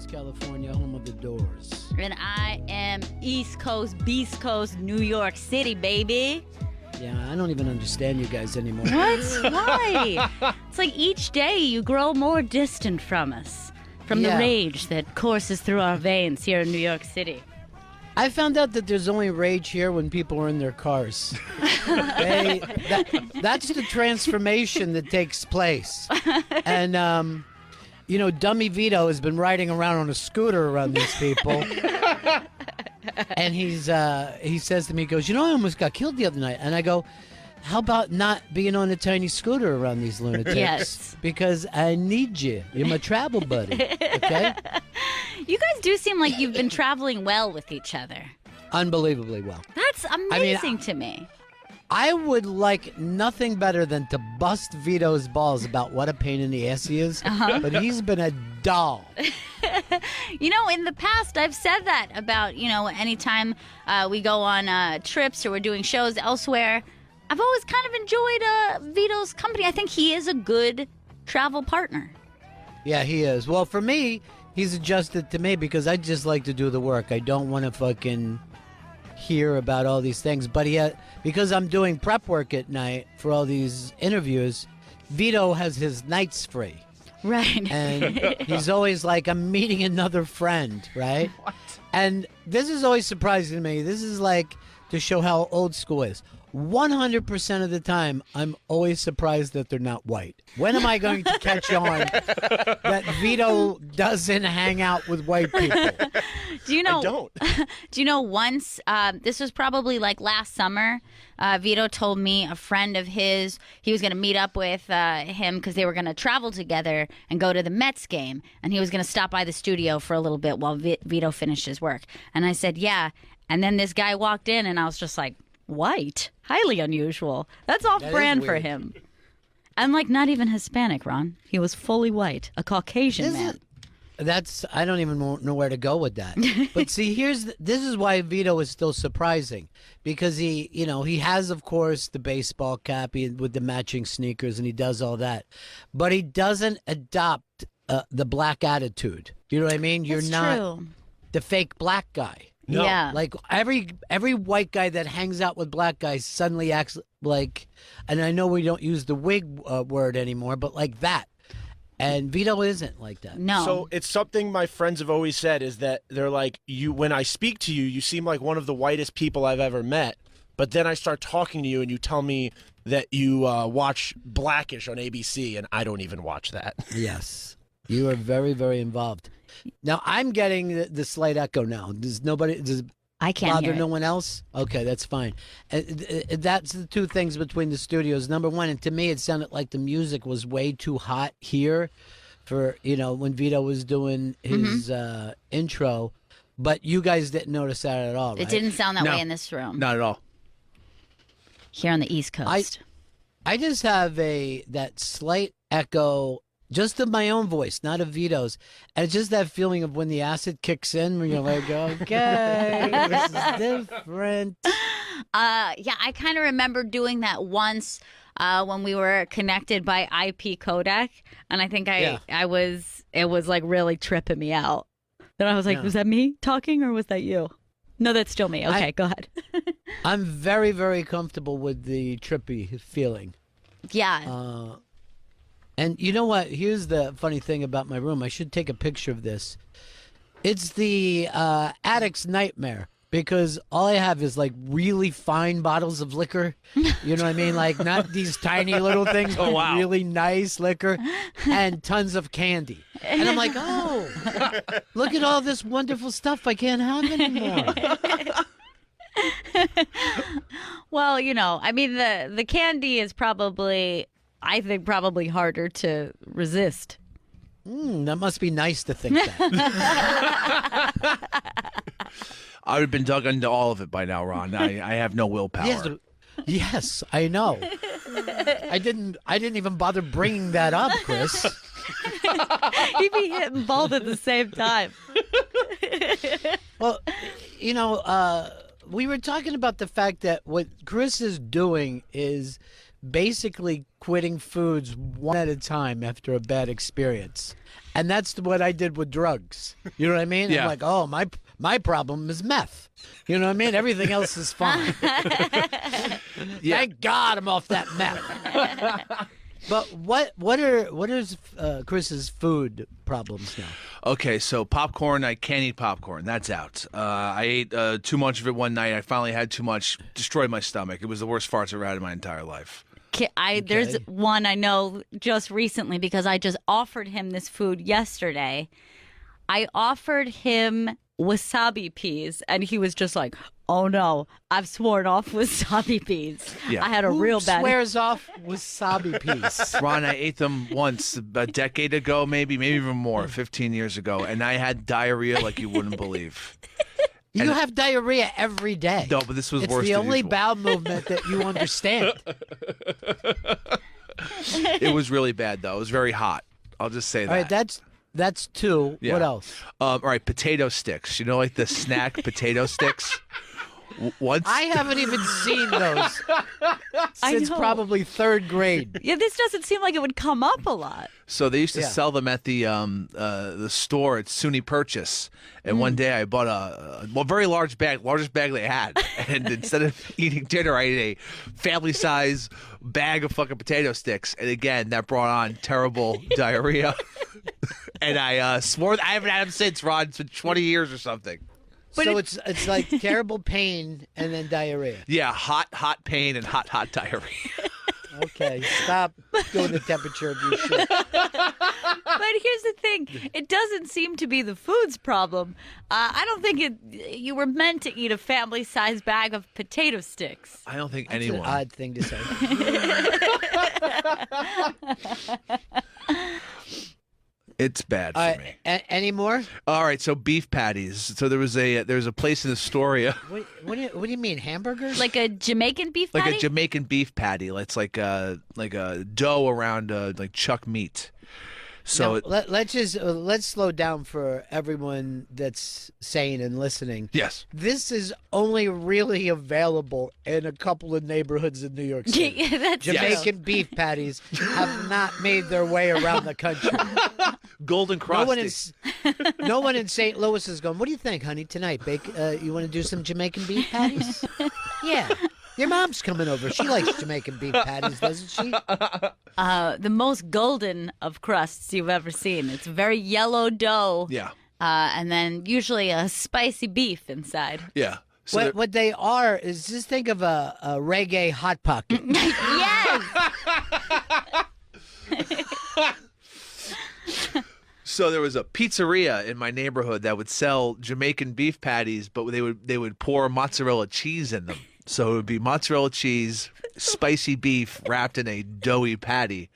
Coast, California, home of the Doors. And I am East Coast, Beast Coast, New York City, baby. Yeah, I don't even understand you guys anymore. What? Why? It's like each day you grow more distant from us, from the rage that courses through our veins here in New York City. I found out that there's only rage here when people are in their cars. That's the transformation that takes place. And, Dummy Vito has been riding around on a scooter around these people. And he says to me, he goes, I almost got killed the other night. And I go, how about not being on a tiny scooter around these lunatics? Yes. Because I need you. You're my travel buddy, okay? You guys do seem like you've been traveling well with each other. Unbelievably well. That's amazing to me. I would like nothing better than to bust Vito's balls about what a pain in the ass he is, but he's been a doll. In the past, I've said that about, anytime we go on trips or we're doing shows elsewhere, I've always kind of enjoyed Vito's company. I think he is a good travel partner. Yeah, he is. Well, for me, he's adjusted to me because I just like to do the work. I don't want to fucking hear about all these things. But because I'm doing prep work at night for all these interviews, Vito has his nights free. Right. And he's always like, I'm meeting another friend, right? What? And this is always surprising to me. This is like to show how old school is. 100% of the time, I'm always surprised that they're not white. When am I going to catch on that Vito doesn't hang out with white people? Do you know? I don't. Do you know once, this was probably like last summer, Vito told me a friend of his, he was going to meet up with him because they were going to travel together and go to the Mets game. And he was going to stop by the studio for a little bit while Vito finished his work. And I said, yeah. And then this guy walked in and I was just like, white? Highly unusual. That's off-brand for him. And not even Hispanic, Ron. He was fully white, a Caucasian man. I don't even know where to go with that. But see, this is why Vito is still surprising, because he has, of course, the baseball cap with the matching sneakers, and he does all that, but he doesn't adopt the black attitude. You know what I mean? You're not the fake black guy. No. Yeah. Like every white guy that hangs out with black guys suddenly acts like, and I know we don't use the wig word anymore, but like that. And Vito isn't like that. No. So it's something my friends have always said is that they're like, when I speak to you, you seem like one of the whitest people I've ever met. But then I start talking to you and you tell me that you watch Blackish on ABC, and I don't even watch that. Yes. You are very, very involved. Now, I'm getting the slight echo now. Does I can't bother hear it. no one else? Okay, that's fine. That's the two things between the studios. Number one, and to me, it sounded like the music was way too hot here for, when Vito was doing his intro. But you guys didn't notice that at all, right? It didn't sound that way in this room. Not at all. Here on the East Coast. I just have that slight echo just of my own voice, not of Vito's. And it's just that feeling of when the acid kicks in, when you're like, okay, this is different. Yeah, I kind of remember doing that once when we were connected by IP codec. And I think it was like really tripping me out. Then I was like, was that me talking or was that you? No, that's still me. Okay, go ahead. I'm very, very comfortable with the trippy feeling. Yeah. And you know what? Here's the funny thing about my room. I should take a picture of this. It's the addict's nightmare because all I have is like really fine bottles of liquor. You know what I mean? Like not these tiny little things, but really nice liquor and tons of candy. And I'm like, oh, look at all this wonderful stuff I can't have anymore. Well, I mean, the candy is probably harder to resist. That must be nice to think that. I would have been dug into all of it by now, Ron. I have no willpower. Yes, I know. I didn't even bother bringing that up, Chris. He'd be hitting both at the same time. Well, we were talking about the fact that what Chris is doing is basically quitting foods one at a time after a bad experience. And that's what I did with drugs. You know what I mean? Yeah. I'm like, oh, my problem is meth. You know what I mean? Everything else is fine. Thank God I'm off that meth. But what are Chris's food problems now? Okay, so popcorn, I can't eat popcorn. That's out. I ate too much of it one night. I finally had too much, destroyed my stomach. It was the worst farts I've ever had in my entire life. There's one I know just recently because I just offered him this food yesterday. I offered him wasabi peas, and he was just like, "Oh no, I've sworn off wasabi peas." Yeah. I had a real bad. Swears off wasabi peas. Ron, I ate them once a decade ago, maybe even more, 15 years ago, and I had diarrhea like you wouldn't believe. You have diarrhea every day. No, but this was it's worse the than only usual. bowel movement that you understand. It was really bad, though. It was very hot. I'll just say that. All right, that's two. Yeah. What else? All right, potato sticks. You know, like the snack potato sticks? Once I haven't even seen those I since know. probably third grade. Yeah, this doesn't seem like it would come up a lot. So they used to Yeah. sell them at the store at SUNY Purchase. And one day I bought a very large bag, largest bag they had. And instead of eating dinner, I ate a family size bag of fucking potato sticks. And again, that brought on terrible diarrhea. And I swore I haven't had them since, Ron. It's been 20 years or something. So it's like terrible pain and then diarrhea. Yeah, hot pain and hot diarrhea. Okay, stop doing the temperature of your shit. But here's the thing: it doesn't seem to be the food's problem. I don't think you were meant to eat a family-sized bag of potato sticks. I don't think That's anyone. an odd thing to say. It's bad for me. Any more? All right, so beef patties. So there's a place in Astoria, What do you mean, hamburgers? Like a Jamaican beef like patty? a Jamaican beef patty. It's like a dough around like chuck meat. So Now, let's slow down for everyone that's sane and listening. yes, This is only really available in a couple of neighborhoods in New York City. Yeah, that's Jamaican beef patties have not made their way around the country. golden crusty. No one in St. Louis is going, "What do you think, honey, tonight? You want to do some Jamaican beef patties?" Yeah. Your mom's coming over. She likes Jamaican beef patties, doesn't she? the most golden of crusts you've ever seen. It's very yellow dough. Yeah, And then usually a spicy beef inside. yeah. So What they are is just think of a reggae hot pocket. Yes! So there was a pizzeria in my neighborhood that would sell Jamaican beef patties, but they would pour mozzarella cheese in them. So it would be mozzarella cheese, spicy beef wrapped in a doughy patty.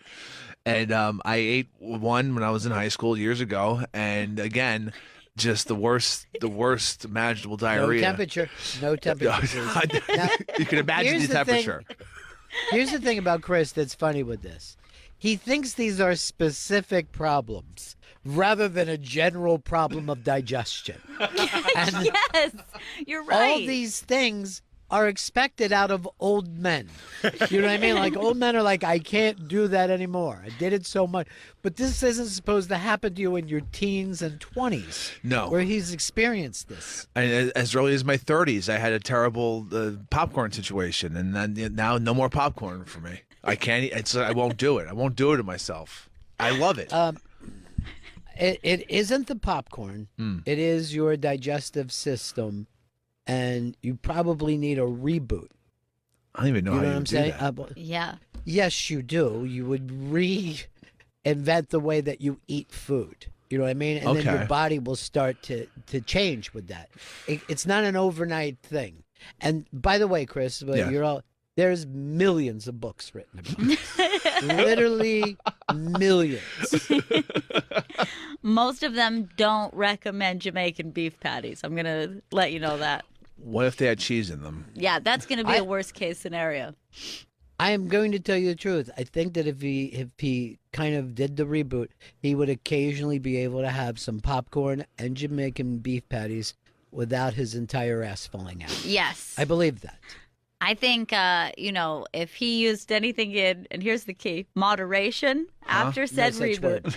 And I ate one when I was in high school years ago, and again, just the worst imaginable diarrhea. No temperature, please. Now, You can imagine here's the the thing. temperature. here's the thing about Chris that's funny with this. He thinks these are specific problems rather than a general problem of digestion. And Yes! You're right. all these things are expected out of old men. You know what I mean? Like old men are like, I can't do that anymore. I did it so much. But this isn't supposed to happen to you in your teens and 20s. No. Where he's experienced this. And as early as my 30s, I had a terrible popcorn situation, and then now no more popcorn for me. I can't. I won't do it. I won't do it to myself. I love it. It isn't the popcorn. It is your digestive system. And you probably need a reboot. I don't even know You how know you what I'm do saying? that. Yeah. Yes, you do. You would reinvent the way that you eat food. You know what I mean? And then your Okay. body will start to change with that. It's not an overnight thing. And by the way, Chris, Yeah. there's millions of books written about this. Literally millions. Most of them don't recommend Jamaican beef patties. I'm going to let you know that. What if they had cheese in them? Yeah, that's going to be I- a worst case scenario. I am going to tell you the truth. I think that if he kind of did the reboot, he would occasionally be able to have some popcorn and Jamaican beef patties without his entire ass falling out. Yes. I believe that. I think, if he used anything in, and here's the key, moderation after said No such reboot. word.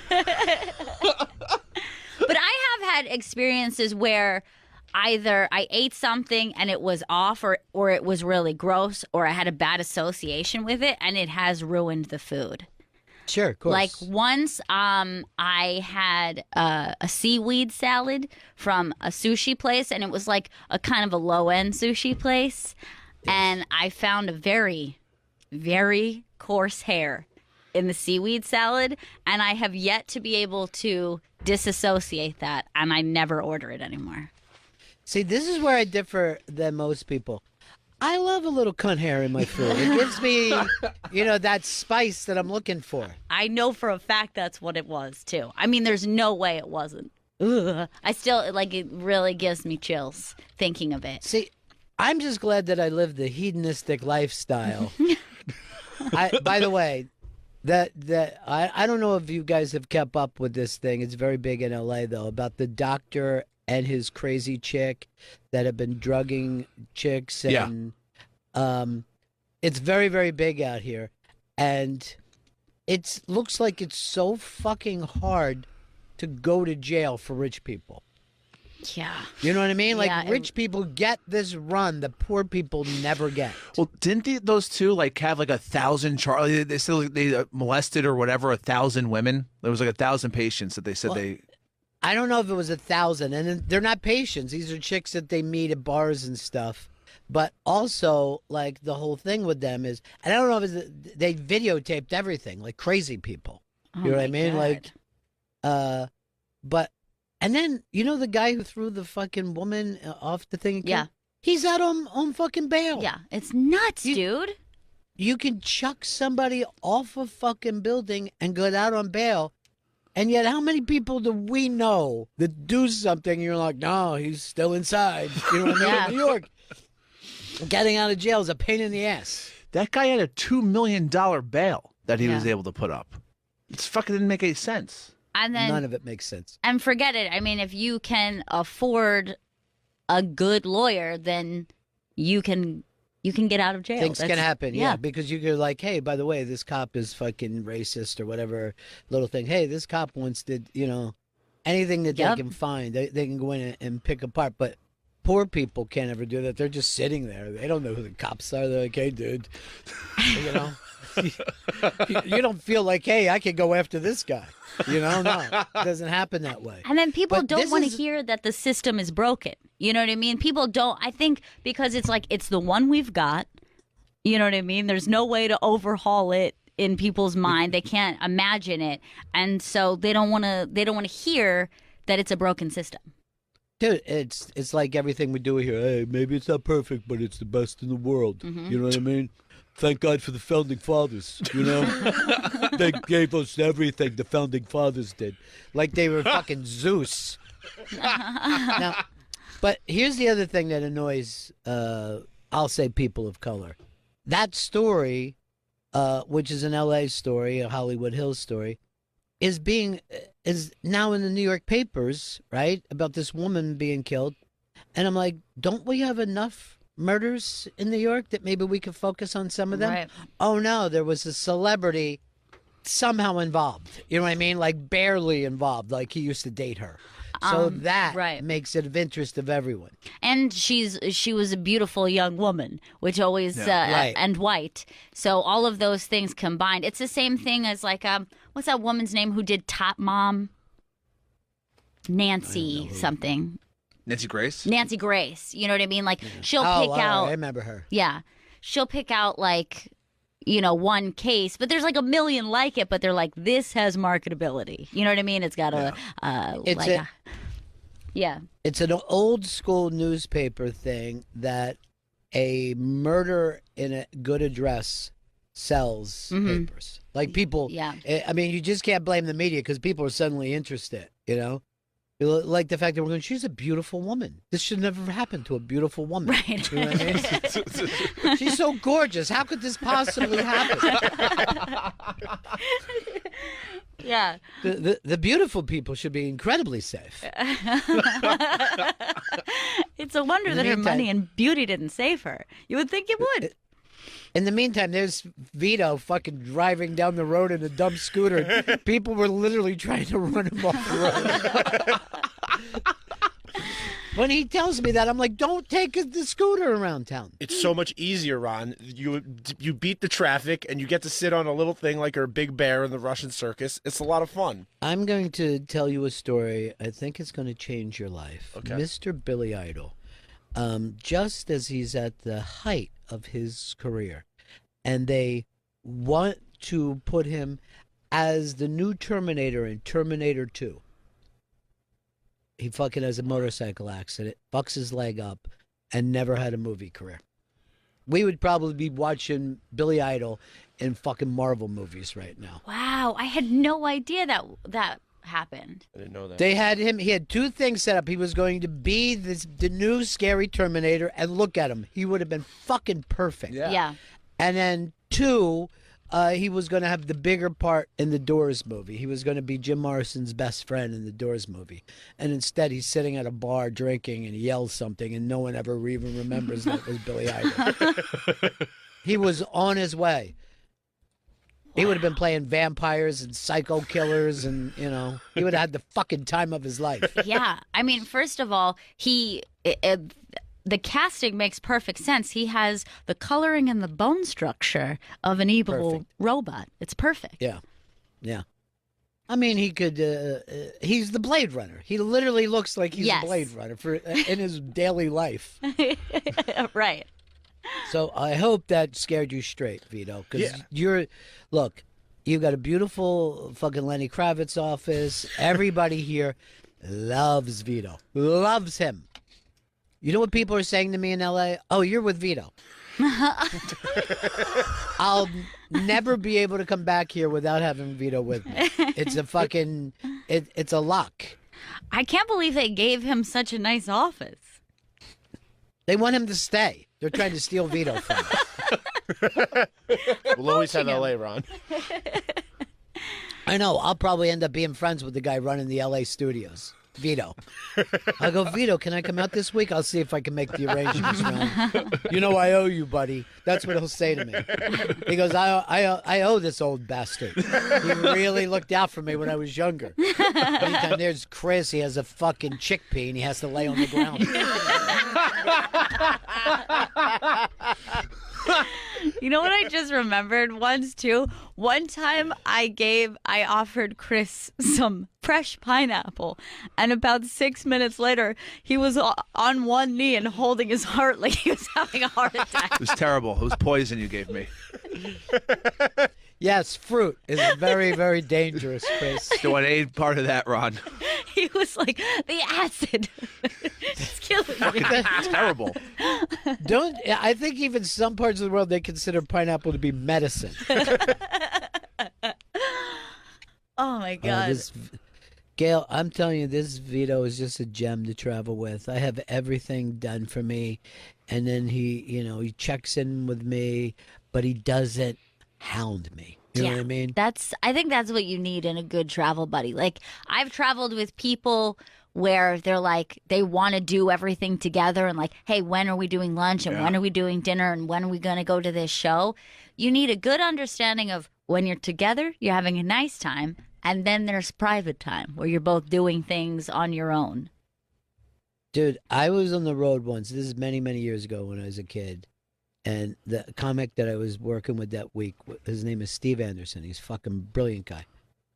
But I have had experiences where either I ate something and it was off or it was really gross or I had a bad association with it and it has ruined the food. Sure, of course. Like once I had a seaweed salad from a sushi place, and it was like a kind of a low-end sushi place. Yes. And I found a very, very coarse hair in the seaweed salad, and I have yet to be able to disassociate that, and I never order it anymore. See, this is where I differ than most people. I love a little cunt hair in my food. It gives me, that spice that I'm looking for. I know for a fact that's what it was, too. I mean, there's no way it wasn't. Ugh. I still, it really gives me chills thinking of it. See, I'm just glad that I live the hedonistic lifestyle. By the way, I don't know if you guys have kept up with this thing. It's very big in LA, though, about the doctor and his crazy chick that have been drugging chicks. And it's very, very big out here. And it looks like it's so fucking hard to go to jail for rich people. Yeah. You know what I mean? Like, Yeah, rich people get this run that poor people never get. Well, didn't those two have 1,000 charges? They said they molested or whatever 1,000 women. There was 1,000 patients that they said they. I don't know if it was 1,000, and they're not patients. These are chicks that they meet at bars and stuff. But also, the whole thing with them is, and I don't know if they videotaped everything, like crazy people. You know what I mean? God. And then, the guy who threw the fucking woman off the thing? Yeah. He's out on fucking bail. Yeah, it's nuts, dude. You can chuck somebody off a fucking building and get out on bail. And yet, how many people do we know that do something and you're like, no, he's still inside? You know what I mean? Yeah. In New York, getting out of jail is a pain in the ass. That guy had a $2 million bail that he was Yeah. able to put up. It fucking didn't make any sense. And then, None of it makes sense. and forget it. I mean, if you can afford a good lawyer, then you can get out of jail. Things can happen, yeah. yeah. Because you could hey, by the way, this cop is fucking racist or whatever little thing. Hey, this cop once did, anything that Yep. they can find, they can go in and pick apart. But poor people can't ever do that. They're just sitting there. They don't know who the cops are. They're like, hey, dude, you don't feel like, hey, I could go after this guy. No, it doesn't happen that way. And then people But don't this want to is- hear that the system is broken. You know what I mean? People don't. I think because it's the one we've got. You know what I mean? There's no way to overhaul it in people's mind. They can't imagine it, and so they don't want to. They don't want to hear that it's a broken system. Dude, it's like everything we do here. Hey, maybe it's not perfect, but it's the best in the world. Mm-hmm. You know what I mean? Thank God for the founding fathers. They gave us everything the founding fathers did, like they were fucking Zeus. Now, but here's the other thing that annoys, I'll say, people of color. That story, which is an L.A. story, a Hollywood Hills story, is now in the New York papers, right? About this woman being killed. And I'm like, don't we have enough murders in New York that maybe we could focus on some of them? Right. Oh no, there was a celebrity somehow involved. You know what I mean? Like barely involved. Like he used to date her. So that right. makes it of interest of everyone. And she was a beautiful young woman, which always Right. and white. So all of those things combined, it's the same thing as what's that woman's name who did Top Mom? Nancy something. Nancy Grace? Nancy Grace. You know what I mean? Like she'll Oh, pick all right, out. I remember her. Yeah, she'll pick out one case, but there's a million like it, but they're like, this has marketability. You know what I mean? It's got yeah. It's an old school newspaper thing that a murder in a good address sells papers. Like people, Yeah. I mean, you just can't blame the media because people are suddenly interested, Like the fact that we're going, she's a beautiful woman. This should never happen to a beautiful woman. Right. You know what I mean? She's so gorgeous. How could this possibly happen? Yeah. The beautiful people should be incredibly safe. It's a wonder that her money and beauty didn't save her. You would think it would. In the meantime, there's Vito fucking driving down the road in a dumb scooter. People were literally trying to run him off the road. When he tells me that, I'm like, don't take the scooter around town. It's so much easier, Ron. You beat the traffic, and you get to sit on a little thing like a big bear in the Russian circus. It's a lot of fun. I'm going to tell you a story. I think it's going to change your life. Okay. Mr. Billy Idol, just as he's at the height of his career, and they want to put him as the new Terminator in Terminator 2. He fucking has a motorcycle accident, fucks his leg up, and never had a movie career. We would probably be watching Billy Idol in fucking Marvel movies right now. Wow, I had no idea that happened. I didn't know that. They had him. He had two things set up. He was going to be the new scary Terminator, and look at him. He would have been fucking perfect. Yeah. And then two, he was going to have the bigger part in the Doors movie. He was going to be Jim Morrison's best friend in the Doors movie. And instead, he's sitting at a bar drinking and he yells something, and no one ever even remembers that it was Billy Idol. He was on his way. He would have been playing vampires and psycho killers, and, you know, he would have had the fucking time of his life. Yeah. I mean, first of all, the casting makes perfect sense. He has the coloring and the bone structure of an evil robot. It's perfect. Yeah. Yeah. I mean, he could, he's the Blade Runner. He literally looks like he's a Blade Runner in his daily life. Right. So I hope that scared you straight, Vito, because you got a beautiful fucking Lenny Kravitz office. Everybody here loves Vito, loves him. You know what people are saying to me in L.A.? Oh, you're with Vito. I'll never be able to come back here without having Vito with me. It's a fucking, it's a luck. I can't believe they gave him such a nice office. They want him to stay. They're trying to steal Vito from us. We'll always have L.A., Ron. I know. I'll probably end up being friends with the guy running the L.A. studios. Vito. I'll go, Vito, can I come out this week? I'll see if I can make the arrangements, Ron. You know I owe you, buddy. That's what he'll say to me. He goes, I owe this old bastard. He really looked out for me when I was younger. Anytime there's Chris, he has a fucking chickpea and he has to lay on the ground. You know what I just remembered once too? One time I offered Chris some fresh pineapple, and about 6 minutes later he was on one knee and holding his heart like he was having a heart attack. It was terrible. It was poison you gave me. Yes, fruit is very, very dangerous, Chris. Don't want any part of that, Ron. He was like, the acid. It's killing me. Terrible. I think even some parts of the world they consider pineapple to be medicine. Oh my God. Gail, I'm telling you, this Vito is just a gem to travel with. I have everything done for me, and then he checks in with me, but he doesn't hound me. You know what I mean? I think that's what you need in a good travel buddy. Like, I've traveled with people where they're like, they want to do everything together and like, hey, when are we doing lunch and when are we doing dinner and when are we going to go to this show? You need a good understanding of when you're together, you're having a nice time, and then there's private time where you're both doing things on your own. Dude, I was on the road once. This is many, many years ago when I was a kid. And the comic that I was working with that week, his name is Steve Anderson. He's a fucking brilliant guy.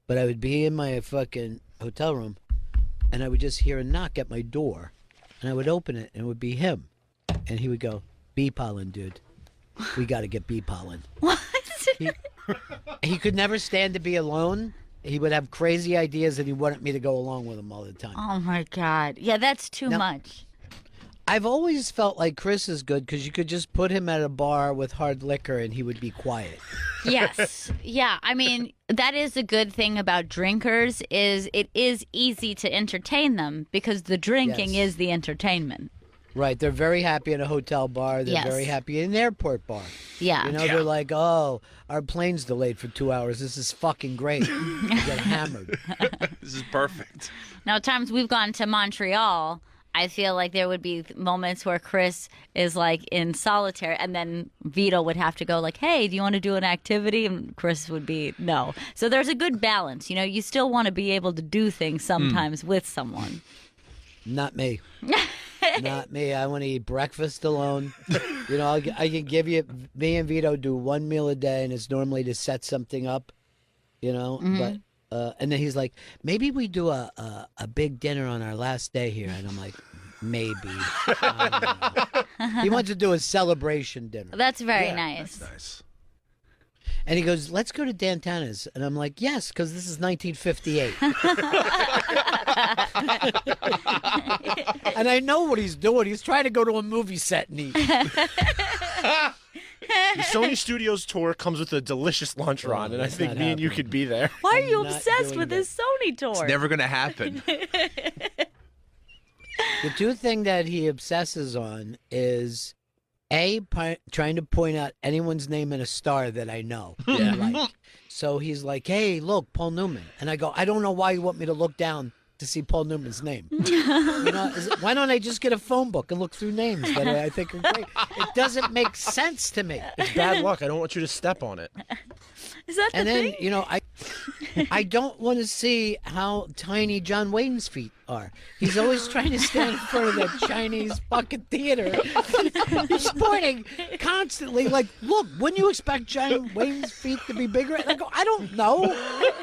But I would be in my fucking hotel room, and I would just hear a knock at my door. And I would open it, and it would be him. And he would go, bee pollen, dude. We got to get bee pollen. What? He could never stand to be alone. He would have crazy ideas, and he wanted me to go along with him all the time. Oh, my God. Yeah, that's too much. I've always felt like Chris is good because you could just put him at a bar with hard liquor and he would be quiet. Yes. Yeah. I mean, that is a good thing about drinkers is it is easy to entertain them because the drinking is the entertainment. Right. They're very happy in a hotel bar. They're very happy in an airport bar. Yeah. You know, they're like, oh, our plane's delayed for 2 hours. This is fucking great. We get hammered. This is perfect. Now, times we've gone to Montreal, I feel like there would be moments where Chris is like in solitary, and then Vito would have to go like, "Hey, do you want to do an activity?" And Chris would be no. So there's a good balance. You know, you still want to be able to do things sometimes with someone. Not me. Not me. I want to eat breakfast alone. You know, I can give you. Me and Vito do one meal a day, and it's normally to set something up. You know, but. And then he's like, maybe we do a big dinner on our last day here. And I'm like, maybe. I don't know. He wants to do a celebration dinner. That's very nice. That's nice. And he goes, let's go to Dantana's. And I'm like, yes, because this is 1958. And I know what he's doing. He's trying to go to a movie set and eat. The Sony Studios tour comes with a delicious lunch, Ron, and I that's think not me and you happening. could be there. Why are you I'm not obsessed doing with that. this Sony tour? It's never going to happen. The two thing that he obsesses on is trying to point out anyone's name in a star that I know. Yeah. Like, so he's like, hey, look, Paul Newman. And I go, I don't know why you want me to look down to see Paul Newman's name. You know, why don't I just get a phone book and look through names that I think are great? It doesn't make sense to me. It's bad luck. I don't want you to step on it. Is that And the then, thing? you know, I don't want to see how tiny John Wayne's feet are. He's always trying to stand in front of that Chinese fucking theater. He's pointing constantly like, look, wouldn't you expect John Wayne's feet to be bigger? And I go, I don't know.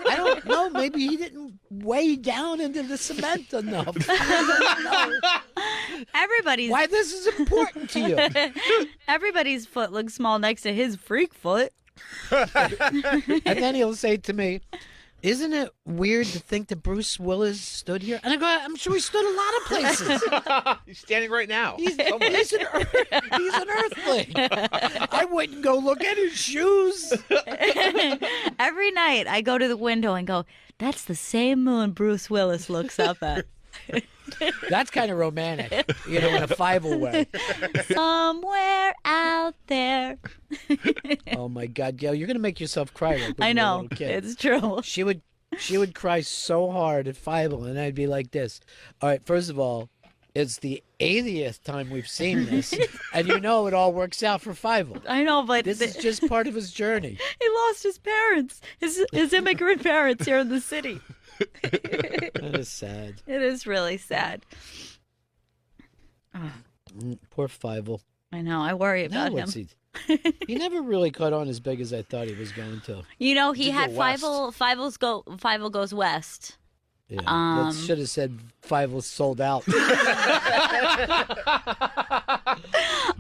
I don't know. Maybe he didn't weigh down into the cement enough. I don't know Everybody's why this is important to you. everybody's foot looks small next to his freak foot. And then he'll say to me, isn't it weird to think that Bruce Willis stood here? And I go, I'm sure he stood a lot of places. He's standing right now. He's an earthling. I wouldn't go look at his shoes. Every night I go to the window and go, that's the same moon Bruce Willis looks up at. That's kind of romantic, you know, in a Fievel way. Somewhere out there. Oh my God, yo, you're gonna make yourself cry like when I you were a know. little kid. It's true. She would cry so hard at Fievel, and I'd be like this. All right, first of all, it's the 80th time we've seen this, and you know it all works out for Fievel. I know, but This is just part of his journey. he lost his parents, his immigrant parents here in the city. That is sad. It is really sad. Poor Fievel. I know. I worry Now about him. what's he? He never really caught on as big as I thought he was going to. You know, he Did had go west. Fievel goes west. Yeah, that should have said Fievel sold out.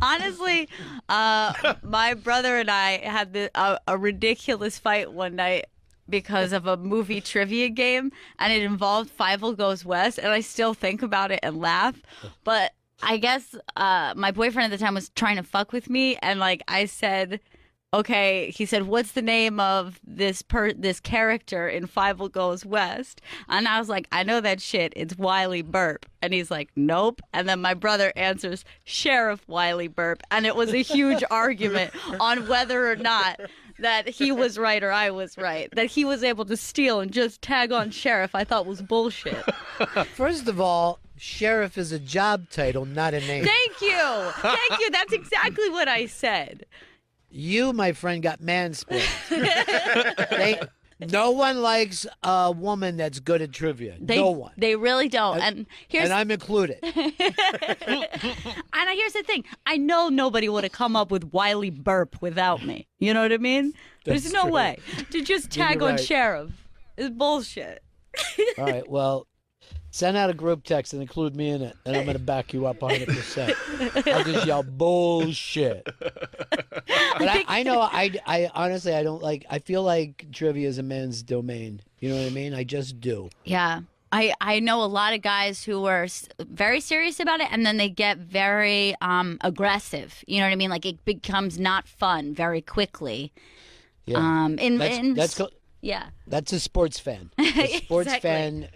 Honestly, my brother and I had a ridiculous fight one night because of a movie trivia game, and it involved Fievel Goes West, and I still think about it and laugh. But I guess my boyfriend at the time was trying to fuck with me, and like I said, okay, he said, what's the name of this character in Fievel Goes West? And I was like, I know that shit. It's Wiley Burp. And he's like, nope. And then my brother answers, Sheriff Wiley Burp. And it was a huge argument on whether or not that he was right or I was right. That he was able to steal and just tag on Sheriff, I thought was bullshit. First of all, Sheriff is a job title, not a name. Thank you. Thank you. That's exactly what I said. You, my friend, got mansplained. No one likes a woman that's good at trivia. No one. They really don't. And And I'm included. And here's the thing. I know nobody would have come up with Wiley Burp without me. You know what I mean? There's That's no true. way. To just tag You're on right. Sheriff is bullshit. All right, well, send out a group text and include me in it, and I'm going to back you up 100%. I'll just yell bullshit. But I know, I honestly, I don't like, I feel like trivia is a man's domain. You know what I mean? I just do. Yeah. I know a lot of guys who are very serious about it, and then they get very aggressive. You know what I mean? Like it becomes not fun very quickly. Yeah. Yeah. That's a sports fan. A sports Exactly. fan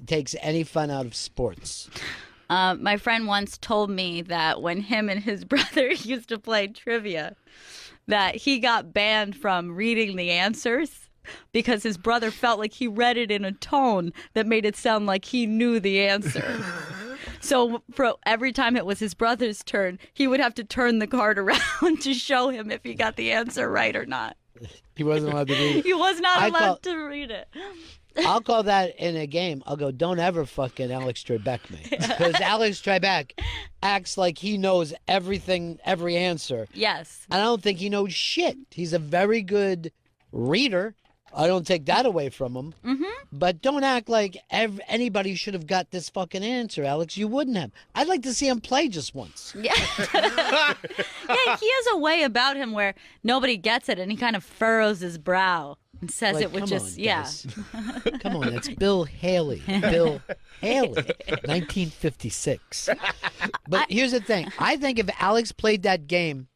takes any fun out of sports. My friend once told me that when him and his brother used to play trivia, that he got banned from reading the answers because his brother felt like he read it in a tone that made it sound like he knew the answer. So for every time it was his brother's turn, he would have to turn the card around to show him if he got the answer right or not. He wasn't allowed to read it. He was not I allowed call- to read it. I'll call that in a game. I'll go, don't ever fucking Alex Trebek me. Because Alex Trebek acts like he knows everything, every answer. Yes. And I don't think he knows shit. He's a very good reader. I don't take that away from him. But don't act like anybody should have got this fucking answer, Alex. You wouldn't have. I'd like to see him play just once. Yeah. Yeah, he has a way about him where nobody gets it and he kind of furrows his brow and says Like, it with come just, on, yeah. guys. Come on, that's Bill Haley. Bill Haley, 1956. But here's the thing. I think if Alex played that game,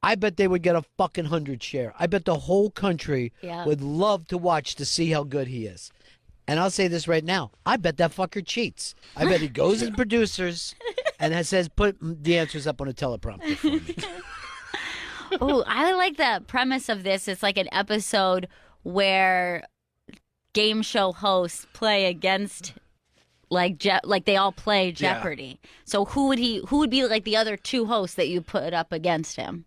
I bet they would get a fucking 100 share. I bet the whole country Yeah. would love to watch to see how good he is. And I'll say this right now. I bet that fucker cheats. I bet he goes to producers and says, put the answers up on a teleprompter for me. Oh, I like the premise of this. It's like an episode where game show hosts play against like they all play Jeopardy. So who would be like the other two hosts that you put up against him?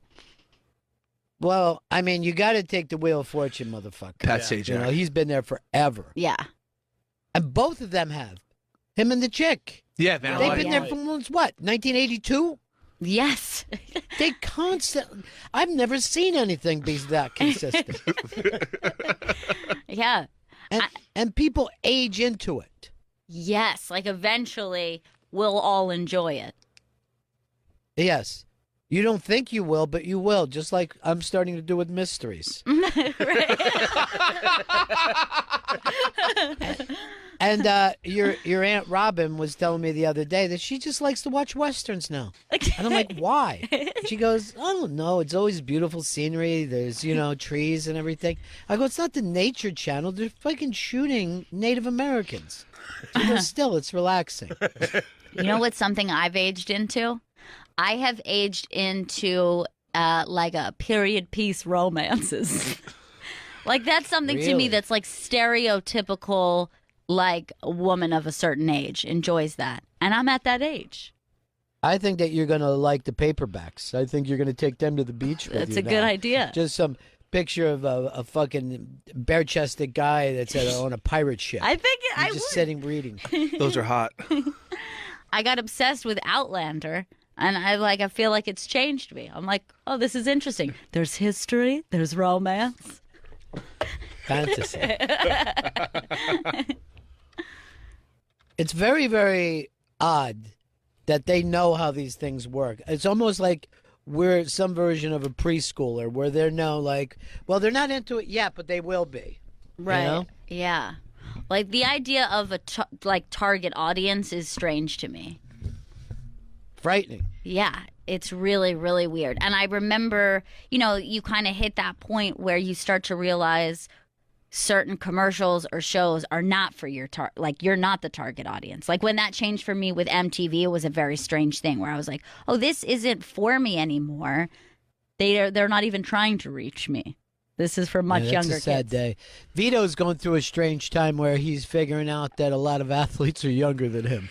Well, I mean, you got to take the Wheel of Fortune, motherfucker. Pat You know, Sajak. he's been there forever. Yeah. And both of them have. Him and the chick. Yeah, Van They've White. been there from what, 1982? Yes. They constantly. I've never seen anything be that consistent. Yeah. And people age into it. Yes. Like eventually we'll all enjoy it. Yes. You don't think you will, but you will, just like I'm starting to do with mysteries. And your Aunt Robin was telling me the other day that she just likes to watch Westerns now. And I'm like, why? She goes, I don't know. It's always beautiful scenery. There's, trees and everything. I go, it's not the Nature Channel. They're fucking shooting Native Americans. She goes, still, it's relaxing. You know what's something I've aged into? I have aged into like a period piece romances. Like that's something to me Really? that's like stereotypical, like a woman of a certain age enjoys that. And I'm at that age. I think that you're going to like the paperbacks. I think you're going to take them to the beach with That's you a good now. idea. Just some picture of a fucking bare-chested guy that's on a pirate ship. I think He's I just would. sitting reading. Those are hot. I got obsessed with Outlander. And I feel like it's changed me. I'm like, oh, this is interesting. There's history. There's romance. Fantasy. It's very, very odd that they know how these things work. It's almost like we're some version of a preschooler where they're now like, well, they're not into it yet, but they will be. Right. know? Yeah. Like the idea of a target audience is strange to me. Frightening. Yeah, it's really, really weird. And I remember, you kind of hit that point where you start to realize certain commercials or shows are not for your you're not the target audience. Like when that changed for me with MTV, it was a very strange thing where I was like, oh, this isn't for me anymore. They're not even trying to reach me. This is for much Yeah, younger that's a sad kids. day. Vito's going through a strange time where he's figuring out that a lot of athletes are younger than him.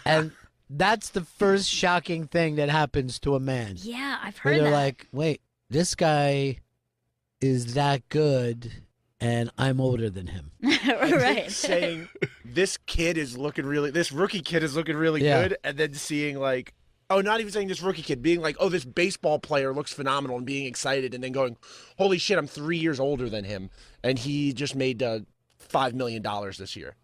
And that's the first shocking thing that happens to a man. Yeah, I've Where heard they're that. like, wait, this guy is that good and I'm older than him. Right. Saying this rookie kid is looking really Yeah. good, and then seeing like, oh, not even saying this rookie kid, being like, oh, this baseball player looks phenomenal, and being excited, and then going, holy shit, I'm 3 years older than him, and he just made $5 million this year.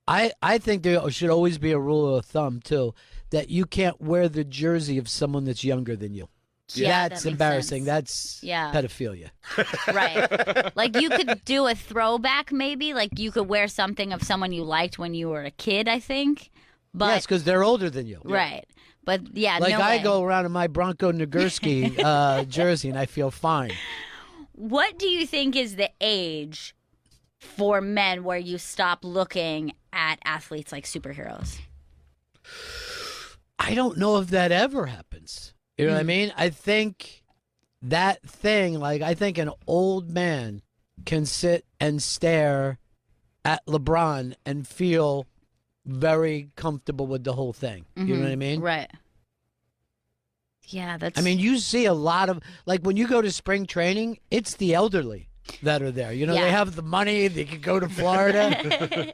I think there should always be a rule of thumb, too, that you can't wear the jersey of someone that's younger than you. Yeah, That's that makes embarrassing. sense. That's Yeah. pedophilia. Right. Like you could do a throwback maybe. Like you could wear something of someone you liked when you were a kid, I think. But Yes, because they're older than you. right. But yeah, Like no I way. go around in my Bronco Nagurski jersey and I feel fine. What do you think is the age for men where you stop looking at athletes like superheroes? I don't know if that ever happens. You know what I mean? I think that thing, like, I think an old man can sit and stare at LeBron and feel very comfortable with the whole thing. You know what I mean? Right. Yeah, that's. I mean, you see a lot of, like, when you go to spring training, it's the elderly that are there. You know, Yeah. they have the money, they could go to Florida.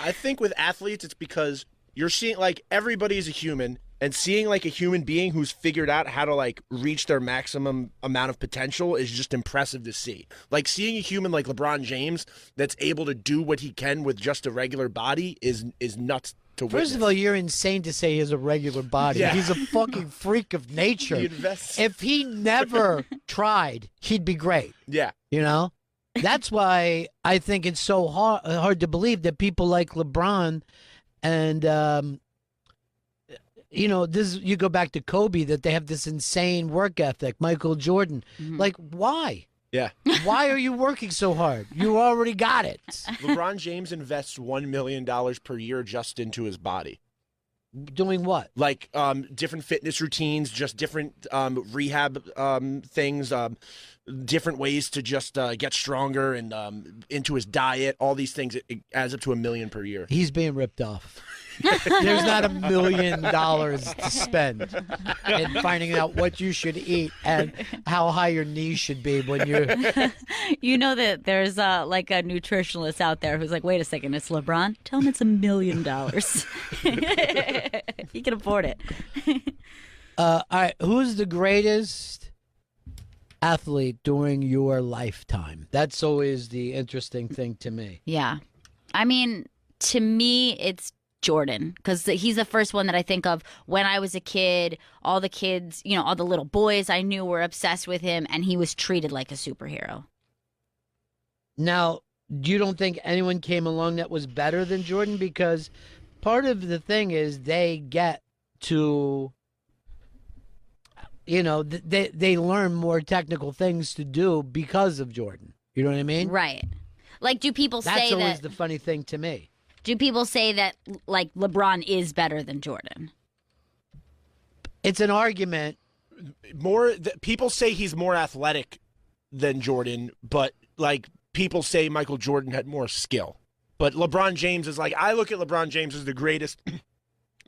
I think with athletes, it's because you're seeing, like, everybody's a human, and seeing, like, a human being who's figured out how to, like, reach their maximum amount of potential is just impressive to see. Like, seeing a human like LeBron James that's able to do what he can with just a regular body is nuts to witness. First of all, you're insane to say he has a regular body. Yeah. He's a fucking freak of nature. He invests- If he never tried, he'd be great. Yeah. You know? That's why I think it's so hard to believe that people like LeBron and, you know, this, you go back to Kobe, that they have this insane work ethic. Michael Jordan. Like, why? Yeah. Why are you working so hard? You already got it. LeBron James invests $1 million per year just into his body. Doing what? Like different fitness routines, just different rehab things, different ways to just get stronger, and into his diet, all these things. It adds up to $1 million per year. He's being ripped off. There's not $1 million to spend in finding out what you should eat and how high your knees should be when you're. You know that there's like a nutritionalist out there who's like, wait a second, it's LeBron? Tell him it's $1 million. He can afford it. All right, who's the greatest athlete during your lifetime? That's always the interesting thing to me. Yeah. I mean, to me, it's Jordan, because he's the first one that I think of when I was a kid. All the kids, you know, all the little boys I knew were obsessed with him, and he was treated like a superhero. Now, you don't think anyone came along that was better than Jordan? Because part of the thing is they get to, you know, they learn more technical things to do because of Jordan. You know what I mean? Right. Like, do people That's say always that? the funny thing to me. Do people say that like LeBron is better than Jordan? It's an argument. People say he's more athletic than Jordan, but like people say Michael Jordan had more skill. But LeBron James is like, I look at LeBron James as the greatest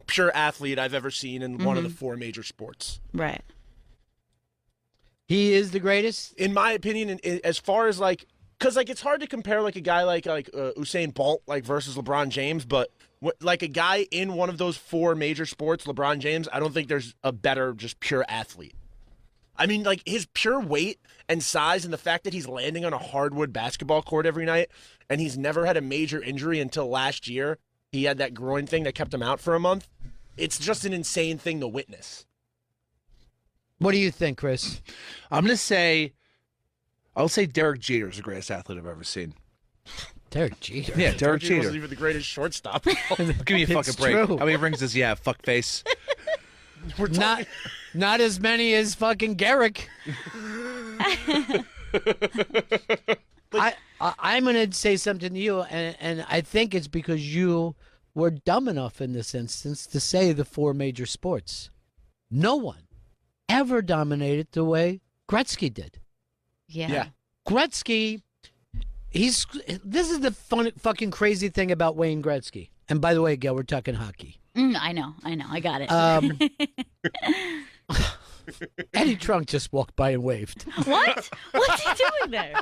pure athlete I've ever seen in one of the four major sports. Right. He is the greatest. In my opinion, as far as like, because like it's hard to compare like a guy like Usain Bolt like versus LeBron James, but like a guy in one of those four major sports, LeBron James, I don't think there's a better just pure athlete. I mean, like his pure weight and size, and the fact that he's landing on a hardwood basketball court every night, and he's never had a major injury until last year. He had that groin thing that kept him out for a month. It's just an insane thing to witness. What do you think, Chris? I'll say Derek Jeter is the greatest athlete I've ever seen. Derek Jeter. Yeah, Derek He Jeter. wasn't even the greatest shortstop. Give me a fucking break. true. How many rings does he have? Fuck face. We're talking- Not as many as fucking Garrick. I'm going to say something to you, and I think it's because you were dumb enough in this instance to say the four major sports. No one ever dominated the way Gretzky did. Yeah. Yeah. Gretzky, this is the fucking crazy thing about Wayne Gretzky. And by the way, Gail, we're talking hockey. I know. I got it. Eddie Trunk just walked by and waved. What? What's he doing there?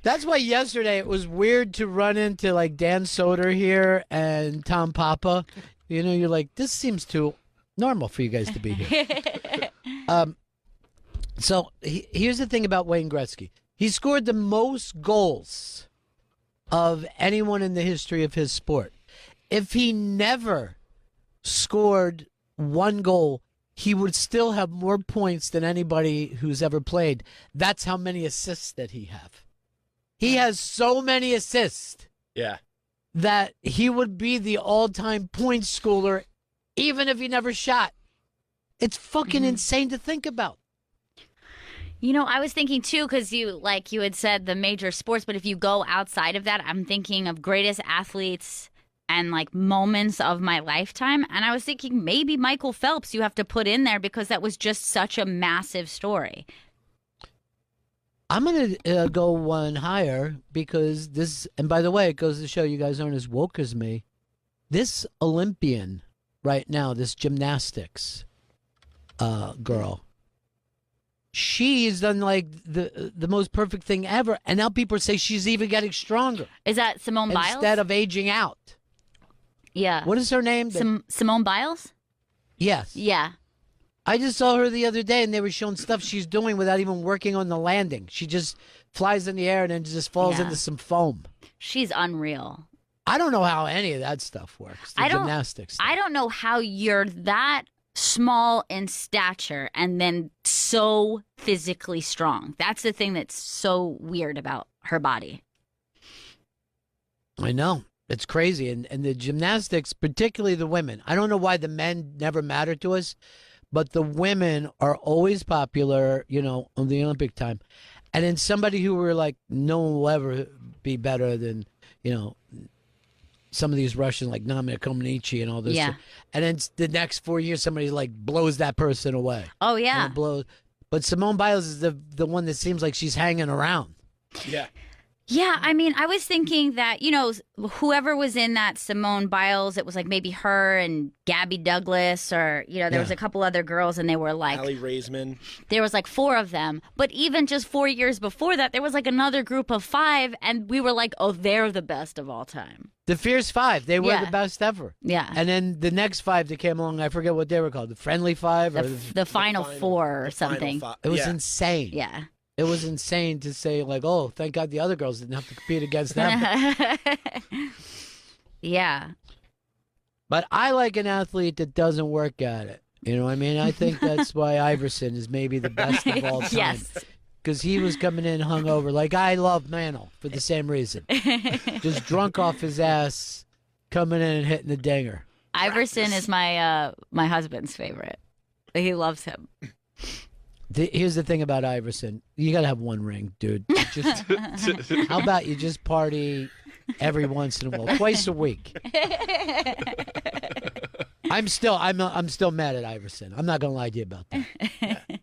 That's why yesterday it was weird to run into like Dan Soder here and Tom Papa. You know, you're like, this seems too normal for you guys to be here. So here's the thing about Wayne Gretzky. He scored the most goals of anyone in the history of his sport. If he never scored one goal, he would still have more points than anybody who's ever played. That's how many assists that he have. He has so many assists Yeah. that he would be the all-time point scorer even if he never shot. It's fucking insane to think about. You know, I was thinking too, because you had said the major sports, but if you go outside of that, I'm thinking of greatest athletes and like moments of my lifetime. And I was thinking maybe Michael Phelps you have to put in there because that was just such a massive story. I'm going to go one higher because this, and by the way, it goes to show you guys aren't as woke as me. This Olympian right now, this gymnastics girl, she's done like the most perfect thing ever. And now people say she's even getting stronger Is that Simone Biles? instead of aging out. Yeah. What is her name? Simone Biles? Yes. Yeah. I just saw her the other day, and they were showing stuff she's doing without even working on the landing. She just flies in the air and then just falls Yeah. into some foam. She's unreal. I don't know how any of that stuff works. The gymnastics. I don't know how you're that small in stature and then so physically strong. That's the thing that's so weird about her body. I know. It's crazy. And the gymnastics, particularly the women, I don't know why the men never matter to us, but the women are always popular, on the Olympic time. And then somebody who were like, no one will ever be better than, some of these Russians like Namia Comaneci and all this. Yeah. And then the next 4 years, somebody like blows that person away. Oh, yeah. But Simone Biles is the one that seems like she's hanging around. Yeah. Yeah, I mean, I was thinking that, whoever was in that Simone Biles, it was like maybe her and Gabby Douglas or, there was a couple other girls and they were like, Allie Raisman. there was like 4 of them. But even just 4 years before that, there was like another group of 5 and we were like, oh, they're the best of all time. The Fierce Five, they were Yeah. the best ever. Yeah. And then the next 5 that came along, I forget what they were called, the Friendly Five? Or The final 4 or the final something. five. it was Yeah. insane. Yeah. It was insane to say, like, oh, thank God the other girls didn't have to compete against them. Yeah. But I like an athlete that doesn't work at it. You know what I mean? I think that's why Iverson is maybe the best of all time. Yes. Because he was coming in hungover. Like, I love Mantle for the same reason. Just drunk off his ass, coming in and hitting the dinger. Iverson is my my husband's favorite. He loves him. Here's the thing about Iverson. You got to have one ring, dude. Just, how about you just party every once in a while, twice a week? I'm still mad at Iverson. I'm not going to lie to you about that.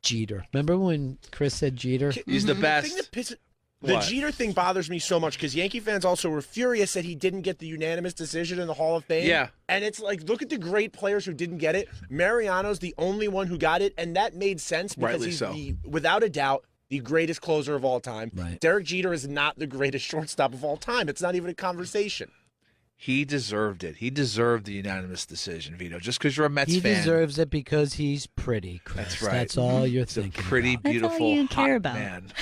Jeter. Remember when Chris said Jeter? He's the The best. thing that pisses- The What? Jeter thing bothers me so much because Yankee fans also were furious that he didn't get the unanimous decision in the Hall of Fame. Yeah. And it's like, look at the great players who didn't get it. Mariano's the only one who got it, and that made sense because Rightly he's, so. without a doubt, the greatest closer of all time. Right. Derek Jeter is not the greatest shortstop of all time. It's not even a conversation. He deserved it. He deserved the unanimous decision, Vito. Just because you're a Mets He fan. deserves it because he's pretty, Chris. That's right. That's all you're He's a thinking pretty, about. That's all beautiful, you care hot about. man.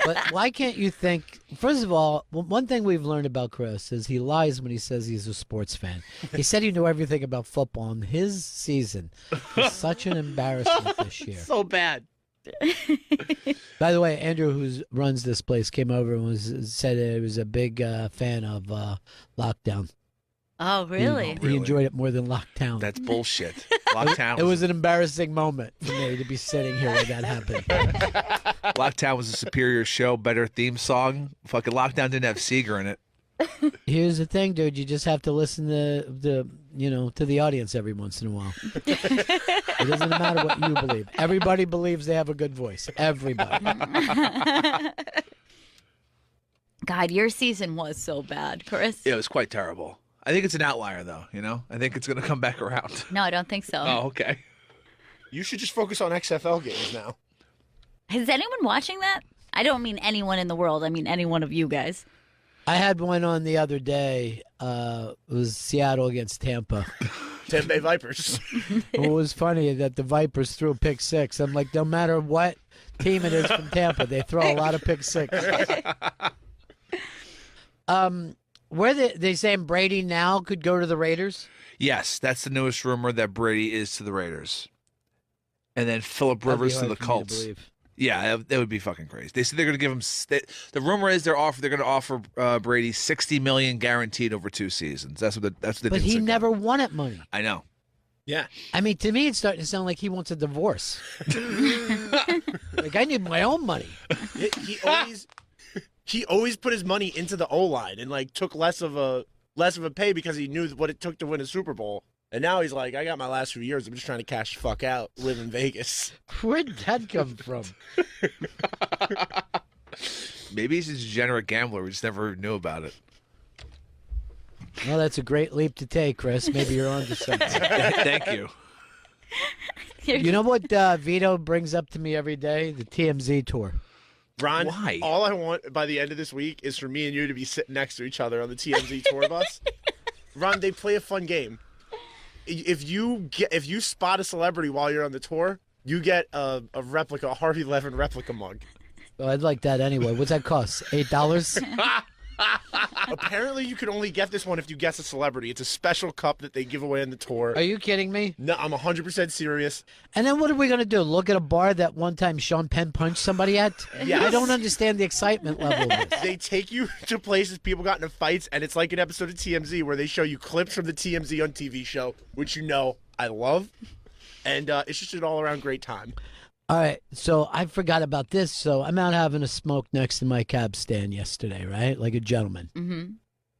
But why can't you think? First of all, one thing we've learned about Chris is he lies when he says he's a sports fan. He said he knew everything about football, and his season was such an embarrassment this year. So bad. By the way, Andrew, who runs this place, came over and said he was a big fan of Lockdown. Oh, really? He enjoyed it more than Lockdown. That's bullshit. Lockdown. It was an embarrassing moment for me to be sitting here when that happened. Lockdown was a superior show, better theme song. Fucking Lockdown didn't have Seeger in it. Here's the thing, dude. You just have to listen to the audience every once in a while. It doesn't matter what you believe. Everybody believes they have a good voice. Everybody. God, your season was so bad, Chris. Yeah, it was quite terrible. I think it's an outlier, though. I think it's going to come back around. No, I don't think so. Oh, okay. You should just focus on XFL games now. Is anyone watching that? I don't mean anyone in the world. I mean any one of you guys. I had one on the other day. It was Seattle against Tampa. Tampa Bay Vipers. It was funny that the Vipers threw a pick six. I'm like, no matter what team it is from Tampa, they throw a lot of pick six. Where they saying Brady now could go to the Raiders? Yes, that's the newest rumor that Brady is to the Raiders. And then Phillip Rivers to the Colts. Yeah, that would be fucking crazy. They said they're going to give him. The rumor is they're going to offer Brady $60 million guaranteed over 2 seasons. That's what they. But he never wanted money. I know. Yeah. I mean, to me, it's starting to sound like he wants a divorce. Like, I need my own money. He always put his money into the O-line and like took less of a pay because he knew what it took to win a Super Bowl. And now he's like, I got my last few years. I'm just trying to cash the fuck out, live in Vegas. Where'd that come from? Maybe he's a degenerate gambler. We just never knew about it. Well, that's a great leap to take, Chris. Maybe you're onto something. Thank you. You know what Vito brings up to me every day? The TMZ tour. Ron, Why? all I want by the end of this week is for me and you to be sitting next to each other on the TMZ tour bus. Ron, they play a fun game. If you spot a celebrity while you're on the tour, you get a replica, a Harvey Levin replica mug. Well, I'd like that anyway. What's that cost? $8? Apparently, you can only get this one if you guess a celebrity. It's a special cup that they give away on the tour. Are you kidding me? No, I'm 100% serious. And then what are we going to do? Look at a bar that one time Sean Penn punched somebody at? Yes. I don't understand the excitement level of this. They take you to places people got into fights, and it's like an episode of TMZ where they show you clips from the TMZ on TV show, which you know I love. And it's just an all-around great time. All right, so I forgot about this. So I'm out having a smoke next to my cab stand yesterday, right? Like a gentleman. Mm-hmm.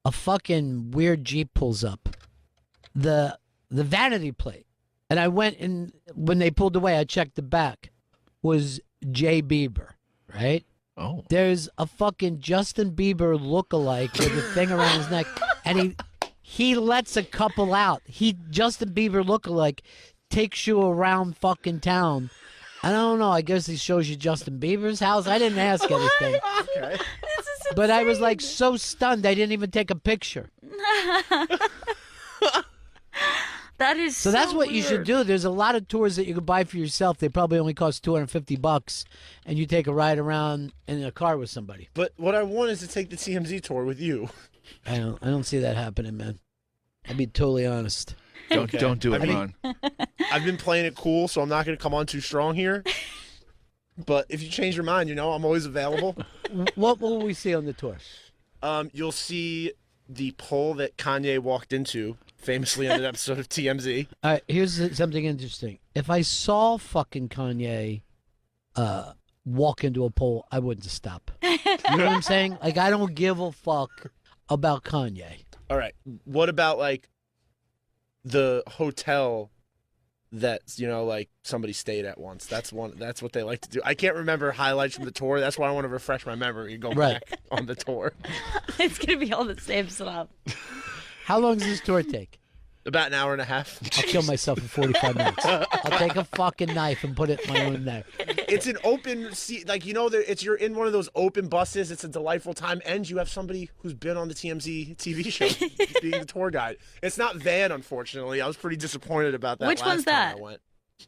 A fucking weird Jeep pulls up. The vanity plate. And I went and when they pulled away, I checked the back. Was Jay Bieber, right? Oh. There's a fucking Justin Bieber lookalike with a thing around his neck. And he lets a couple out. Justin Bieber lookalike takes you around fucking town. I don't know. I guess he shows you Justin Bieber's house. I didn't ask anything. Okay. But I was like so stunned I didn't even take a picture. That is So that's what you should weird. do. There's a lot of tours that you can buy for yourself. They probably only cost $250, and you take a ride around in a car with somebody. But what I want is to take the TMZ tour with you. I don't see that happening, man. I'll be totally honest. Don't do it, I mean- Ron. I've been playing it cool, so I'm not going to come on too strong here. But if you change your mind, I'm always available. What will we see on the tour? You'll see the pole that Kanye walked into, famously on an episode of TMZ. All right, here's something interesting. If I saw fucking Kanye walk into a pole, I wouldn't stop. You know what I'm saying? Like, I don't give a fuck about Kanye. All right. What about, like, the hotel that, like, somebody stayed at once? That's what they like to do. I can't remember highlights from the tour. That's why I want to refresh my memory and go Right. back on the tour. It's gonna be all the same stuff. How long does this tour take? About an hour and a half. I'll kill myself in 45 minutes. I'll take a fucking knife and put it in my own neck. It's an open seat, like, you're in one of those open buses. It's a delightful time, and you have somebody who's been on the TMZ TV show being the tour guide. It's not Van, unfortunately. I was pretty disappointed about that. Which last one's time that? I went.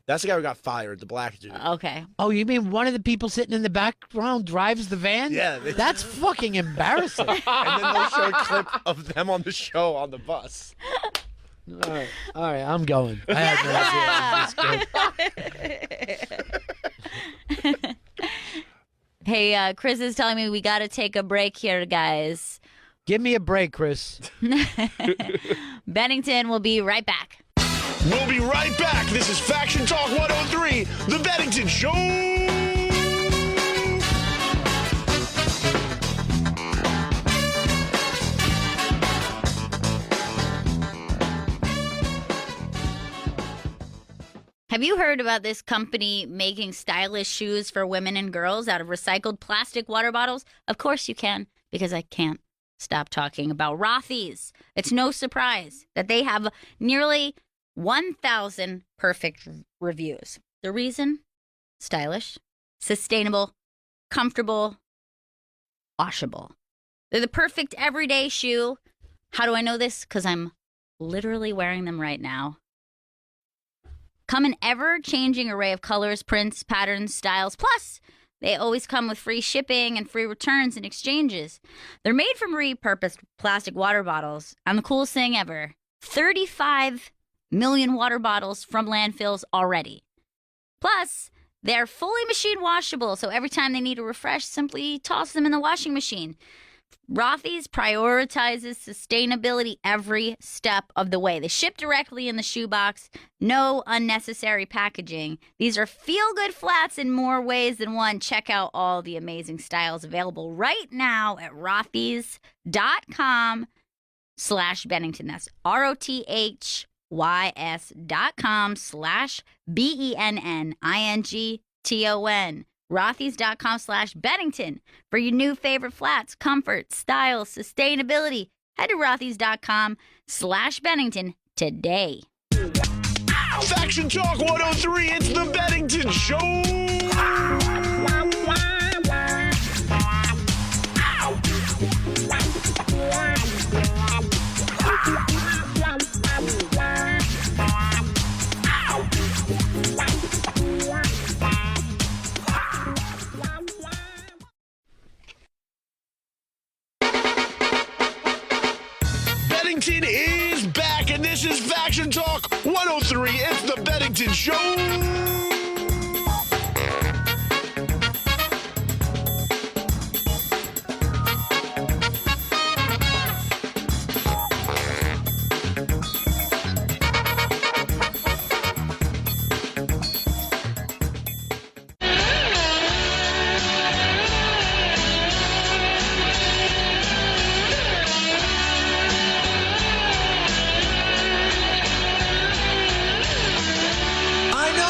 That's the guy who got fired, the black dude. Okay. Oh, you mean one of the people sitting in the background drives the van? Yeah. That's fucking embarrassing. And then they'll show a clip of them on the show on the bus. All right, I'm going. I had no idea. Hey, Chris is telling me we got to take a break here, guys. Give me a break, Chris. Bennington will be right back. We'll be right back. This is Faction Talk 103, The Bennington Show. Have you heard about this company making stylish shoes for women and girls out of recycled plastic water bottles? Of course you can, because I can't stop talking about Rothy's. It's no surprise that they have nearly 1,000 perfect reviews. The reason? Stylish, sustainable, comfortable, washable. They're the perfect everyday shoe. How do I know this? Because I'm literally wearing them right now. Come in ever-changing array of colors, prints, patterns, styles. Plus, they always come with free shipping and free returns and exchanges. They're made from repurposed plastic water bottles. And the coolest thing ever, 35 million water bottles from landfills already. Plus, they're fully machine washable, so every time they need a refresh, simply toss them in the washing machine. Rothy's prioritizes sustainability every step of the way. They ship directly in the shoebox, no unnecessary packaging. These are feel-good flats in more ways than one. Check out all the amazing styles available right now at rothys.com/Bennington. That's ROTHYS.com/Bennington. rothy's.com/BENNINGTON. Rothys.com/Bennington for your new favorite flats, comfort, style, sustainability. Head to Rothys.com/Bennington today. Faction Talk 103, it's the Bennington Show. Bennington is back, and this is Faction Talk 103. It's the Bennington Show.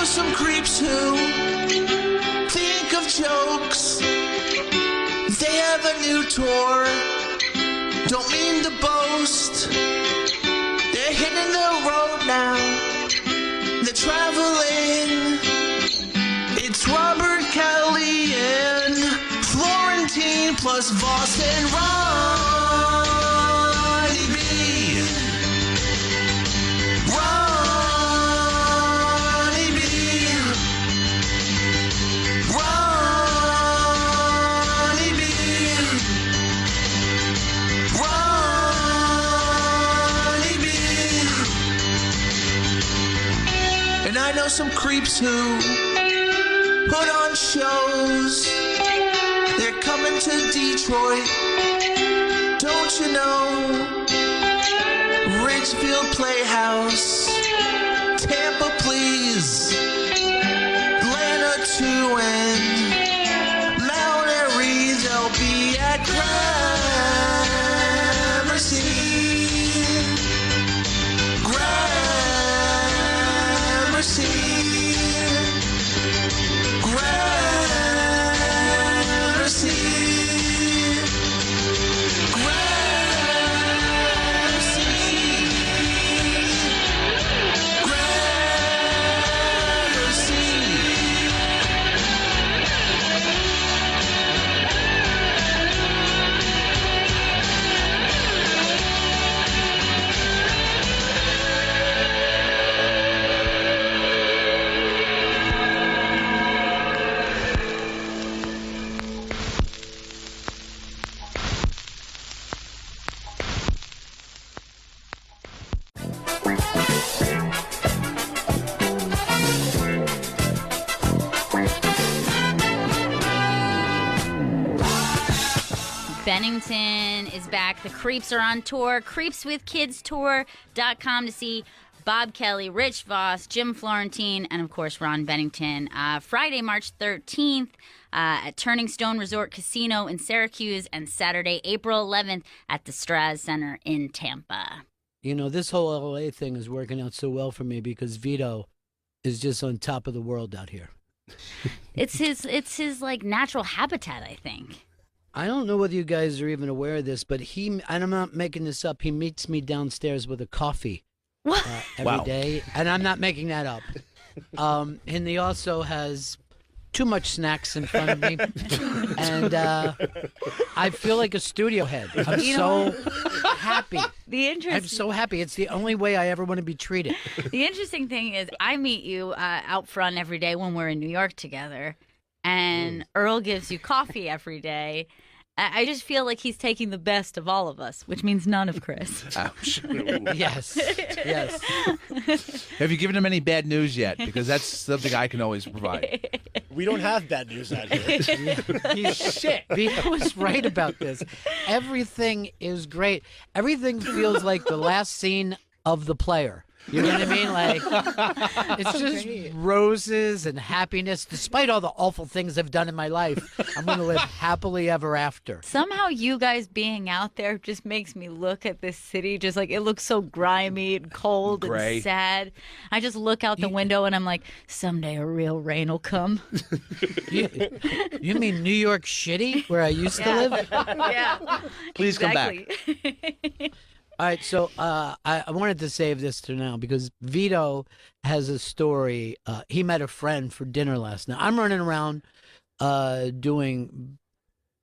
Some creeps who think of jokes. They have a new tour. Don't mean to boast. They're hitting the road now. They're traveling. It's Robert Kelly and Florentine plus Voss and Ronnie B. And I know some creeps who put on shows. They're coming to Detroit. Don't you know? Ridgefield Playhouse. Tampa, please. Atlanta too, and Mount Airy. They'll be at Gramercy. Bennington is back. The Creeps are on tour. CreepsWithKidsTour.com to see Bob Kelly, Rich Voss, Jim Florentine, and of course Ron Bennington. Friday, March 13th at Turning Stone Resort Casino in Syracuse, and Saturday, April 11th at the Straz Center in Tampa. You know, this whole LA thing is working out so well for me because Vito is just on top of the world out here. It's his like natural habitat, I think. I don't know whether you guys are even aware of this, but and I'm not making this up, he meets me downstairs with a coffee every day, and I'm not making that up. And he also has too much snacks in front of me, and I feel like a studio head. I'm so happy. I'm so happy. It's the only way I ever want to be treated. The interesting thing is I meet you out front every day when we're in New York together, and Earl gives you coffee every day. I just feel like he's taking the best of all of us, which means none of Chris. Ouch. Yes. Have you given him any bad news yet? Because that's something I can always provide. We don't have bad news out here. He's shit. Vito was right about this. Everything is great. Everything feels like the last scene of The Player. You know what I mean? Like, it's just roses and happiness. Despite all the awful things I've done in my life, I'm going to live happily ever after. Somehow you guys being out there just makes me look at this city just like it looks so grimy and cold Gray. and sad. I just look out the window and I'm like, someday a real rain will come. You mean New York shitty, where I used to live? Yeah. Please come back. Exactly. All right, so I wanted to save this to now because Vito has a story. He met a friend for dinner last night. I'm running around doing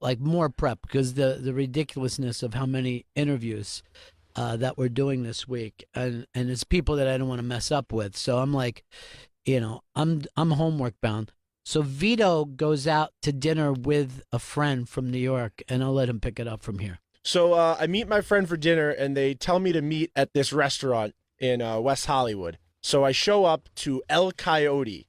like more prep because the ridiculousness of how many interviews that we're doing this week, and it's people that I don't want to mess up with. So I'm like, I'm homework bound. So Vito goes out to dinner with a friend from New York, and I'll let him pick it up from here. So I meet my friend for dinner, and they tell me to meet at this restaurant in West Hollywood. So I show up to El Coyote,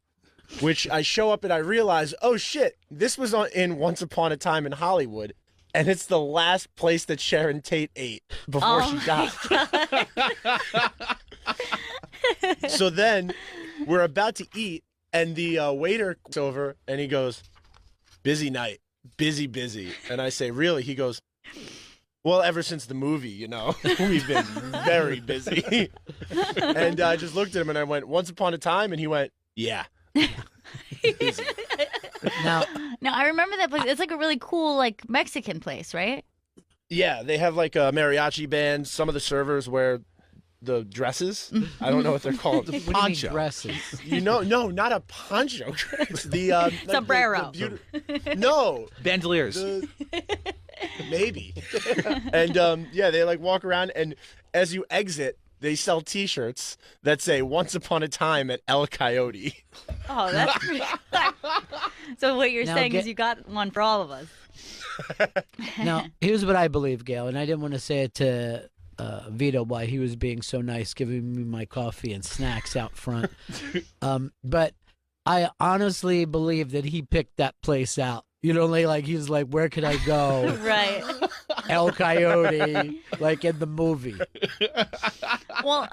which I show up and I realize, oh shit, this was in Once Upon a Time in Hollywood, and it's the last place that Sharon Tate ate before she died. So then we're about to eat, and the waiter comes over and he goes, "Busy night, busy." And I say, "Really?" He goes, "Well, ever since the movie, we've been very busy." And I just looked at him and I went, "Once upon a time?" And he went, "Yeah." Busy. Now, I remember that place. It's like a really cool like Mexican place, right? Yeah, they have like a mariachi band. Some of the servers wear the dresses. I don't know what they're called. what do you mean dresses? No, not a poncho dress. The Sombrero. No, Bandoliers. Maybe. And they like walk around, and as you exit, they sell T-shirts that say "Once Upon a Time at El Coyote." Oh, that's pretty. So what you're Now saying is you got one for all of us. Now, here's what I believe, Gail, and I didn't want to say it to Vito why he was being so nice, giving me my coffee and snacks out front. But I honestly believe that he picked that place out. Like he's like, where could I go? Right. El Coyote, like in the movie. Well,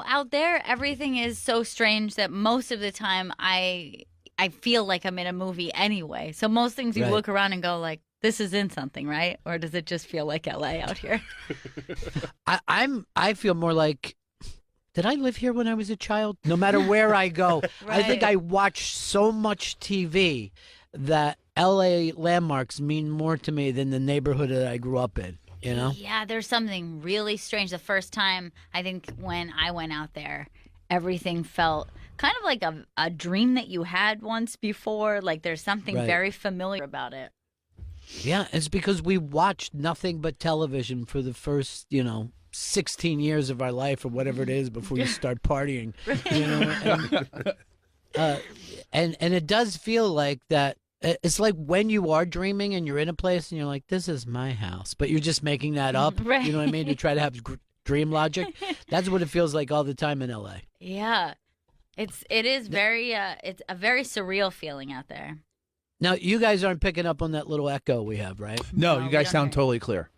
out there, everything is so strange that most of the time I feel like I'm in a movie anyway. So most things you Right. look around and go like, this is in something, right? Or does it just feel like LA out here? I feel more like, did I live here when I was a child? No matter where I go, I think Right. I watch so much TV that LA landmarks mean more to me than the neighborhood that I grew up in. Yeah, there's something really strange. The first time, I think, when I went out there, everything felt kind of like a dream that you had once before. Like there's something Right. very familiar about it. Yeah, it's because we watched nothing but television for the first, 16 years of our life or whatever it is before you start partying. And it does feel like that. It's like when you are dreaming and you're in a place and you're like, this is my house, but you're just making that up. Right. You know what I mean? To try to have dream logic. That's what it feels like all the time in LA. Yeah. It's a very surreal feeling out there. Now, you guys aren't picking up on that little echo we have, right? No, No, you we guys don't sound hear. totally clear.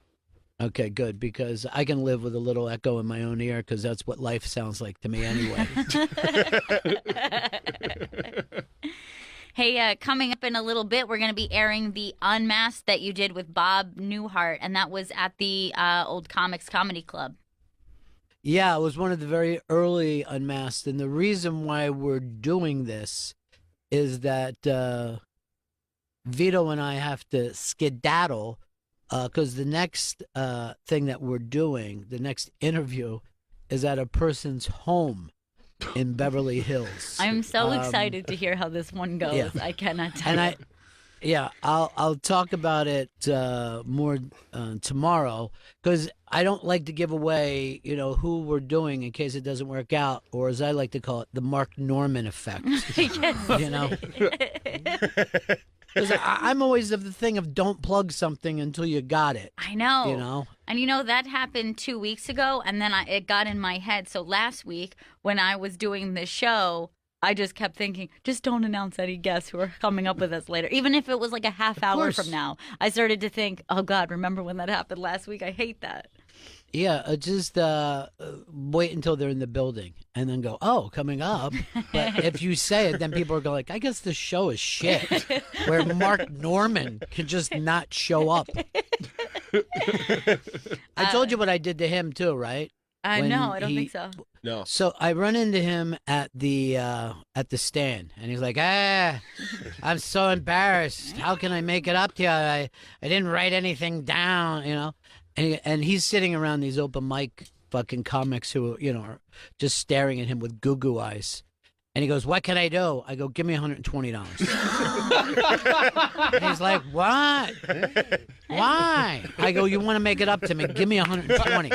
Okay, good, because I can live with a little echo in my own ear because that's what life sounds like to me anyway. Hey, coming up in a little bit, we're going to be airing the Unmasked that you did with Bob Newhart, and that was at the Old Comics Comedy Club. Yeah, it was one of the very early Unmasked, and the reason why we're doing this is that Vito and I have to skedaddle because the next thing that we're doing, the next interview, is at a person's home in Beverly Hills. I'm so excited to hear how this one goes. yeah. I cannot tell And you. I'll talk about it more tomorrow because I don't like to give away, who we're doing in case it doesn't work out, or as I like to call it, the Mark Norman effect. Because I'm always of the thing of don't plug something until you got it. I know. You know? And that happened 2 weeks ago, and then it got in my head. So last week, when I was doing the show, I just kept thinking, just don't announce any guests who are coming up with us later. Even if it was like a half hour course. from now. I started to think, oh, God, remember when that happened last week? I hate that. Yeah, just wait until they're in the building and then go, oh, coming up. But if you say it, then people are going like, I guess this show is shit. Where Mark Norman can just not show up. I told you what I did to him too, right? I When know. I don't he- think so. No. So I run into him at the stand, and he's like, I'm so embarrassed. How can I make it up to you? I didn't write anything down, you know. And he's sitting around these open mic fucking comics who, you know, are just staring at him with goo eyes. And he goes, what can I do? I go, give me $120. And he's like, what? Why? I go, you want to make it up to me? Give me 120.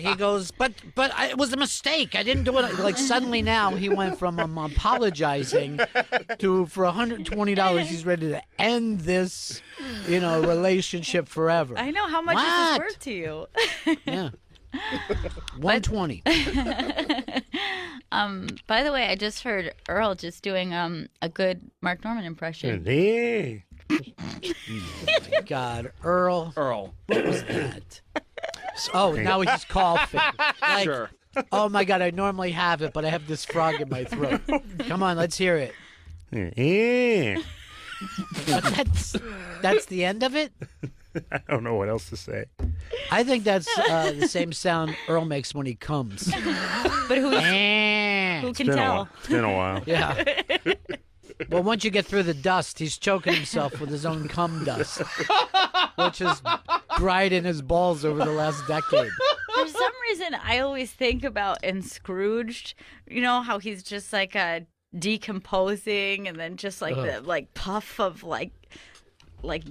He goes, but it was a mistake. I didn't do it. Like suddenly now he went from apologizing to for $120 he's ready to end this, you know, relationship forever. I know. How much is What? this worth to you? Yeah. 120. By the way, I just heard Earl just doing a good Mark Norman impression. Hey. God, Earl. Earl. What was that? Oh, now he's coughing. Like, Sure. oh my God, I normally have it, but I have this frog in my throat. Come on, let's hear it. Hey. But that's the end of it? I don't know what else to say. I think that's the same sound Earl makes when he comes. But who Eh. can tell? It's been a while. Yeah. Well, once you get through the dust, he's choking himself with his own cum dust, which has dried in his balls over the last decade. For some reason, I always think about in Scrooged, you know, how he's just like decomposing, and then just like the like puff of like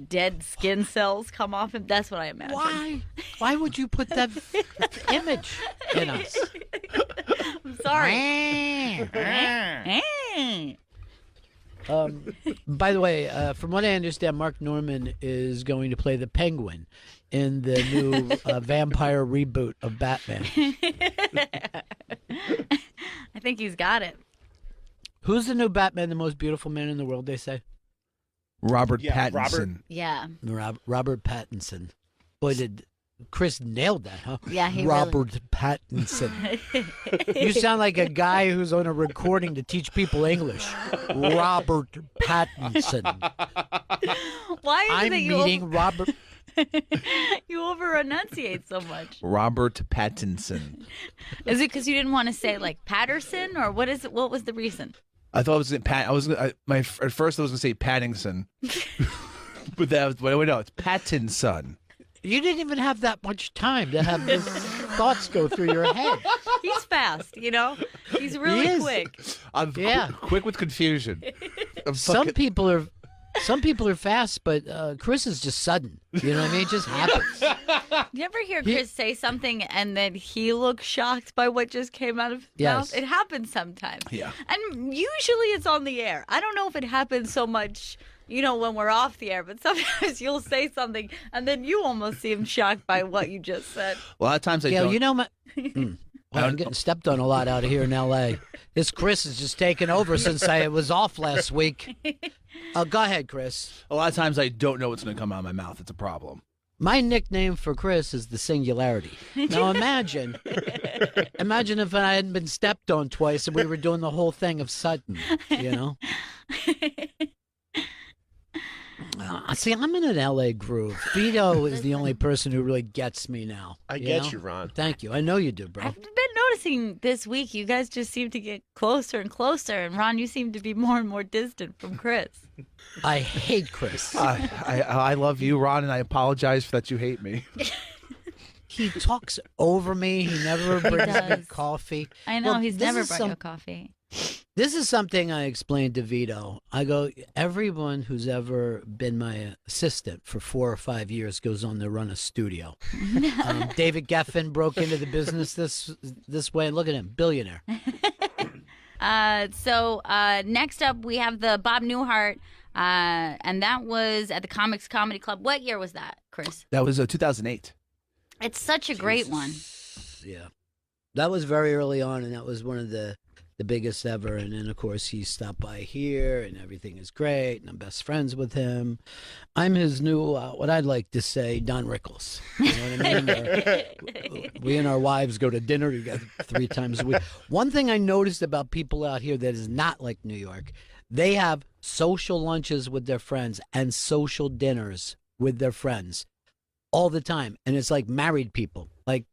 dead skin cells come off him. That's what I imagine. Why? Why would you put that image in us? I'm sorry. By the way, from what I understand, Mark Norman is going to play the Penguin in the new vampire reboot of Batman. I think he's got it. Who's the new Batman, the most beautiful man in the world, they say? Robert Yeah, Pattinson. Robert. Yeah. Robert Pattinson. Boy, did Chris nailed that, huh? Yeah, he Robert Pattinson. You sound like a guy who's on a recording to teach people English. Robert Pattinson. Why is I'm it that meeting Robert. you over enunciate so much? Robert Pattinson. Is it because you didn't want to say like Patterson, or what is it? What was the reason? I thought it was Pat. At first I was gonna say Paddington, but that was wait, no, it's Pattinson. You didn't even have that much time to have these thoughts go through your head. He's fast, you know. He's really is. quick. I'm Yeah. quick with confusion. I'm Some fucking- people are fast, but Chris is just sudden. You know what I mean? It just happens. You ever hear Chris say something and then he looks shocked by what just came out of his Yes. mouth? It happens sometimes. Yeah. And usually it's on the air. I don't know if it happens so much, you know, when we're off the air, but sometimes you'll say something and then you almost seem shocked by what you just said. A lot of times I Yeah, don't. you know my. Well, I'm getting stepped on a lot out of here in L.A. This Chris has just taken over since I was off last week. Go ahead, Chris. a lot of times I don't know what's gonna come out of my mouth. It's a problem. My nickname for Chris is the Singularity. Now imagine if I hadn't been stepped on twice and we were doing the whole thing of sudden, you know? See, I'm in an LA groove. Vito is the only person who really gets me now. I get know? you, Ron. Thank you. I know you do, bro. I've been noticing this week you guys just seem to get closer and closer, and Ron, you seem to be more and more distant from Chris. I hate Chris. I love you, Ron, and I apologize for that you hate me. He talks over me. He never brings me does. coffee. I know Well, he's this never is brought some- you coffee. This is something I explained to Vito. I go, everyone who's ever been my assistant for 4 or 5 years goes on to run a studio. David Geffen broke into the business this way. Look at him, billionaire. So next up, we have the Bob Newhart, and that was at the Comics Comedy Club. What year was that, Chris? That was 2008. It's such a great one. Yeah, that was very early on, and that was one of the the biggest ever. And then, of course, he stopped by here, and everything is great, and I'm best friends with him. I'm his new, what I'd like to say, Don Rickles. You know what I mean? We and our wives go to dinner together 3 times a week. One thing I noticed about people out here that is not like New York, they have social lunches with their friends and social dinners with their friends all the time. And it's like married people. Like,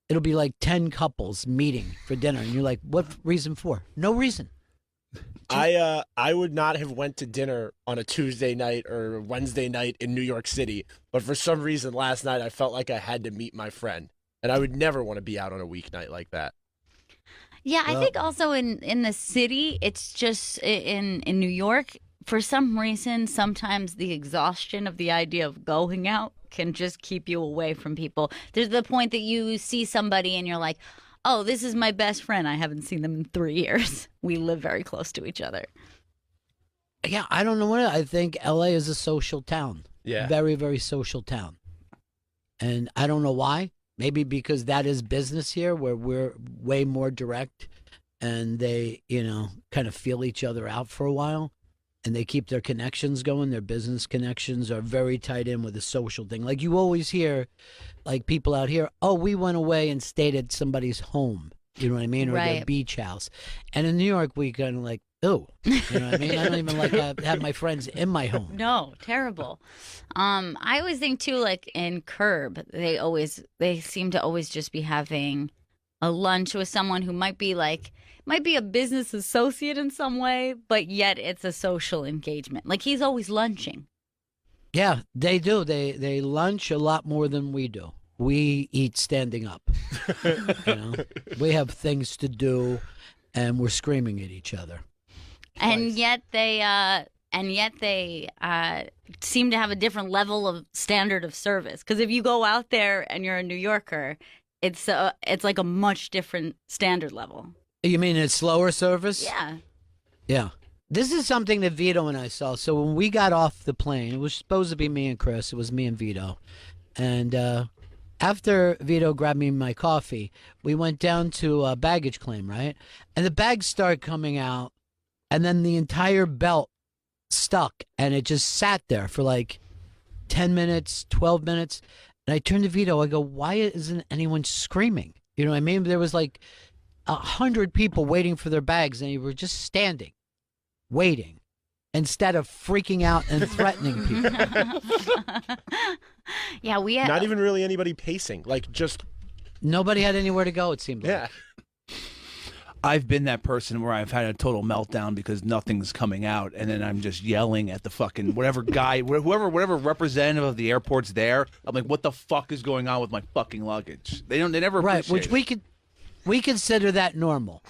it'll be like 10 couples meeting for dinner, and you're like, what reason for? No reason. I would not have went to dinner on a Tuesday night or Wednesday night in New York City, but for some reason last night I felt like I had to meet my friend, and I would never want to be out on a weeknight like that. Yeah, I think also in the city, it's just in New York, for some reason, sometimes the exhaustion of the idea of going out can just keep you away from people. There's the point that you see somebody and you're like, oh, this is my best friend. I haven't seen them in 3 years. We live very close to each other. Yeah, I don't know what I think. LA is a social town. Yeah. Very, very social town. And I don't know why. Maybe because that is business here, where we're way more direct, and they, kind of feel each other out for a while, and they keep their connections going. Their business connections are very tied in with the social thing. Like you always hear, like people out here, oh, we went away and stayed at somebody's home. You know what I mean? Or their Right. beach house. And in New York, we kind of like, oh, you know what I mean? I don't even like have my friends in my home. No, terrible. I always think too, like in Curb, they seem to always just be having a lunch with someone who might be a business associate in some way, but yet it's a social engagement. Like he's always lunching. Yeah, they do. They lunch a lot more than we do. We eat standing up. We have things to do, and we're screaming at each other. And yet they seem to have a different level of standard of service. Because if you go out there and you're a New Yorker, it's like a much different standard level. You mean it's slower service? Yeah. Yeah. This is something that Vito and I saw. So when we got off the plane, it was supposed to be me and Chris. It was me and Vito. And after Vito grabbed me my coffee, we went down to baggage claim, right? And the bags started coming out, and then the entire belt stuck, and it just sat there for like 10 minutes, 12 minutes. And I turned to Vito. I go, why isn't anyone screaming? You know what I mean? There was like 100 people waiting for their bags, and you were just standing, waiting, instead of freaking out and threatening people. Yeah, we Not even really anybody pacing, like just Nobody had anywhere to go, it seemed like. yeah. I've been that person where I've had a total meltdown because nothing's coming out, and then I'm just yelling at the fucking whatever guy, whatever representative of the airport's there. I'm like, what the fuck is going on with my fucking luggage? They never Right, appreciate which it. we consider that normal,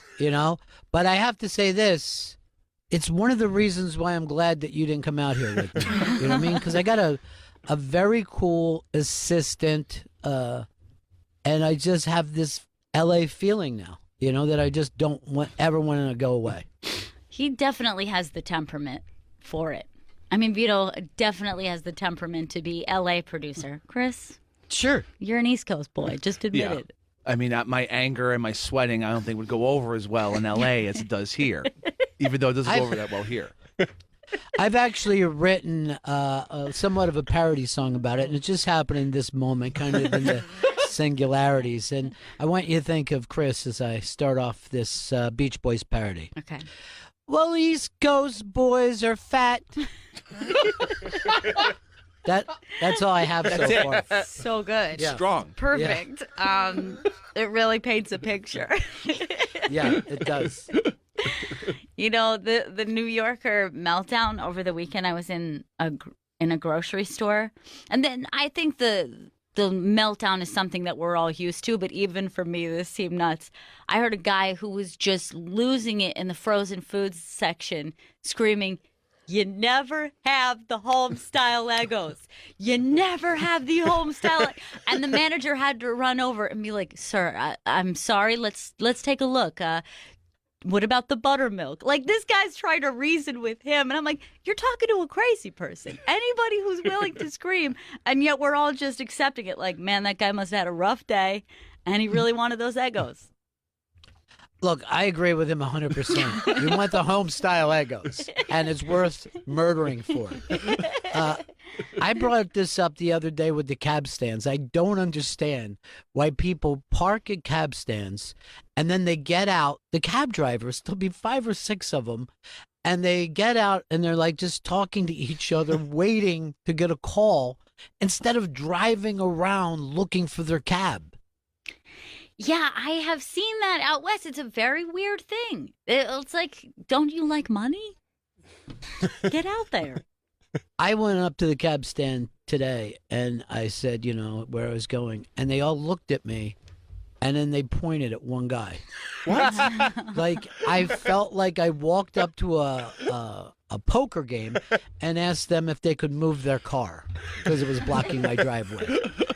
But I have to say this, it's one of the reasons why I'm glad that you didn't come out here with me. You know what I mean? Because I got a very cool assistant, and I just have this LA feeling now, that I just don't ever want to go away. He definitely has the temperament for it. I mean, Vito definitely has the temperament to be LA producer. Chris, Sure. you're an East Coast boy. Just admit Yeah. it. I mean, my anger and my sweating, I don't think would go over as well in LA as it does here, even though it doesn't go over that well here. I've actually written somewhat of a parody song about it, and it just happened in this moment, kind of in the singularities. And I want you to think of Chris as I start off this Beach Boys parody. Okay. Well, East Coast boys are fat. That's all I have so far. So good. Yeah. Strong. Perfect. It really paints a picture. Yeah, it does. The New Yorker meltdown over the weekend. I was in a grocery store, and then I think the meltdown is something that we're all used to. But even for me, this seemed nuts. I heard a guy who was just losing it in the frozen foods section, screaming, "You never have the home style Legos. You never have the home style." And the manager had to run over and be like, "Sir, I'm sorry. Let's take a look. What about the buttermilk?" Like, this guy's trying to reason with him. And I'm like, you're talking to a crazy person. Anybody who's willing to scream. And yet we're all just accepting it. Like, man, that guy must have had a rough day. And he really wanted those Egos. Look, I agree with him 100%. You want the home style Eggos, and it's worth murdering for it. I brought this up the other day with the cab stands. I don't understand why people park at cab stands and then they get out. The cab drivers, there'll be 5 or 6 of them, and they get out and they're like just talking to each other, waiting to get a call instead of driving around looking for their cab. Yeah, I have seen that out west. It's a very weird thing. It's like, don't you like money? Get out there. I went up to the cab stand today and I said, where I was going, and they all looked at me and then they pointed at one guy. What? Like I felt like I walked up to a poker game and asked them if they could move their car because it was blocking my driveway.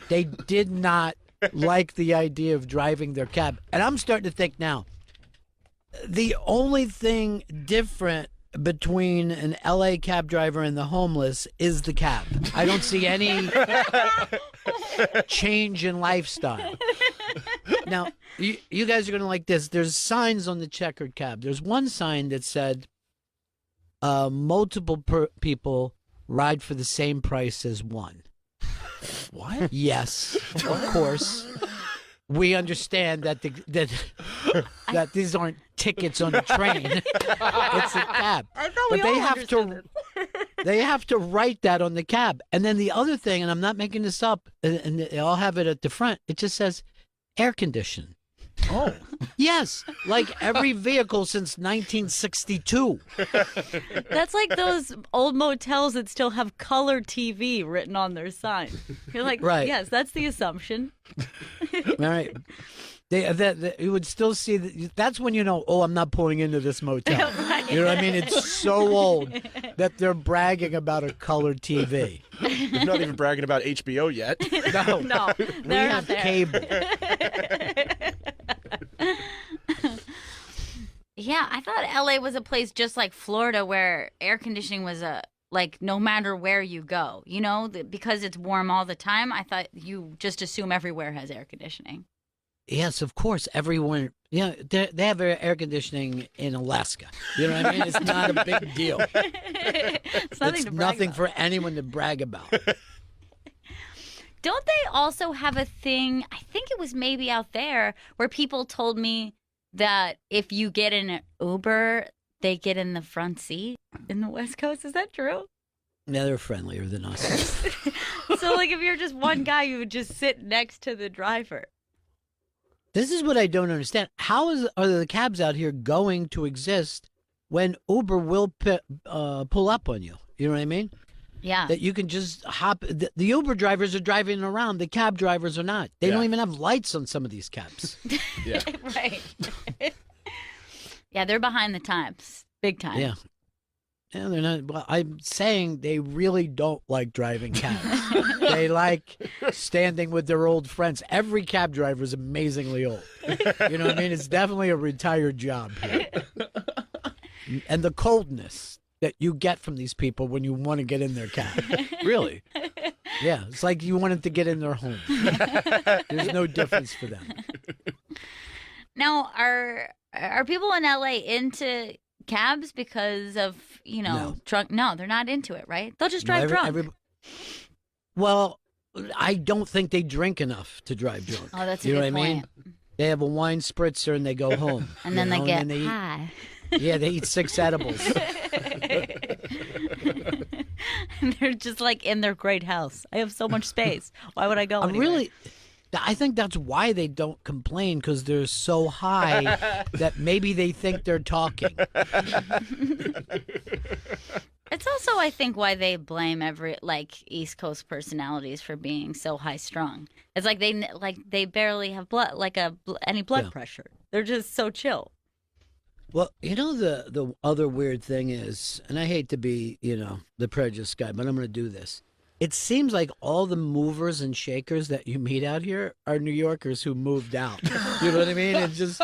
They did not like the idea of driving their cab. And I'm starting to think now, the only thing different between an LA cab driver and the homeless is the cab. I don't see any change in lifestyle. Now, you guys are going to like this. There's signs on the checkered cab. There's one sign that said, multiple people ride for the same price as one. What? Yes, of course. We understand that that these aren't tickets on a train. It's a cab. I know But they have to write that on the cab. And then the other thing, and I'm not making this up, and they all have it at the front, it just says air conditioned. Oh. Yes, like every vehicle since 1962. That's like those old motels that still have color TV written on their sign. You're like, Right. yes, that's the assumption. All right. You would still see that's when you know, I'm not pulling into this motel. Right. You know what I mean? It's so old that they're bragging about a color TV. They're not even bragging about HBO yet. No, No, we they're have not there. cable. Yeah, I thought LA was a place just like Florida where air conditioning was like no matter where you go, because it's warm all the time. I thought you just assume everywhere has air conditioning. Yes, of course. Everyone, they have air conditioning in Alaska. You know what I mean? It's not a big deal. It's nothing It's to brag nothing about. for anyone to brag about. Don't they also have a thing, I think it was maybe out there, where people told me that if you get in an Uber, they get in the front seat in the West Coast? Is that true? Yeah, they're friendlier than us. So, like, if you're just one guy, you would just sit next to the driver. This is what I don't understand. How are the cabs out here going to exist when Uber will pull up on you? You know what I mean? Yeah. That you can just hop. The Uber drivers are driving around. The cab drivers are not. They don't Yeah. even have lights on some of these cabs. Yeah. Right. Yeah, they're behind the times. Big time. Yeah. Yeah, they're not. Well, I'm saying they really don't like driving cabs. They like standing with their old friends. Every cab driver is amazingly old. You know what I mean? It's definitely a retired job here. And the coldness that you get from these people when you want to get in their cab. Really? Yeah, it's like you wanted to get in their home. There's no difference for them. Now, are people in LA into cabs because of, No. drunk? No, they're not into it, right? They'll just No, drive drunk. Well, I don't think they drink enough to drive drunk. Oh, that's a you know good what I mean? point. They have a wine spritzer and they go home. And then they know, get and then they eat- high. Yeah, they eat 6 edibles. And they're just like in their great house. I have so much space. Why would I go anywhere? I think that's why they don't complain, because they're so high that maybe they think they're talking. It's also, I think, why they blame every East Coast personalities for being so high strung. It's like they barely have any blood Yeah. pressure. They're just so chill. Well, the other weird thing is, and I hate to be, the prejudiced guy, but I'm going to do this. It seems like all the movers and shakers that you meet out here are New Yorkers who moved out. You know what I mean? It just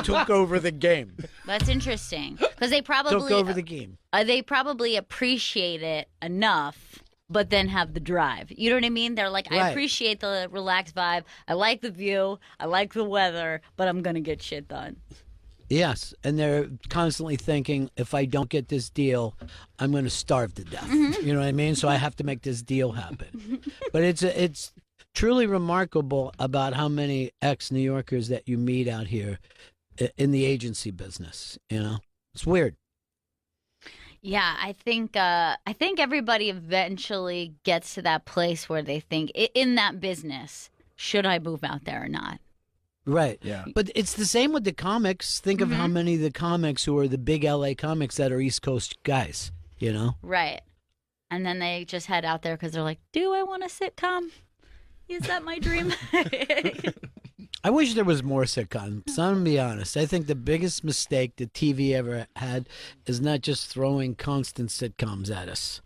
took over the game. That's interesting because they Took probably over the game. they probably appreciate it enough, but then have the drive. You know what I mean? They're like, I Right. appreciate the relaxed vibe. I like the view. I like the weather, but I'm gonna get shit done. Yes, and they're constantly thinking, if I don't get this deal, I'm going to starve to death. Mm-hmm. You know what I mean? So I have to make this deal happen. But it's truly remarkable about how many ex-New Yorkers that you meet out here in the agency business. You know, it's weird. Yeah, I think everybody eventually gets to that place where they think in that business, should I move out there or not? Right. Yeah. But it's the same with the comics. Think of how many of the comics who are the big LA comics that are East Coast guys, you know? Right. And then they just head out there because they're like, do I want a sitcom? Is that my dream? I wish there was more sitcoms. I'm going to be honest. I think the biggest mistake that TV ever had is not just throwing constant sitcoms at us.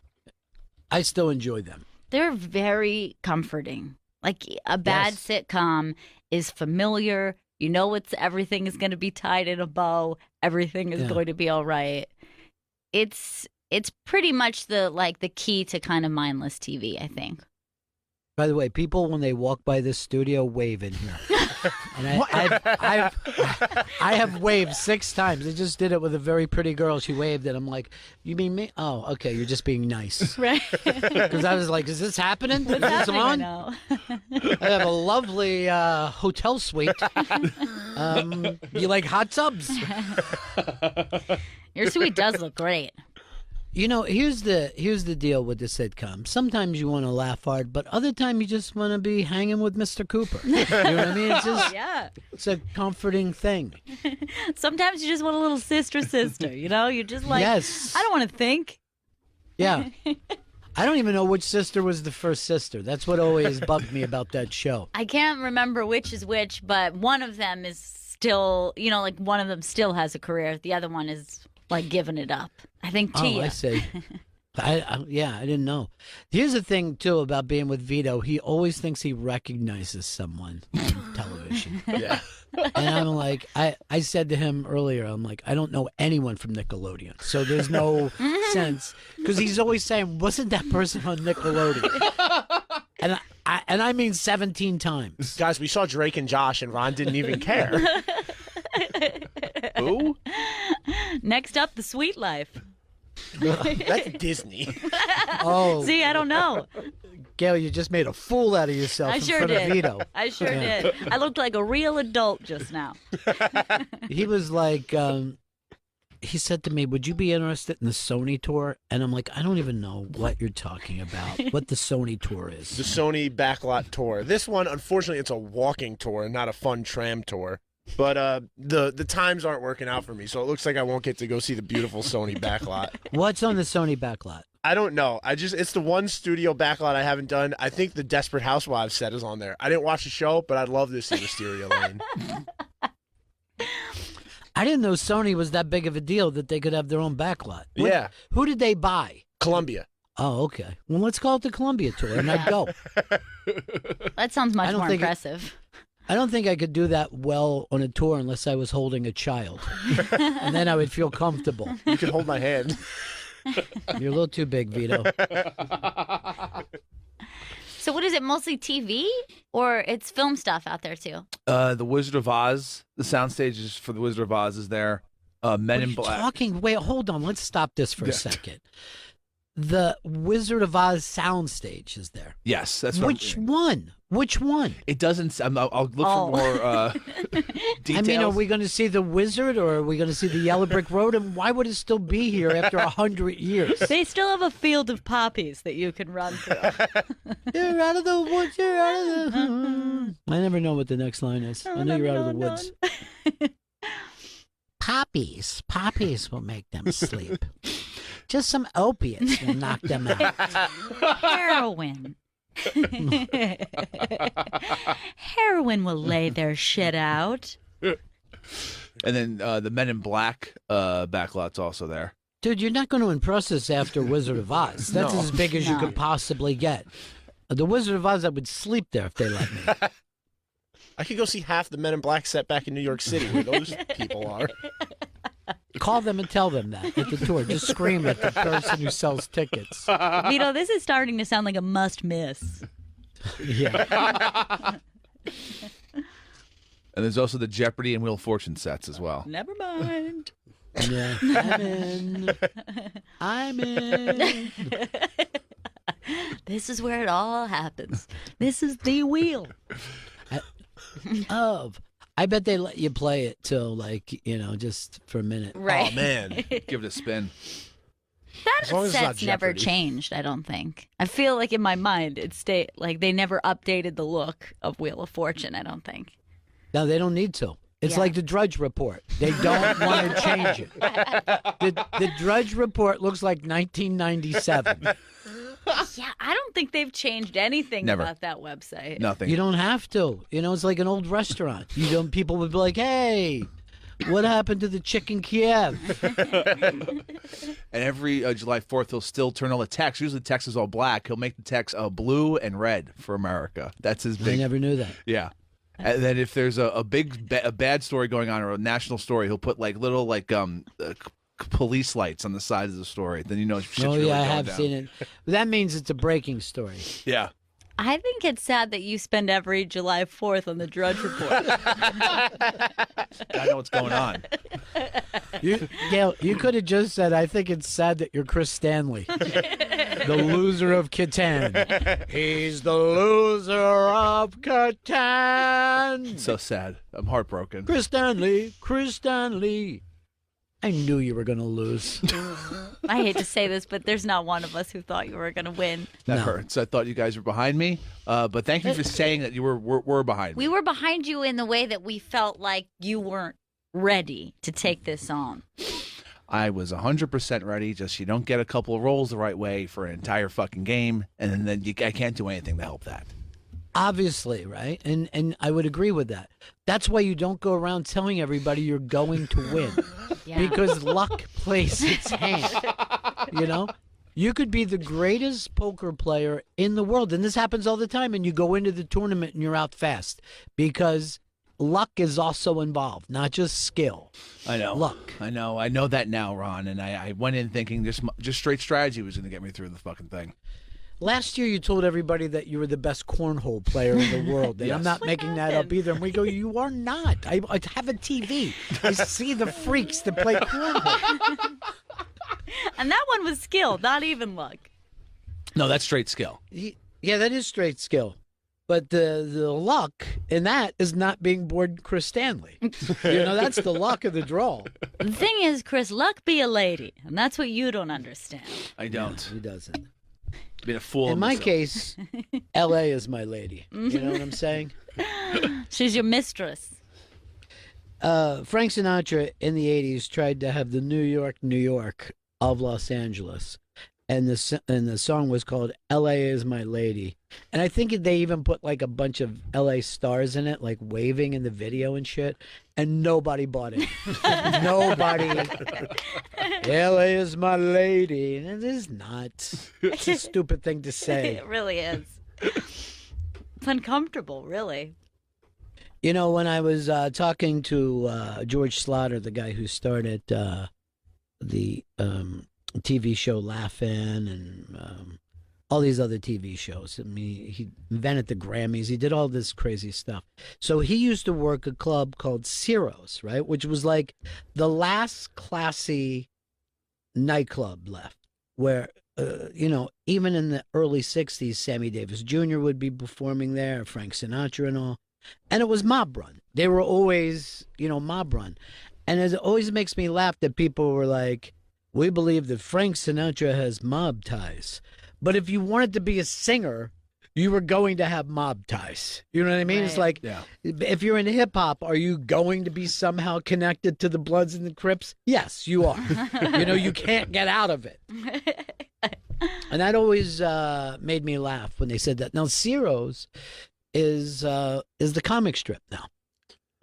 I still enjoy them. They're very comforting. Like a bad sitcom is familiar. You know everything is going to be tied in a bow. Everything is going to be all right. It's pretty much the key to kind of mindless TV, I think. By the way, people when they walk by this studio wave in here, and I have waved 6 times. I just did it with a very pretty girl. She waved, and I'm like, "You mean me? Oh, okay. You're just being nice." Right. Because I was like, "Is this happening? What's Is this happening on?" right now? I have a lovely hotel suite. You like hot tubs? Your suite does look great. You know, here's the deal with the sitcom. Sometimes you want to laugh hard, but other time you just want to be hanging with Mr. Cooper. You know what I mean? It's just it's a comforting thing. Sometimes you just want a little sister, you know? You're just like, Yes. I don't want to think. Yeah. I don't even know which sister was the first sister. That's what always bugged me about that show. I can't remember which is which, but one of them is still, you know, like one of them still has a career. The other one is like giving it up. I think Tia. Oh, I see. I didn't know. Here's the thing too about being with Vito. He always thinks he recognizes someone on television. Yeah. And I'm like, I said to him earlier, I'm like, I don't know anyone from Nickelodeon, so there's no sense because he's always saying, wasn't that person on Nickelodeon? And I mean 17 times. Guys, we saw Drake and Josh, and Ron didn't even care. Who? Next up, The Sweet Life. That's Disney. Oh, See, I don't know. Gail, you just made a fool out of yourself I in sure front did. of Vito. I sure did. I looked like a real adult just now. He was like, he said to me, would you be interested in the Sony tour? And I'm like, I don't even know what you're talking about, what the Sony tour is. The Sony Backlot Tour. This one, unfortunately, it's a walking tour, not a fun tram tour. But the times aren't working out for me, so it looks like I won't get to go see the beautiful Sony Backlot. What's on the Sony backlot? I don't know. It's the one studio backlot I haven't done. I think the Desperate Housewives set is on there. I didn't watch the show, but I'd love to see Wisteria Lane. I didn't know Sony was that big of a deal that they could have their own backlot. Yeah. Who did they buy? Columbia. Oh, okay. Well, let's call it the Columbia tour, and I'd go. That sounds much I don't more think impressive. I don't think I could do that well on a tour unless I was holding a child, and then I would feel comfortable. You can hold my hand. You're a little too big, Vito. So what is it, mostly TV? Or it's film stuff out there too? The Wizard of Oz, the sound stages for the Wizard of Oz is there. Men in Black. Talking. Wait, hold on. Let's stop this for a second. The Wizard of Oz soundstage is there. Yes, that's what Which one? Which one? It doesn't. I'll look for more details. I mean, are we going to see the Wizard, or are we going to see the Yellow Brick Road? And why would it still be here after 100 years? They still have a field of poppies that you can run through. You're out of the woods. You're out of the. I never know what the next line is. I know you're out of the woods. Poppies will make them sleep. Just some opiates will knock them out. Heroin. Heroin will lay their shit out. And then the Men in Black backlot's also there. Dude, you're not going to impress us after Wizard of Oz. That's as big as you could possibly get. The Wizard of Oz, I would sleep there if they let me. I could go see half the Men in Black set back in New York City where those people are. Call them and tell them that at the tour. Just scream at the person who sells tickets. Vito, this is starting to sound like a must miss. Yeah. And there's also the Jeopardy and Wheel of Fortune sets as well. Never mind. Yeah, I'm in. I'm in. This is where it all happens. This is the wheel. I bet they let you play it till like, just for a minute. Right. Oh man. Give it a spin. As long That as it's not set's never Jeopardy. changed, I don't think. I feel like in my mind it stayed like they never updated the look of Wheel of Fortune, I don't think. No, they don't need to. It's Yeah. like the Drudge Report. They don't want to change it. The Drudge Report looks like 1997. Yeah, I don't think they've changed anything Never. about that website. Nothing. You don't have to. It's like an old restaurant. You don't. People would be like, "Hey, what happened to the chicken Kiev?" And every July 4th, he'll still turn all the text. Usually the text is all black. He'll make the text blue and red for America. That's his I big. never knew that. Yeah. And then if there's a bad story going on or a national story, he'll put like little police lights on the sides of the story. Then shit's Oh really yeah, I going have down. seen it. That means it's a breaking story. Yeah. I think it's sad that you spend every July 4th on the Drudge Report. I know what's going on. You could have just said, "I think it's sad that you're Chris Stanley, the loser of Catan." He's the loser of Catan. So sad. I'm heartbroken. Chris Stanley, Chris Stanley. I knew you were going to lose. I hate to say this, but there's not one of us who thought you were going to win. That No. hurts. I thought you guys were behind me, but thank you for saying that you were behind me. We were behind you in the way that we felt like you weren't ready to take this on. I was 100% ready. Just you don't get a couple of rolls the right way for an entire fucking game, and then I can't do anything to help that. Obviously, right? And I would agree with that. That's why you don't go around telling everybody you're going to win. Yeah. Because luck plays its hand. You could be the greatest poker player in the world, and this happens all the time, and you go into the tournament and you're out fast because luck is also involved, not just skill. I know. Luck. I know. I know that now, Ron. And I went in thinking just straight strategy was going to get me through the fucking thing. Last year, you told everybody that you were the best cornhole player in the world, and Yes. I'm not making that up either. And we go, "You are not. I have a TV. I see the freaks that play cornhole." And that one was skill, not even luck. No, that's straight skill. Yeah, that is straight skill. But the luck in that is not being bored Chris Stanley. That's the luck of the draw. The thing is, Chris, luck be a lady, and that's what you don't understand. I don't. He doesn't. Been a fool. In my myself. case, L.A. is my lady. You know what I'm saying? She's your mistress. Frank Sinatra in the 80s tried to have the New York of Los Angeles. And the song was called L.A. is my lady. And I think they even put like a bunch of L.A. stars in it, like waving in the video and shit. And nobody bought it. Nobody. L.A. is my lady. And it is not. It's a stupid thing to say. It really is. It's uncomfortable, really. When I was talking to George Slaughter, the guy who started the TV show Laugh-In and all these other TV shows. I mean, he invented the Grammys. He did all this crazy stuff. So he used to work a club called Ciro's, right? Which was like the last classy nightclub left where, even in the early 60s, Sammy Davis Jr. would be performing there, Frank Sinatra and all. And it was mob run. They were always, mob run. And it always makes me laugh that people were like, "We believe that Frank Sinatra has mob ties." But if you wanted to be a singer, you were going to have mob ties. You know what I mean? It's Right. like, Yeah. if you're in hip hop, are you going to be somehow connected to the Bloods and the Crips? Yes, you are. You can't get out of it. And that always made me laugh when they said that. Now, Ciro's is the comic strip now.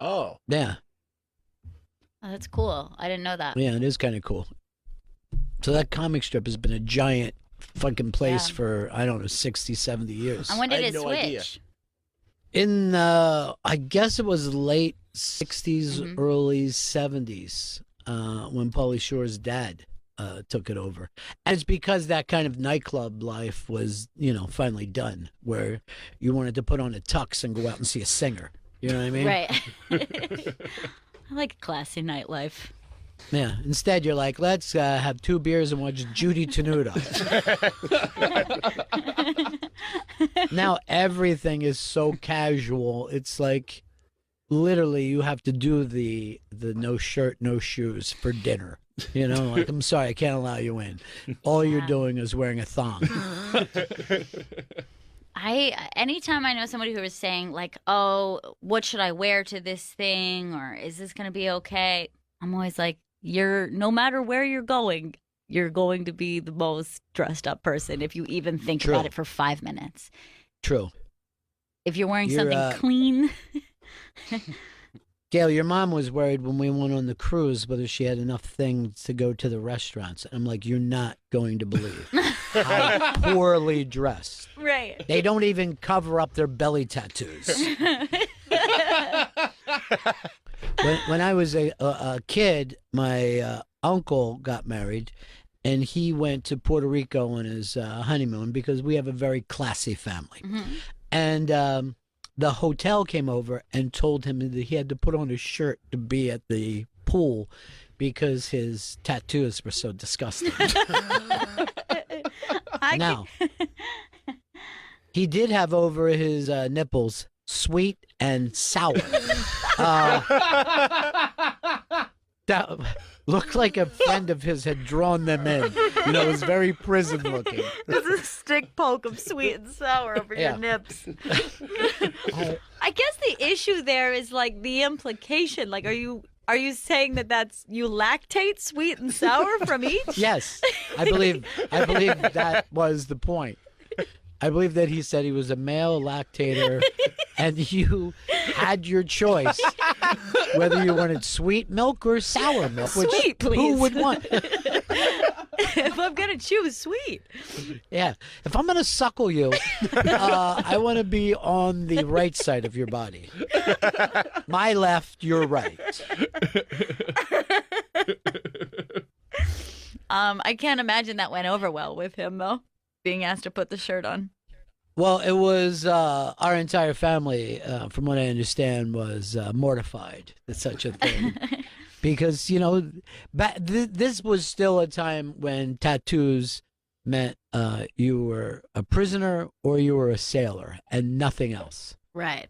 Oh. Yeah. Oh, that's cool. I didn't know that. Yeah, it is kind of cool. So that comic strip has been a giant fucking place Yeah. for, I don't know, 60, 70 years. And when I did had it no switch? idea. In, I guess it was late 60s, Mhm. early 70s, when Pauly Shore's dad took it over. And it's because that kind of nightclub life was, finally done, where you wanted to put on a tux and go out and see a singer. You know what I mean? Right. I like classy nightlife. Yeah. Instead, you're like, let's have 2 beers and watch Judy Tenuta. Now everything is so casual. It's like literally you have to do the no shirt, no shoes for dinner. You know, like, I'm sorry, I can't allow you in. All you're doing is wearing a thong. Anytime I know somebody who is saying like, oh, what should I wear to this thing, or is this gonna be okay? I'm always like, no matter where you're going to be the most dressed up person if you even think True. about it for 5 minutes. True. If you're wearing You're, something clean. Gail, your mom was worried when we went on the cruise whether she had enough things to go to the restaurants. I'm like, you're not going to believe how poorly dressed. Right. They don't even cover up their belly tattoos. When I was a kid, my uncle got married, and he went to Puerto Rico on his honeymoon because we have a very classy family. Mm-hmm. And the hotel came over and told him that he had to put on a shirt to be at the pool because his tattoos were so disgusting. Now, he did have over his nipples sweet and sour. That looked like a friend of his had drawn them in. You know, it was very prison looking. There's a stick poke of sweet and sour over Yeah. your nips. I guess the issue there is like the implication. Like, are you saying that's you lactate sweet and sour from each? Yes, I believe that was the point. I believe that he said he was a male lactator, and you had your choice whether you wanted sweet milk or sour milk. Which, Sweet, please. Who would want? If I'm gonna choose sweet. Yeah, if I'm gonna suckle you, I want to be on the right side of your body. My left, your right. I can't imagine that went over well with him though, being asked to put the shirt on. Well, it was our entire family, from what I understand, was mortified at such a thing. Because, you know, this was still a time when tattoos meant you were a prisoner or you were a sailor and nothing else. Right.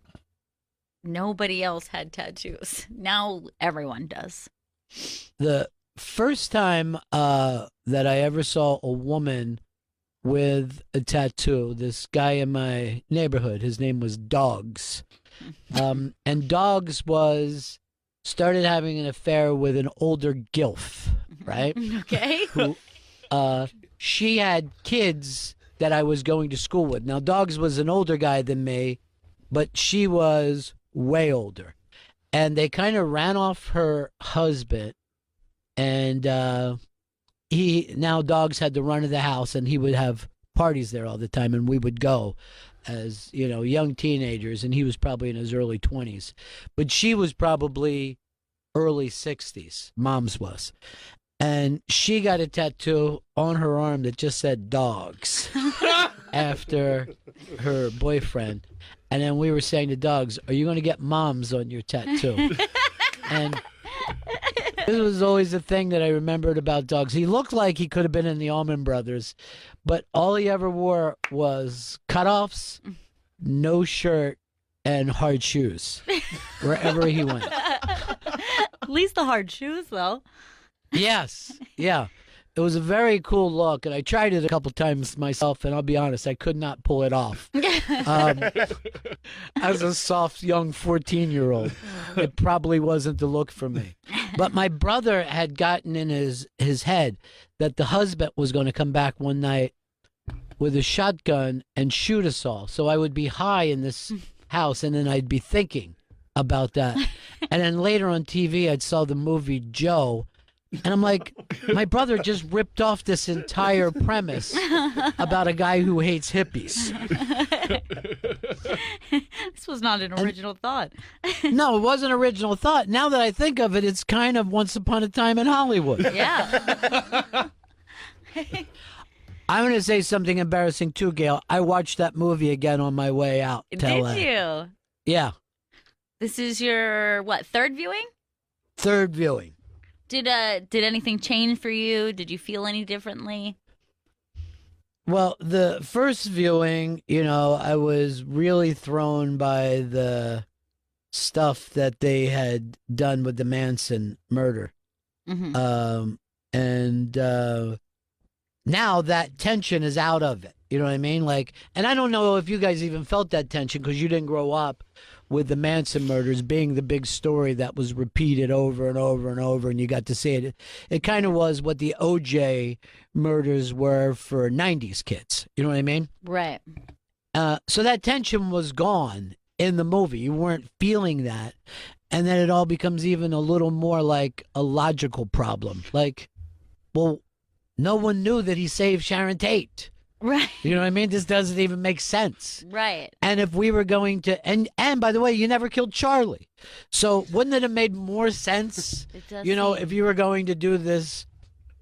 Nobody else had tattoos. Now everyone does. The first time that I ever saw a woman with a tattoo, this guy in my neighborhood, his name was Dogs. And Dogs started having an affair with an older gilf, right? Okay. Who, she had kids that I was going to school with. Now, Dogs was an older guy than me, but she was way older. And they kind of ran off her husband, and now Dogs had the run of the house, and he would have parties there all the time, and we would go as, you know, young teenagers, and he was probably in his early 20s. But she was probably early 60s, Mom's was. And she got a tattoo on her arm that just said Dogs after her boyfriend. And then we were saying to Dogs, are you going to get Moms on your tattoo? And this was always the thing that I remembered about Dogs. He looked like he could have been in the Allman Brothers, but all he ever wore was cutoffs, no shirt, and hard shoes wherever he went. At least the hard shoes, though. Yes, yeah. It was a very cool look, and I tried it a couple times myself, and I'll be honest, I could not pull it off. As a soft, young 14-year-old, it probably wasn't the look for me. But my brother had gotten in his head that the husband was going to come back one night with a shotgun and shoot us all. So I would be high in this house, and then I'd be thinking about that. And then later on TV, I'd saw the movie Joe, and I'm like, my brother just ripped off this entire premise about a guy who hates hippies. This was not an original thought. No, it wasn't original thought. Now that I think of it, it's kind of Once Upon a Time in Hollywood. Yeah. I'm going to say something embarrassing too, Gail. I watched that movie again on my way out to LA. Did you? Yeah. This is your third viewing? Third viewing. Did anything change for you? Did you feel any differently? Well, the first viewing, I was really thrown by the stuff that they had done with the Manson murder. Mm-hmm. And now that tension is out of it. You know what I mean? Like, and I don't know if you guys even felt that tension because you didn't grow up with the Manson murders being the big story that was repeated over and over and over, and you got to see it. It kind of was what the OJ murders were for 90s kids. You know what I mean? Right. So that tension was gone in the movie. You weren't feeling that. And then it all becomes even a little more like a logical problem. Like, well, no one knew that he saved Sharon Tate. Right. You know what I mean? This doesn't even make sense. Right. And if we were going to, and by the way, you never killed Charlie. So wouldn't it have made more sense, It does if you were going to do this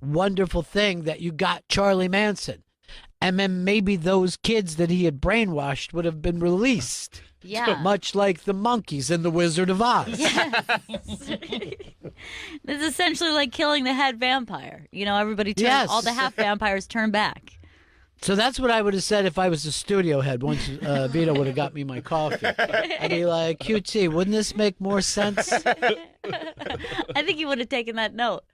wonderful thing that you got Charlie Manson? And then maybe those kids that he had brainwashed would have been released. Yeah. Much like the monkeys in The Wizard of Oz. It's essentially like killing the head vampire. Everybody turns, Yes. all the half vampires turn back. So that's what I would have said if I was the studio head once Vito would have got me my coffee. I'd be like, QT, wouldn't this make more sense? I think you would have taken that note.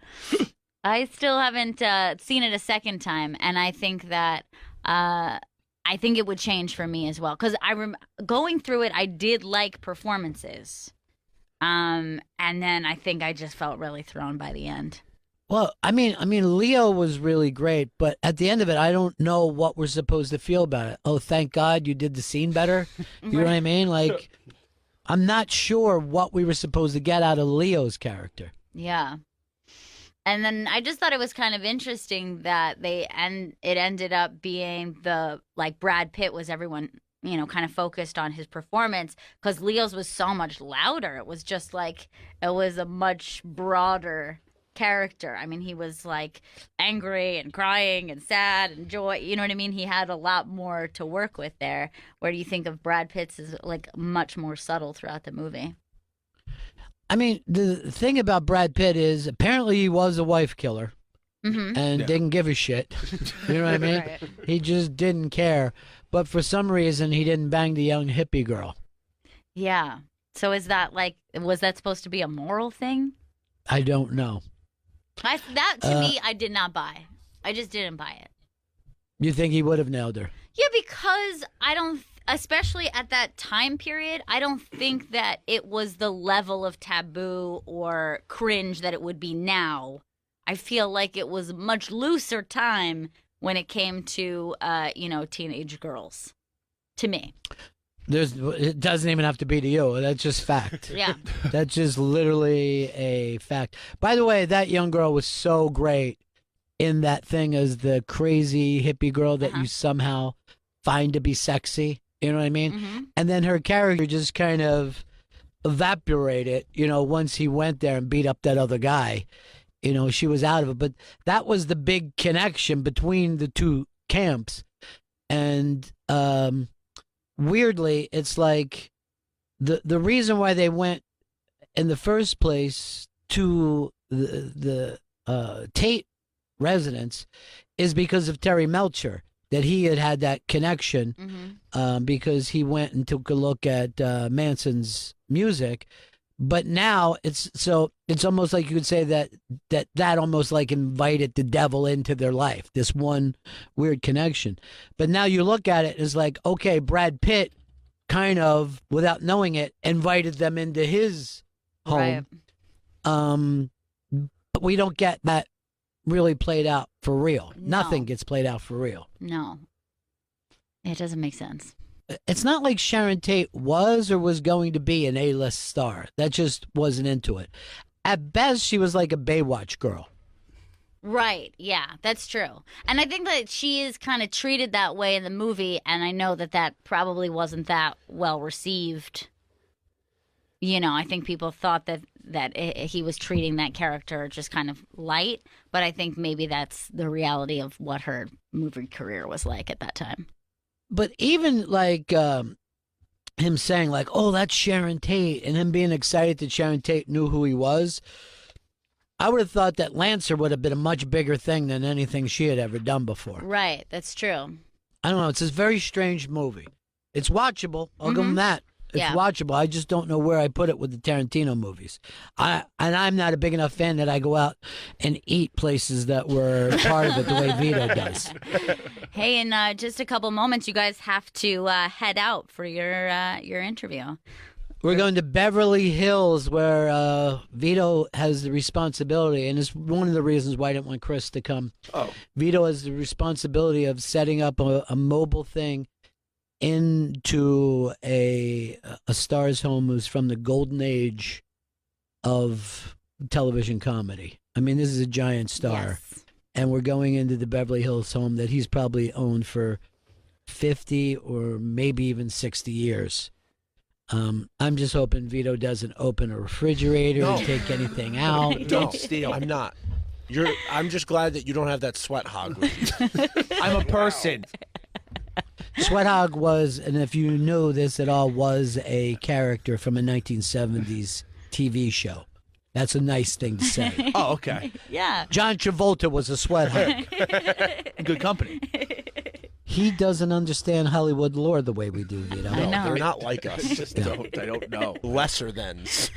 I still haven't seen it a second time, and I think that I think it would change for me as well. Because going through it, I did like performances, and then I think I just felt really thrown by the end. Well, I mean, Leo was really great, but at the end of it, I don't know what we're supposed to feel about it. Oh, thank God you did the scene better. You know what I mean? Like, I'm not sure what we were supposed to get out of Leo's character. Yeah. And then I just thought it was kind of interesting that it ended up being Brad Pitt was everyone, kind of focused on his performance because Leo's was so much louder. It was just like, it was a much broader character. I mean, he was like angry and crying and sad and joy. You know what I mean? He had a lot more to work with there. Where do you think of Brad Pitt's is like much more subtle throughout the movie? I mean, the thing about Brad Pitt is apparently he was a wife killer and didn't give a shit. You know what I mean? Right. He just didn't care. But for some reason, he didn't bang the young hippie girl. Yeah. So was that supposed to be a moral thing? I don't know. To me, I did not buy. I just didn't buy it. You think he would have nailed her? Yeah, because I don't, especially at that time period, I don't think that it was the level of taboo or cringe that it would be now. I feel like it was a much looser time when it came to, teenage girls. To me. It doesn't even have to be to you. That's just fact. Yeah. That's just literally a fact. By the way, that young girl was so great in that thing as the crazy hippie girl that you somehow find to be sexy. You know what I mean? Mm-hmm. And then her character just kind of evaporated, once he went there and beat up that other guy. She was out of it. But that was the big connection between the two camps. And weirdly, it's like the reason why they went in the first place to the Tate residence is because of Terry Melcher, that he had that connection because he went and took a look at Manson's music. But now it's almost like you could say that almost like invited the devil into their life, this one weird connection. But now you look at it as like, okay, Brad Pitt kind of, without knowing it, invited them into his home. Right. But we don't get that really played out for real. No. Nothing gets played out for real. No. It doesn't make sense. It's not like Sharon Tate was or was going to be an A-list star. That just wasn't into it. At best, she was like a Baywatch girl. Right. Yeah, that's true. And I think that she is kind of treated that way in the movie, and I know that probably wasn't that well received. I think people thought that he was treating that character just kind of light, but I think maybe that's the reality of what her movie career was like at that time. But even like him saying like, "Oh, that's Sharon Tate," and him being excited that Sharon Tate knew who he was, I would have thought that Lancer would have been a much bigger thing than anything she had ever done before. Right, that's true. I don't know. It's a very strange movie. It's watchable. I'll give him that. It's Yeah. watchable. I just don't know where I put it with the Tarantino movies. I'm not a big enough fan that I go out and eat places that were part of it the way Vito does. Hey, in just a couple moments, you guys have to head out for your interview. We're going to Beverly Hills, where Vito has the responsibility, and it's one of the reasons why I didn't want Chris to come. Oh. Vito has the responsibility of setting up a mobile thing into a star's home who's from the golden age of television comedy. I mean, this is a giant star. Yes. And we're going into the Beverly Hills home that he's probably owned for 50 or maybe even 60 years. I'm just hoping Vito doesn't open a refrigerator and take anything out. Don't steal. I'm not. I'm just glad that you don't have that sweat hog with you. I'm a person. Sweat Hog was, and if you know this at all, was a character from a 1970s TV show. That's a nice thing to say. Oh, okay. Yeah. John Travolta was a Sweat Hog. Good company. He doesn't understand Hollywood lore the way we do, Vito. I know. They're not like us. Just don't. I don't know. Lesser thans.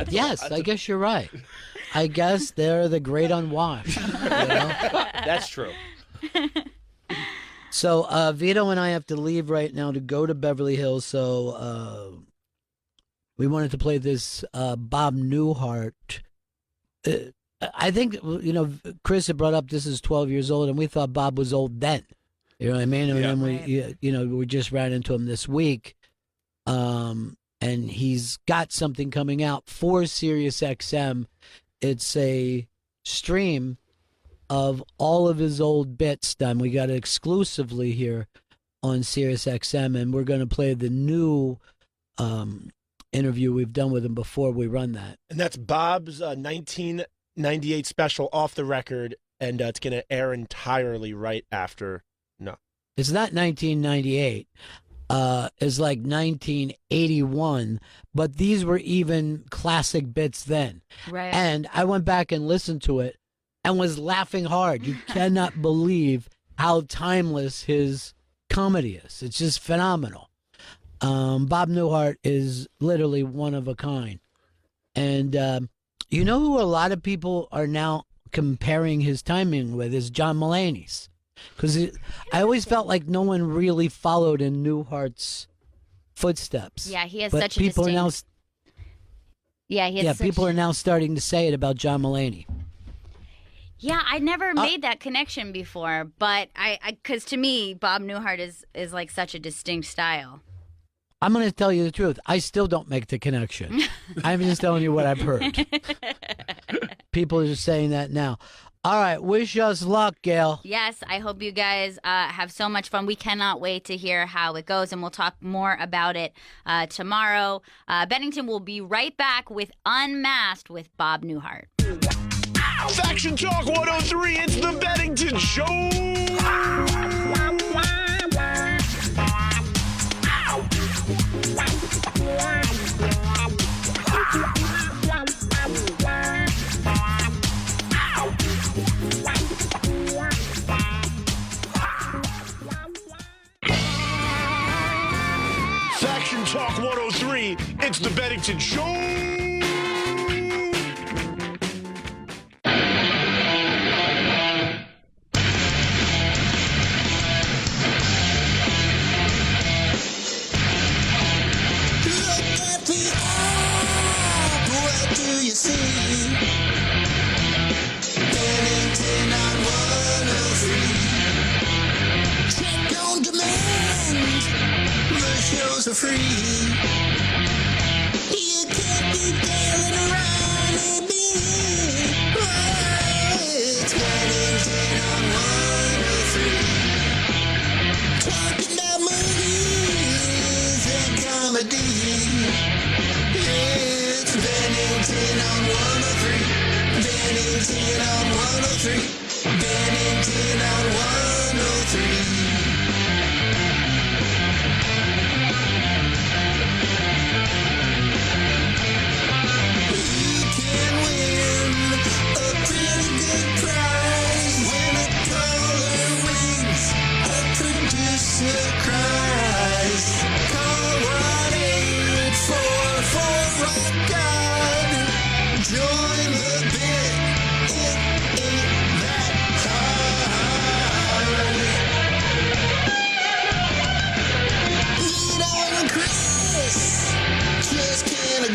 Yes, I guess you're right. I guess they're the great unwashed. You know? That's true. So Vito and I have to leave right now to go to Beverly Hills. So we wanted to play this Bob Newhart. I think, Chris had brought up this is 12 years old, and we thought Bob was old then. You know what I mean? And then we just ran into him this week. And he's got something coming out for Sirius XM. It's a stream of all of his old bits done. We got it exclusively here on Sirius XM, and we're going to play the new interview we've done with him before we run that. And that's Bob's 1998 special, Off the Record, and it's going to air entirely right after. No. It's not 1998. It's like 1981, but these were even classic bits then. Right. And I went back and listened to it and was laughing hard. You cannot believe how timeless his comedy is. It's just phenomenal. Bob Newhart is literally one of a kind. And you know who a lot of people are now comparing his timing with is John Mulaney's. Because I always felt like no one really followed in Newhart's footsteps. Yeah, he has But such a people distinct... are now, Yeah, he has such... people are now starting to say it about John Mulaney. Yeah, I never made that connection before, but because to me, Bob Newhart is like such a distinct style. I'm going to tell you the truth. I still don't make the connection. I'm just telling you what I've heard. People are just saying that now. All right. Wish us luck, Gail. Yes, I hope you guys have so much fun. We cannot wait to hear how it goes, and we'll talk more about it tomorrow. Bennington will be right back with Unmasked with Bob Newhart. Faction Talk 103, it's the Bennington Show! Faction Talk 103, it's the Bennington Show! Bennington on 103. Check on demand. The shows are free. You can't be bailing around and be. It's Bennington on 103. Talking about movies and comedy. It's Bennington on 103. Bennington on 103. Bennington on 103.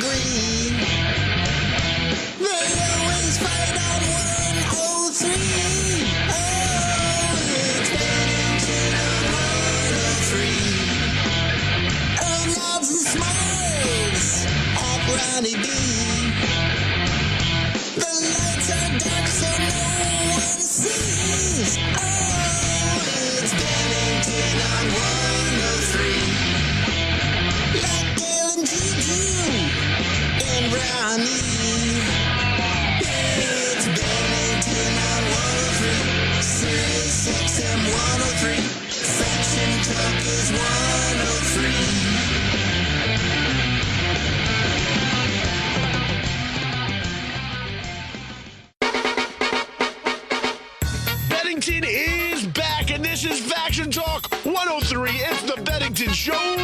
agree. They always fight on 103. Oh, it's Bennington on 103. Oh, nods and smiles at Ronnie B. The lights are dark so no one sees. Oh, it's Bennington on 103. Like Gail and Juju and Ronnie. It's Bennington on 103. Sirius XM 103. Faction Talk is 103. Bennington is back, and this is Faction Talk 103. It's the Bennington Show.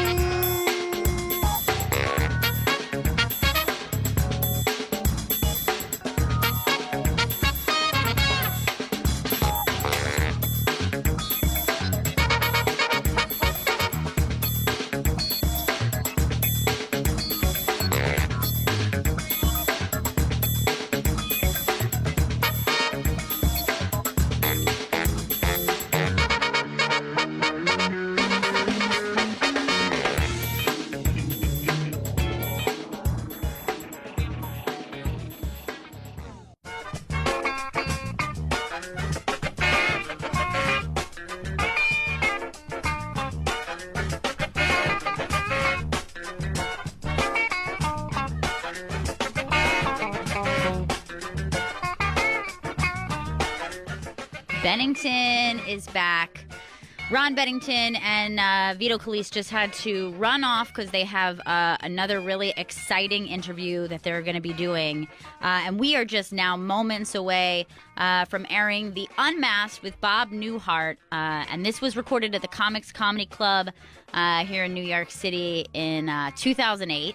Bennington is back. Ron Bennington and Vito Calise just had to run off because they have another really exciting interview that they're going to be doing. And we are just now moments away from airing The Unmasked with Bob Newhart. And this was recorded at the Comics Comedy Club here in New York City in 2008.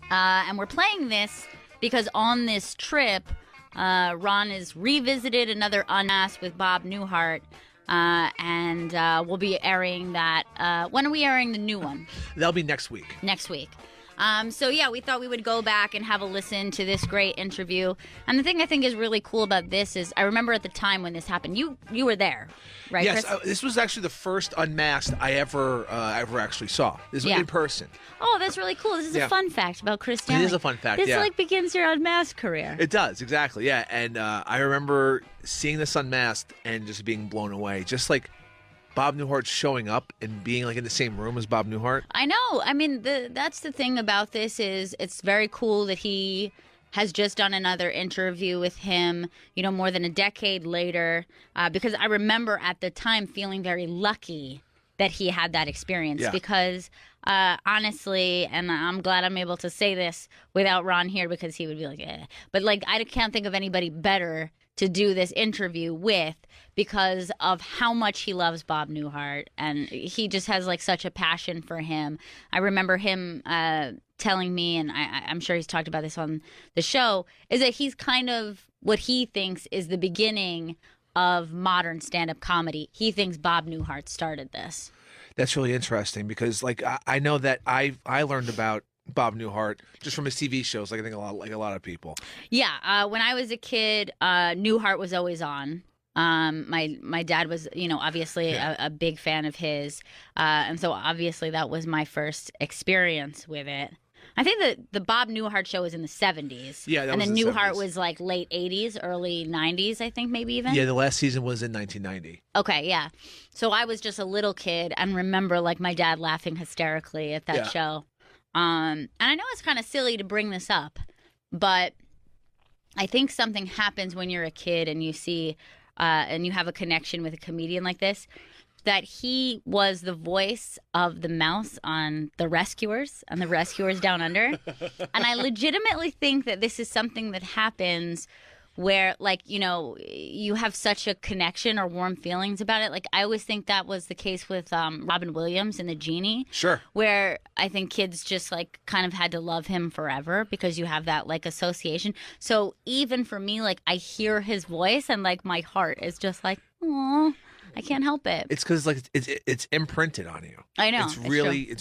And we're playing this because on this trip, Ron has revisited another Unmasked with Bob Newhart. And we'll be airing that. When are we airing the new one? That'll be next week. Next week. So yeah, we thought we would go back and have a listen to this great interview. And the thing I think is really cool about this is I remember at the time when this happened, you were there, right? Yes, Chris? this was actually the first Unmasked I ever actually saw. This was Yeah. in person. Oh, that's really cool. This is Yeah. a fun fact about Chris Stanley. It is a fun fact, This yeah. like begins your Unmasked career. It does, exactly, yeah. And I remember seeing this Unmasked and just being blown away. Just like Bob Newhart showing up and being like in the same room as Bob Newhart. I know. I mean, that's the thing about this is it's very cool that he has just done another interview with him, you know, more than a decade later, because I remember at the time feeling very lucky that he had that experience Yeah. because honestly, and I'm glad I'm able to say this without Ron here because he would be like, eh. But like, I can't think of anybody better to do this interview with because of how much he loves Bob Newhart and he just has like such a passion for him. I remember him telling me, and I'm sure he's talked about this on the show, is that he's kind of what he thinks is the beginning of modern stand-up comedy. He thinks Bob Newhart started this. That's really interesting because like I know that I learned about Bob Newhart just from his TV shows, like I think a lot of people. Yeah, when I was a kid, Newhart was always on. My dad was, you know, obviously a big fan of his, and so obviously that was my first experience with it. I think that the Bob Newhart show was in the 70s. Yeah, that and was then the Newhart 70s. was like late 80s, early 90s, I think maybe even. Yeah, the last season was in 1990. Okay, yeah. So I was just a little kid and remember like my dad laughing hysterically at that Yeah. show. And I know it's kind of silly to bring this up, but I think something happens when you're a kid and you see and you have a connection with a comedian like this, that he was the voice of the mouse on The Rescuers and The Rescuers Down Under. And I legitimately think that this is something that happens where, like, you know, you have such a connection or warm feelings about it. Like, I always think that was the case with Robin Williams in The Genie. Sure. Where I think kids just, like, kind of had to love him forever because you have that, like, association. So even for me, like, I hear his voice and, like, my heart is just like, aw. I can't help it. It's because like it's imprinted on you. I know. It's true.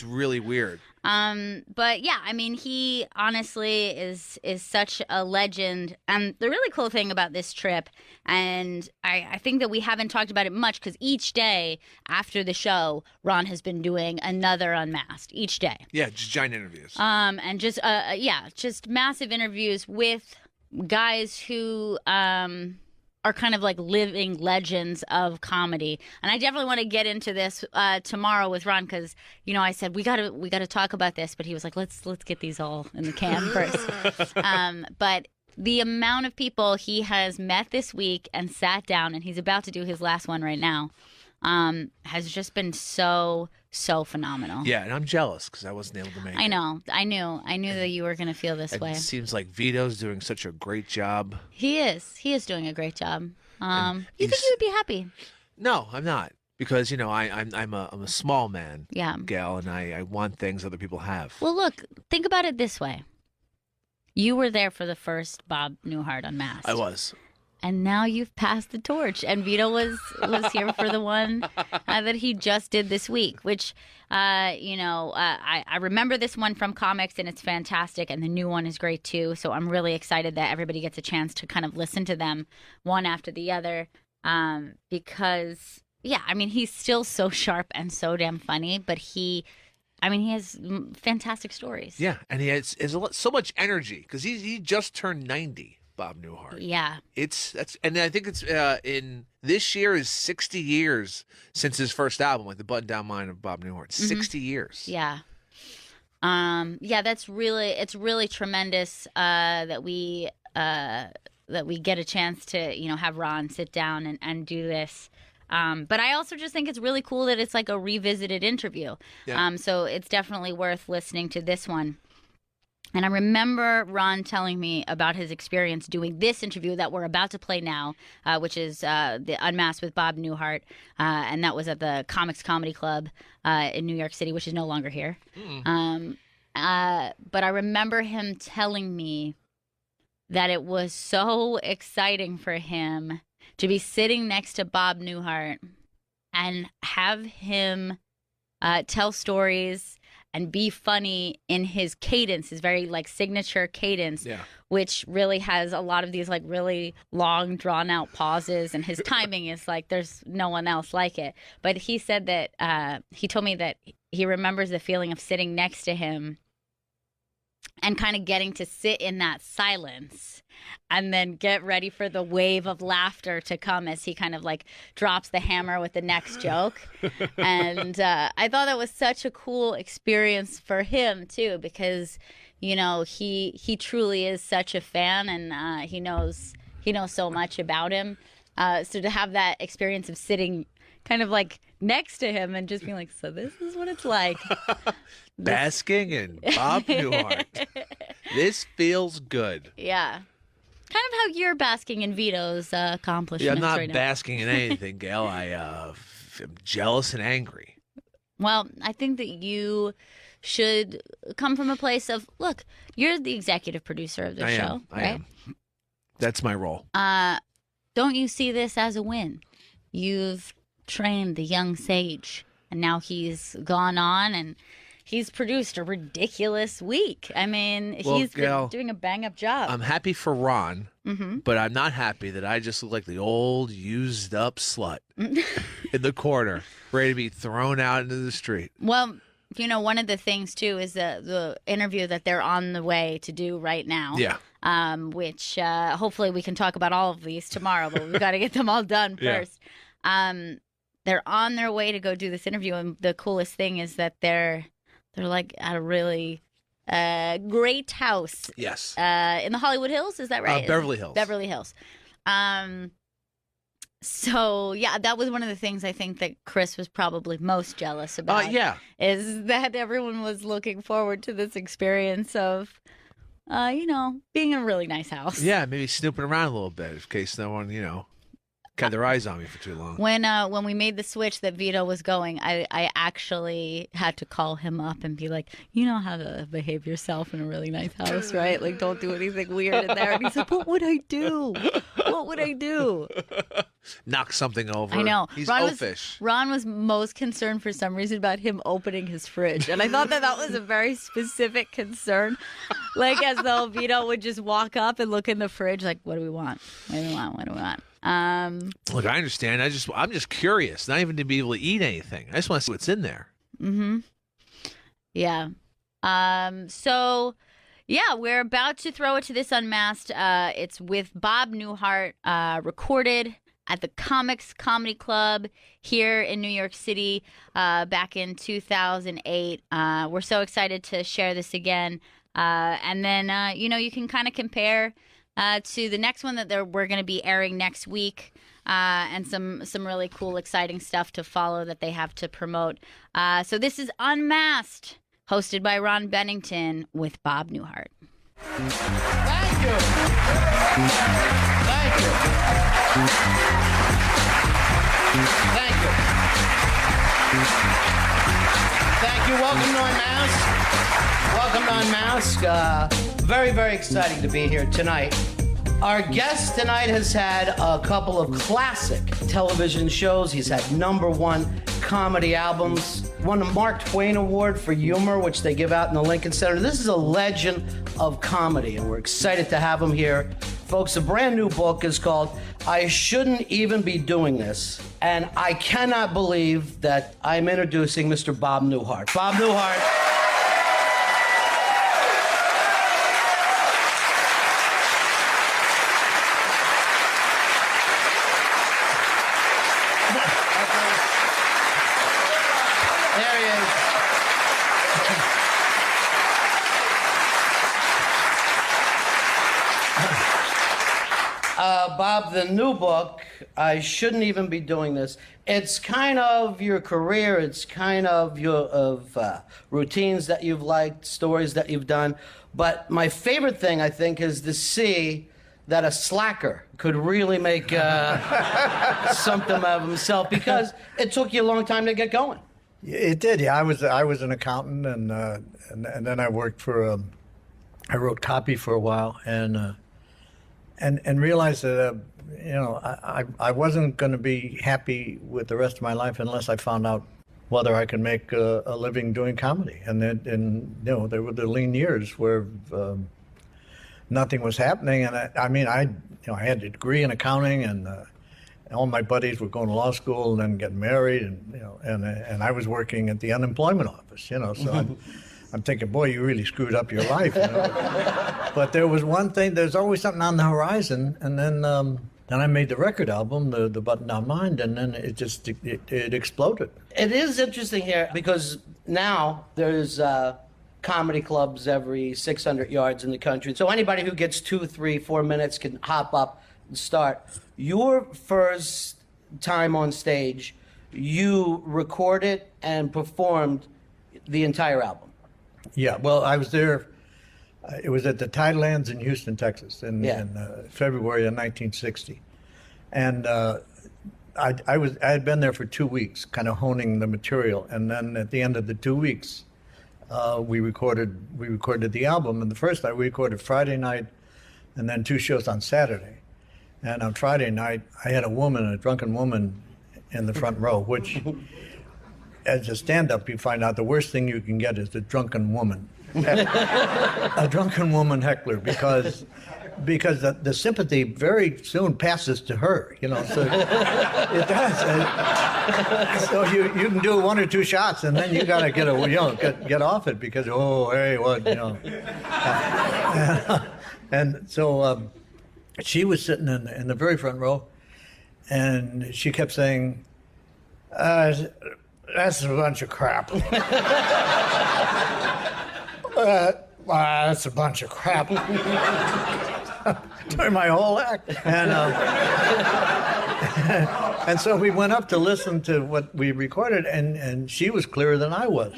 really weird. But yeah, I mean, he honestly is such a legend. And the really cool thing about this trip, and I think that we haven't talked about it much because each day after the show, Ron has been doing another Unmasked each day. Yeah, just giant interviews. And just massive interviews with guys who are kind of like living legends of comedy. And I definitely want to get into this tomorrow with Ron because, you know, I said we gotta talk about this, but he was like, let's get these all in the can first. But the amount of people he has met this week and sat down, and he's about to do his last one right now, has just been so phenomenal. Yeah, and I'm jealous because I wasn't able to make it. I know. I knew that you were going to feel this way. It seems like Vito's doing such a great job. He is doing a great job. You think he's- you would be happy? No, I'm not. Because, you know, I'm a small man, Yeah. Gail, and I want things other people have. Well, look, think about it this way. You were there for the first Bob Newhart Unmasked. I was. And now you've passed the torch. And Vito was here for the one that he just did this week, which, I remember this one from comics, and it's fantastic. And the new one is great, too. So I'm really excited that everybody gets a chance to kind of listen to them one after the other because, yeah, I mean, he's still so sharp and so damn funny, but he has fantastic stories. Yeah, and he has so much energy because he just turned 90. Bob Newhart. Yeah. And I think it's in this year is 60 years since his first album, like the Button Down Mind of Bob Newhart. 60 years. Yeah. It's really tremendous that we get a chance to, you know, have Ron sit down and do this. But I also just think it's really cool that it's like a revisited interview. Yeah. So it's definitely worth listening to this one. And I remember Ron telling me about his experience doing this interview that we're about to play now, which is the Unmasked with Bob Newhart, and that was at the Comics Comedy Club in New York City, which is no longer here. But I remember him telling me that it was so exciting for him to be sitting next to Bob Newhart and have him tell stories and be funny in his cadence, his very like signature cadence, which really has a lot of these like really long drawn out pauses, and his timing is like there's no one else like it. But he said that he told me that he remembers the feeling of sitting next to him and kind of getting to sit in that silence and then get ready for the wave of laughter to come as he kind of like drops the hammer with the next joke. And I thought that was such a cool experience for him too, because, you know, he truly is such a fan, and he knows so much about him. So to have that experience of sitting kind of like next to him and just being like, so this is what it's like. Basking in Bob Newhart. This feels good. Yeah. Kind of how you're basking in Vito's accomplishments. Yeah, I'm not right now. basking in anything, Gail. I am jealous and angry. Well, I think that you should come from a place of, look, you're the executive producer of the show, I right? am. That's my role. Don't you see this as a win? You've trained the young sage, and now he's gone on and he's produced a ridiculous week. I mean, he's Gail, been doing a bang-up job. I'm happy for Ron, but I'm not happy that I just look like the old used-up slut in the corner, ready to be thrown out into the street. Well, you know, one of the things, too, is the interview that they're on the way to do right now. Yeah. Which hopefully we can talk about all of these tomorrow, but we've got to get them all done first. They're on their way to go do this interview, and the coolest thing is that they're like at a really great house. Yes. In the Hollywood Hills, is that right? Beverly Hills. Beverly Hills. So yeah, that was one of the things I think that Chris was probably most jealous about. Yeah. Is that everyone was looking forward to this experience of, being in a really nice house. Yeah, maybe snooping around a little bit in case no one, got their eyes on me for too long. When we made the switch that Vito was going, I actually had to call him up and be like, you know how to behave yourself in a really nice house, right? Like, don't do anything weird in there. And he's like, what would I do? What would I do? Knock something over. I know. He's Ron oafish. was most concerned for some reason about him opening his fridge. And I thought that was a very specific concern. Like, as though Vito would just walk up and look in the fridge, like, what do we want? What do we want? What do we want? Look, I understand. I'm just curious, not even to be able to eat anything. I just want to see what's in there. Yeah. So, yeah, we're about to throw it to this Unmasked. It's with Bob Newhart, recorded at the Comics Comedy Club here in New York City back in 2008. We're so excited to share this again. And then, you can kind of compare to the next one that we're going to be airing next week. And some really cool, exciting stuff to follow that they have to promote. So this is Unmasked, hosted by Ron Bennington with Bob Newhart. Thank you. Thank you. Thank you. Thank you. Welcome to Unmasked. Welcome to Unmasked. Very, very exciting to be here tonight. Our guest tonight has had a couple of classic television shows. He's had #1 comedy albums, won a Mark Twain Award for humor, which they give out in the Lincoln Center. This is a legend of comedy, and we're excited to have him here. Folks, a brand new book is called I Shouldn't Even Be Doing This, and I cannot believe that I'm introducing Mr. Bob Newhart. Bob Newhart. There he is. Bob, the new book, I Shouldn't Even Be Doing This. It's kind of your career. It's kind of your routines that you've liked, stories that you've done. But my favorite thing, I think, is to see that a slacker could really make something of himself, because it took you a long time to get going. It did, yeah. I was an accountant, and then I worked for I wrote copy for a while, and realized that I wasn't going to be happy with the rest of my life unless I found out whether I could make a living doing comedy. And there were the lean years where nothing was happening, and I had a degree in accounting, and all my buddies were going to law school and then getting married, and I was working at the unemployment office, so I'm thinking, boy, you really screwed up your life. But there was one thing, there's always something on the horizon, and then I made the record album, the Button Down Mind, and then it exploded. It is interesting here because now there's comedy clubs every 600 yards in the country. So anybody who gets 2, 3, 4 minutes can hop up and start. Your first time on stage, you recorded and performed the entire album. Yeah, well, I was there. It was at the Tidelands in Houston, Texas, in February of 1960, and I had been there for 2 weeks, kind of honing the material, and then at the end of the 2 weeks, we recorded the album. And the first night we recorded Friday night, and then 2 shows on Saturday. And on Friday night, I had a drunken woman, in the front row, which, as a stand-up, you find out the worst thing you can get is a drunken woman. A drunken woman heckler, because the sympathy very soon passes to her, so it does. So you can do 1 or 2 shots, and then you got to get off it, because hey, what, and so she was sitting in the very front row, and she kept saying, "That's a bunch of crap." That's a bunch of crap. During my whole act. And so we went up to listen to what we recorded, and she was clearer than I was,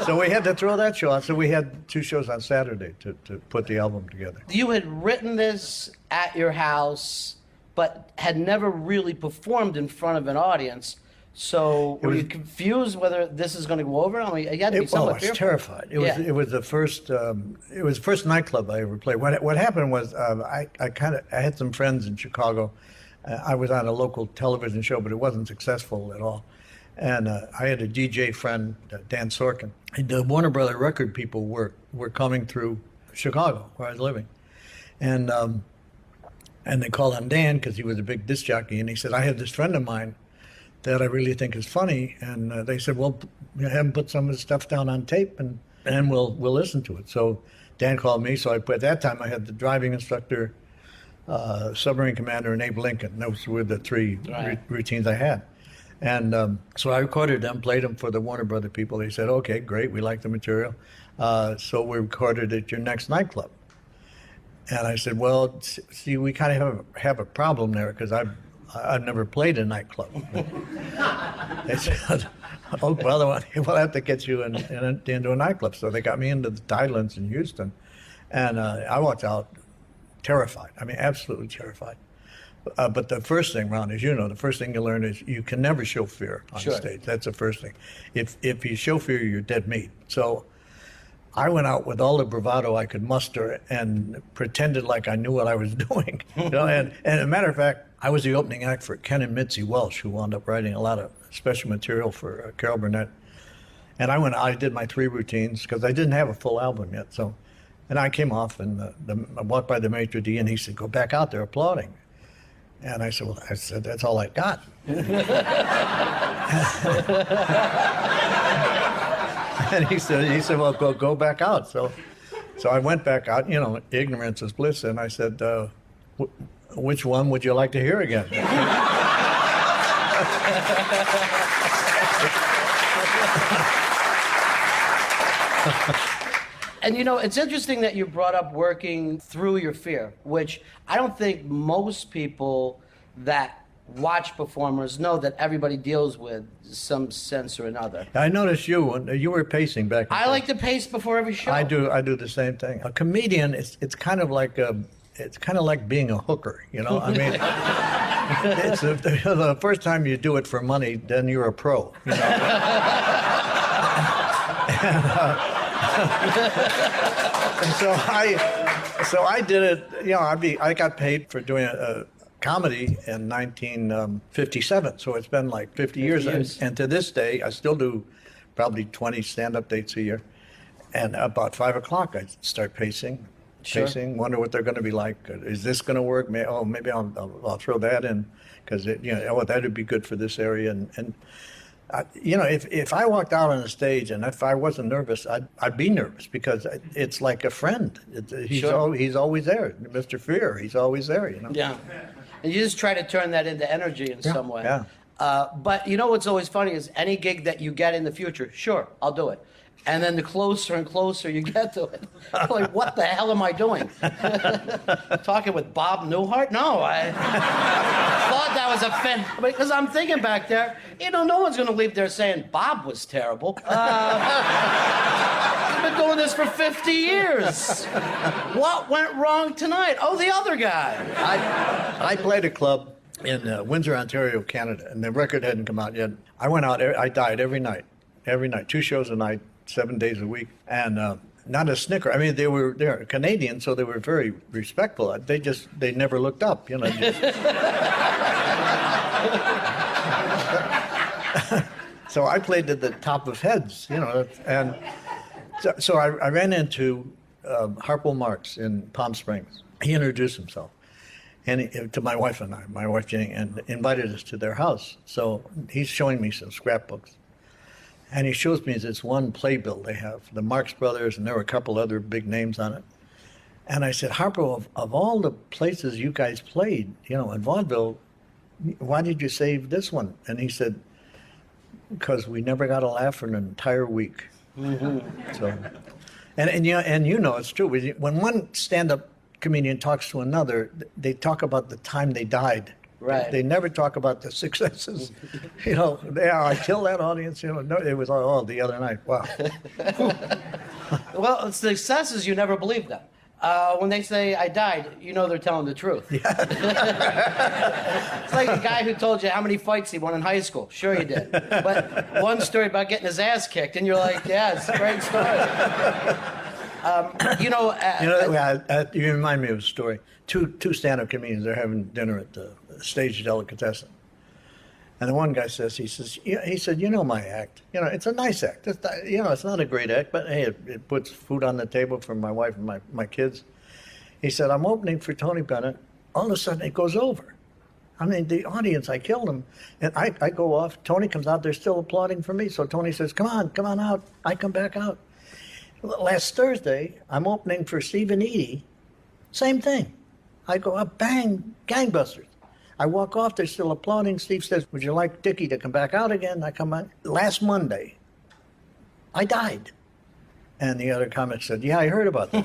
So we had to throw that show out. So we had 2 shows on Saturday to put the album together. You had written this at your house, but had never really performed in front of an audience. So were you was- confused whether this is going to go over? I mean, you had to be I somewhat was fearful. terrified. It Yeah. was the first nightclub I ever played. What happened was I had some friends in Chicago. I was on a local television show, but it wasn't successful at all. And I had a DJ friend, Dan Sorkin. The Warner Brother record people were coming through Chicago, where I was living, and they called on Dan because he was a big disc jockey, and he said, I have this friend of mine that I really think is funny, and they said, well, have him put some of his stuff down on tape, and we'll listen to it. So Dan called me. So at that time I had the driving instructor, submarine commander, and Abe Lincoln. Those were the three routines I had. And so I recorded them, played them for the Warner Brother people. They said, okay, great, we like the material. So we recorded at your next nightclub. And I said, well, see, we kind of have a problem there because I've never played a nightclub. They said, oh, well, we'll have to get you into a nightclub. So they got me into the Tidelands in Houston. And I walked out terrified. I mean, absolutely terrified. But the first thing, Ron, as you know, the first thing you learn is you can never show fear on stage. That's the first thing. If you show fear, you're dead meat. So I went out with all the bravado I could muster and pretended like I knew what I was doing. You know, and as a matter of fact, I was the opening act for Ken and Mitzi Welsh, who wound up writing a lot of special material for Carol Burnett. And I did my 3 routines because I didn't have a full album yet. So, and I came off and I walked by the maitre d' and he said, go back out there applauding. And I said, well, that's all I got. And he said, well, go back out. So I went back out, you know, ignorance is bliss. And I said, which one would you like to hear again? And you know, it's interesting that you brought up working through your fear, which I don't think most people that watch performers know that everybody deals with some sense or another. I noticed you were pacing back and I forth. like to pace before every show. I do the same thing. A comedian, it's kind of like being a hooker, you know. I mean, it's the first time you do it for money, then you're a pro. You know? And so I did it. You know, I got paid for doing a comedy in 1957. So it's been like 50 years. And to this day, I still do probably 20 stand-up dates a year. And about 5 o'clock, I start pacing, wonder what they're going to be like. Is this going to work? Maybe I'll throw that in because that would be good for this area. And you know, if I walked out on a stage and if I wasn't nervous, I'd be nervous because it's like a friend. He's always there, Mr. Fear. He's always there, you know. Yeah, and you just try to turn that into energy in some way. Yeah. But you know what's always funny is any gig that you get in the future, sure, I'll do it. And then the closer and closer you get to it, you're like, what the hell am I doing? Talking with Bob Newhart? No, I thought that was because I'm thinking back there, you know, no one's going to leave there saying Bob was terrible. I've been doing this for 50 years. What went wrong tonight? Oh, the other guy. I played a club in Windsor, Ontario, Canada, and the record hadn't come out yet. I went out, I died every night, 2 shows a night, 7 days a week, and not a snicker. I mean, they're Canadian, so they were very respectful. They never looked up, you know. So I played to the top of heads, you know, and so I ran into Harpo Marx in Palm Springs. He introduced himself to my wife and I, my wife Jenny, and invited us to their house. So he's showing me some scrapbooks. And he shows me this one playbill they have, the Marx Brothers, and there were a couple other big names on it. And I said, Harpo, of all the places you guys played, you know, in vaudeville, why did you save this one? And he said, because we never got a laugh for an entire week. Mm-hmm. So, and you know it's true. When one stand-up comedian talks to another, they talk about the time they died. Right. They never talk about the successes. You know, I killed that audience. You know, no, it was all the other night. Wow. Well, it's the successes, you never believe them. When they say I died, you know they're telling the truth. It's like a guy who told you how many fights he won in high school. Sure you did. But one story about getting his ass kicked, and you're like, yeah, it's a great story. You remind me of a story. Two stand-up comedians, they're having dinner at the Stage Delicatessen. And the one guy says, he said, you know my act. You know, it's a nice act. It's not a great act, but hey, it puts food on the table for my wife and my kids. He said, I'm opening for Tony Bennett. All of a sudden, it goes over. I mean, the audience, I killed him. And I go off. Tony comes out. They're still applauding for me. So Tony says, come on out. I come back out. Last Thursday, I'm opening for Steve and Edie. Same thing. I go up, bang, gangbusters. I walk off, they're still applauding. Steve says, would you like Dickie to come back out again? I come out. Last Monday, I died. And the other comic said, yeah, I heard about that.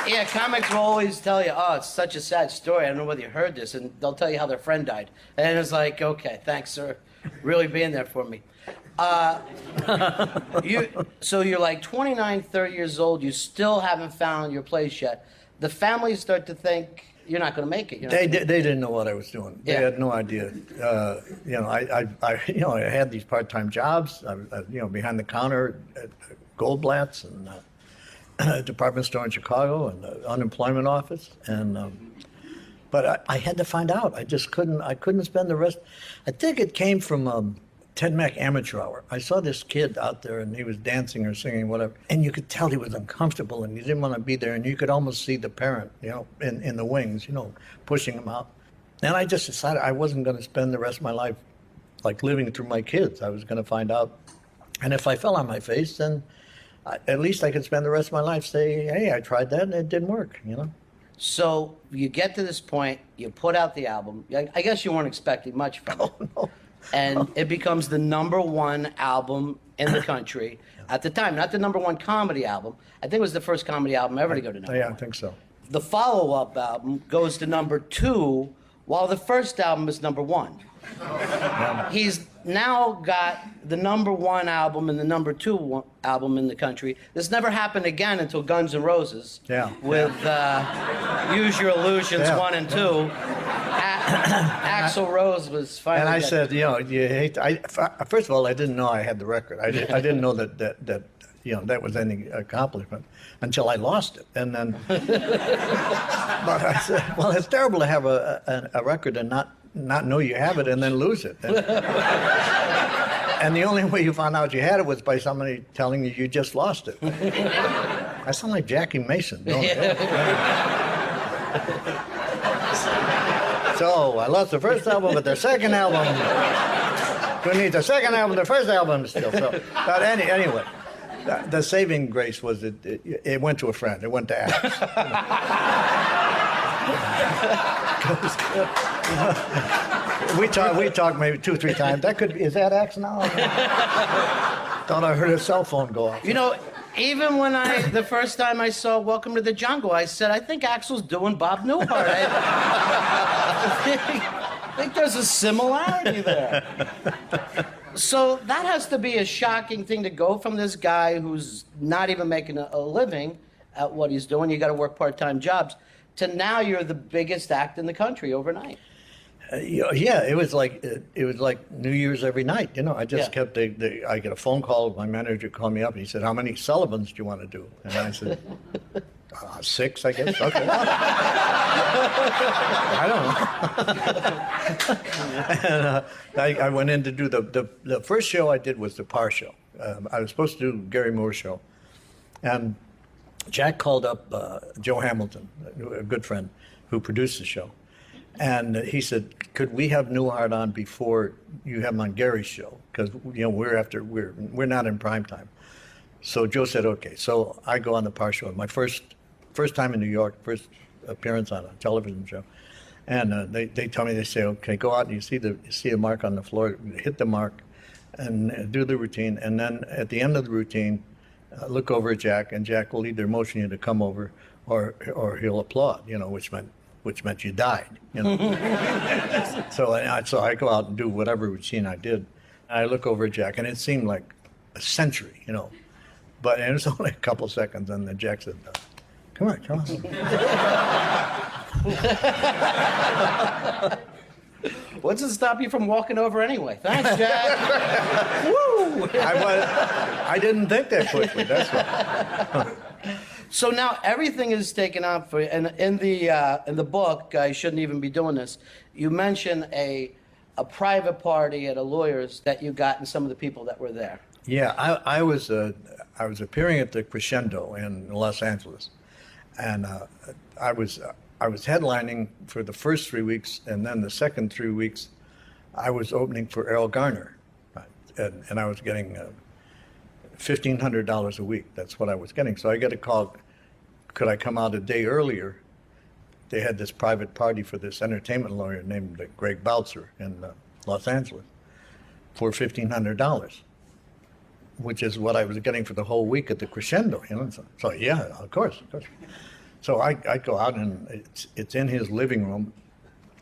Yeah, comics will always tell you, oh, it's such a sad story. I don't know whether you heard this. And they'll tell you how their friend died. And it's like, okay, thanks, sir. Really being there for me. So you're like 29, 30 years old. You still haven't found your place yet. The family start to think you're not going to make it. They didn't know what I was doing. They had no idea. I had these part-time jobs. I was, behind the counter at Goldblatt's and a department store in Chicago and the unemployment office. But I had to find out. I just couldn't. I couldn't spend the rest. I think it came from Ted Mack Amateur Hour. I saw this kid out there and he was dancing or singing, whatever, and you could tell he was uncomfortable and he didn't want to be there, and you could almost see the parent, in the wings, pushing him out. And I just decided I wasn't going to spend the rest of my life like living through my kids. I was going to find out, and if I fell on my face, then at least I could spend the rest of my life saying, hey, I tried that and it didn't work, So you get to this point, you put out the album. I guess you weren't expecting much from it. Oh, no. And it becomes the #1 album in the country at the time. Not the #1 comedy album. I think it was the first comedy album ever to go to #1. Yeah, I think so. The follow-up album goes to #2, while the first album is #1. He's now got the #1 album and the #2 album in the country. This never happened again until Guns N' Roses. Yeah. With Use Your Illusions 1 and 2. Axl Rose was finally. And I said, you hate. First of all, I didn't know I had the record. I didn't know that that was any accomplishment until I lost it. And then, but I said, well, it's terrible to have a record and not know you have it and then lose it. And the only way you found out you had it was by somebody telling you just lost it. I sound like Jackie Mason, don't I? So I lost the first album, but the second album, who needs a second album? The first album still. So, but anyway, the saving grace was it went to a friend. It went to Alex. We talked maybe 2-3 times. Is that Axe now? Thought I heard a cell phone go off. Even when the first time I saw Welcome to the Jungle, I said, I think Axl's doing Bob Newhart. I think there's a similarity there. So that has to be a shocking thing to go from this guy who's not even making a living at what he's doing. You got to work part-time jobs, to now you're the biggest act in the country overnight. Yeah, it was like New Year's every night. I just kept. I get a phone call. My manager called me up and he said, "How many Sullivans do you want to do?" And I said, 6, I guess. Okay. I don't know. And I went in to do the first show I did was the Parr show. I was supposed to do Gary Moore's show, and Jack called up Joe Hamilton, a good friend who produced the show. And he said, "Could we have Newhart on before you have him on Gary's show? Because we're not in prime time." So Joe said, "Okay." So I go on the Parr show. My first time in New York, first appearance on a television show, and they tell me, they say, "Okay, go out and you see the mark on the floor, hit the mark, and do the routine. And then at the end of the routine, look over at Jack, and Jack will either motion you to come over or he'll applaud." Which meant which meant you died. So I go out and do whatever routine I did. I look over at Jack, and it seemed like a century, but it was only a couple seconds, and then Jack said, "Come on, come on." What's to stop you from walking over anyway? Thanks, Jack. Woo! I didn't think that quickly. That's why. So now everything is taken up for you. And in the book, I shouldn't even be doing this. You mention a private party at a lawyer's that you got and some of the people that were there. Yeah, I was appearing at the Crescendo in Los Angeles, and I was headlining for the first 3 weeks, and then the second 3 weeks, I was opening for Errol Garner, and I was getting $1,500 a week. That's what I was getting. So I get a call, could I come out a day earlier? They had this private party for this entertainment lawyer named Greg Boutzer in Los Angeles for $1,500, which is what I was getting for the whole week at the Crescendo. So yeah, of course. So I go out, and it's in his living room.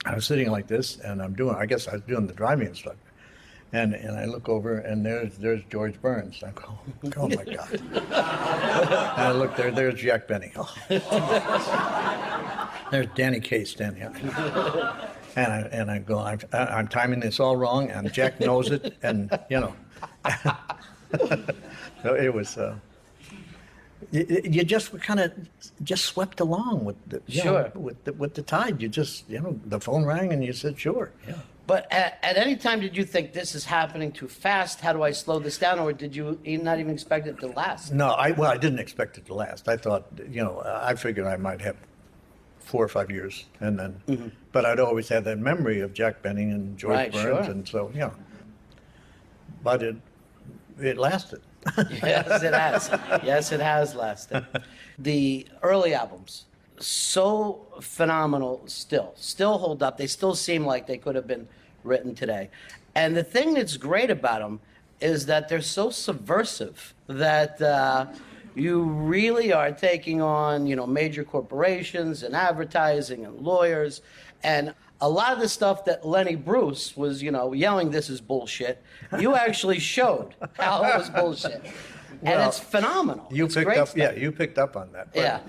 I was sitting like this, and I guess I was doing the driving instructor. And I look over, and there's George Burns. I go, oh my God. And I look there's Jack Benny. Oh. There's Danny Kaye standing up. And I go, I'm timing this all wrong, and Jack knows it, and So it was. You just kind of swept along with the Sure. with the tide. You just the phone rang, and you said sure. Yeah. But at any time, did you think this is happening too fast? How do I slow this down? Or did you not even expect it to last? No, I didn't expect it to last. I thought, I figured I might have 4 or 5 years, and then, but I'd always had that memory of Jack Benning and George Right, Burns, sure. and so but it lasted. Yes, it has. Yes, it has lasted. The early albums, so phenomenal still hold up. They still seem like they could have been written today. And the thing that's great about them is that they're so subversive that you really are taking on, major corporations and advertising and lawyers. And a lot of the stuff that Lenny Bruce was, yelling, "This is bullshit," you actually showed how it was bullshit. And Well, it's phenomenal. You It's picked great up, stuff. yeah, you picked up on that. Yeah.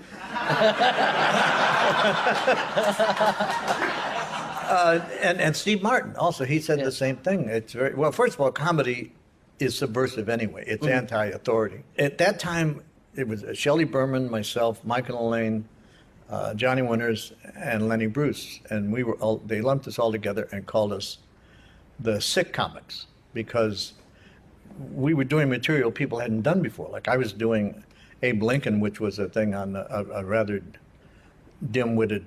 And Steve Martin also, he said the same thing. It's very well. First of all, comedy is subversive anyway. It's anti-authority. At that time, it was Shelley Berman, myself, Michael Elaine, Johnny Winters, and Lenny Bruce, and they lumped us all together and called us the sick comics because we were doing material people hadn't done before. Like I was doing Abe Lincoln, which was a thing on a rather dim-witted,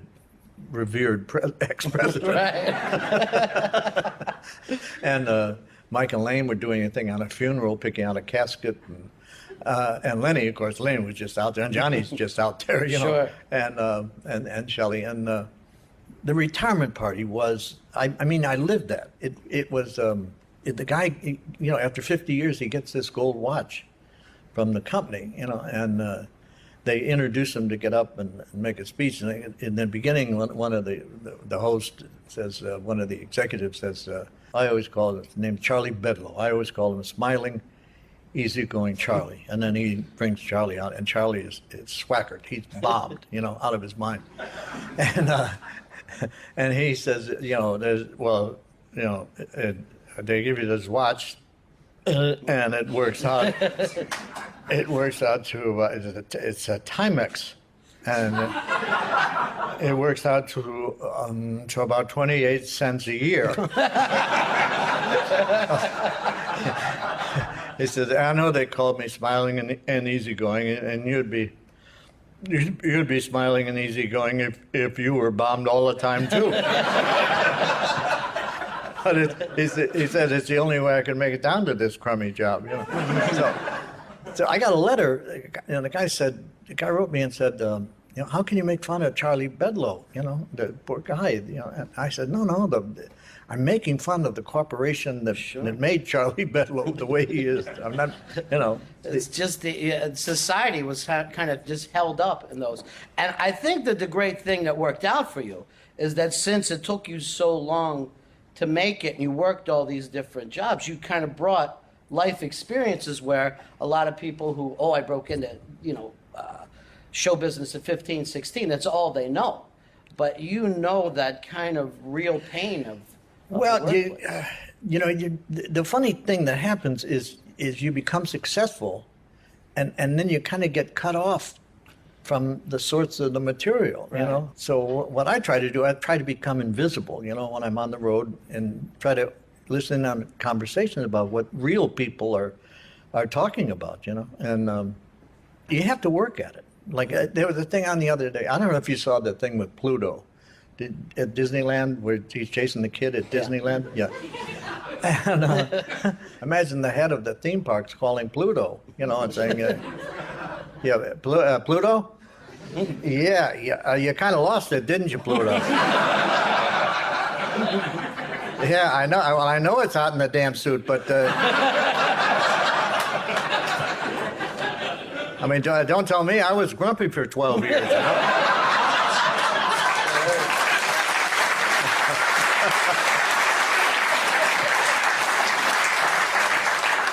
revered ex-president. And Mike and Lane were doing a thing on a funeral, picking out a casket. And Lenny, of course, Lane was just out there, and Johnny's just out there, Sure. and Shelley. And the retirement party was, I mean, I lived that. It was, the guy, after 50 years, he gets this gold watch from the company, and they introduce him to get up and make a speech. And in the beginning, one of the host says, one of the executives says, I always call his name Charlie Bedlow. I always call him smiling, easygoing Charlie. And then he brings Charlie out, and Charlie is swackered. He's bombed, out of his mind. And he says, they give you this watch, and it works out. It works out to it's a Timex, and it works out to about 28 cents a year. He says, "I know they called me smiling and easygoing, and you'd be smiling and easygoing if you were bombed all the time too." But he said it's the only way I can make it down to this crummy job, So I got a letter, and the guy wrote me and said, how can you make fun of Charlie Bedlow? The poor guy. And I said, no, I'm making fun of the corporation that made Charlie Bedlow the way he is. I'm not, It's just the society was kind of just held up in those. And I think that the great thing that worked out for you is that since it took you so long to make it and you worked all these different jobs, you kind of brought life experiences where a lot of people who, I broke into, show business at 15, 16, that's all they know. But that kind of real pain of well, the the funny thing that happens is you become successful, and then you kind of get cut off from the source of the material, So what I try to do, I try to become invisible, when I'm on the road, and try to listen on conversations about what real people are talking about, and you have to work at it. Like there was a thing on the other day. I don't know if you saw the thing with Pluto at Disneyland where he's chasing the kid at Disneyland. Yeah. And imagine the head of the theme park's calling Pluto, and saying, Pluto? Yeah, you kind of lost it, didn't you, Pluto? Yeah, I know. Well, I know it's hot in the damn suit, but I mean, don't tell me I was grumpy for 12 years.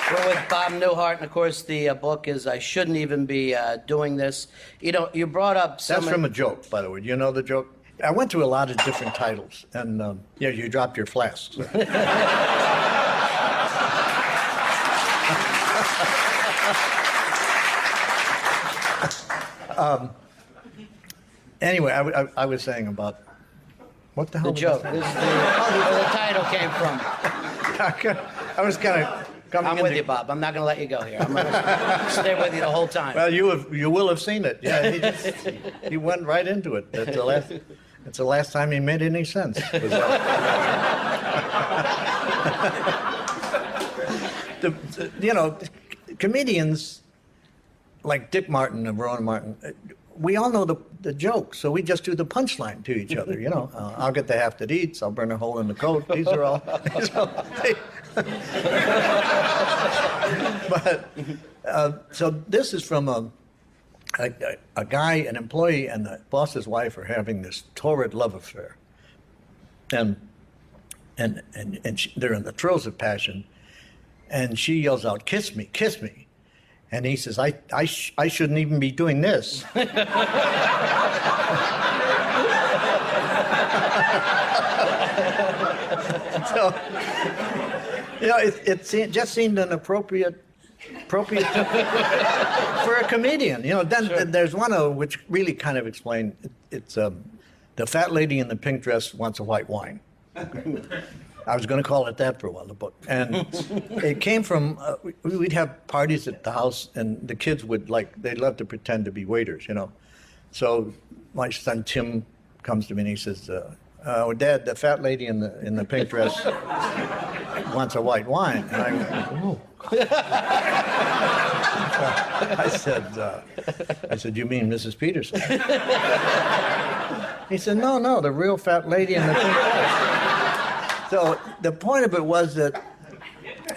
We're with Bob Newhart, and of course the book is I Shouldn't Even Be Doing This. You brought up That's from a joke, by the way. Do you know the joke? I went through a lot of different titles, and you dropped your flasks. Anyway, I was saying about what the hell? The joke. This is where the title came from. I was kind of coming. I'm with you, Bob. I'm not going to let you go here. I'm going to stay with you the whole time. Well, you will have seen it. Yeah, he went right into it. That's the last time he made any sense. Comedians like Dick Martin and Rowan Martin, we all know the joke, so we just do the punchline to each other. I'll get the half that eats. I'll burn a hole in the coat. These are all. So this is from a guy, an employee, and the boss's wife are having this torrid love affair, and they're in the throes of passion, and she yells out, "Kiss me, kiss me." And he says, I shouldn't even be doing this. So, it just seemed an appropriate for a comedian. Then there's one which really kind of explained, it's the fat lady in the pink dress wants a white wine. I was going to call it that for a while, the book. And it came from, we'd have parties at the house, and the kids they'd love to pretend to be waiters, So my son Tim comes to me and he says, Dad, the fat lady in the pink dress wants a white wine. And I go, oh. I said, you mean Mrs. Peterson? He said, no, the real fat lady in the pink dress. So the point of it was that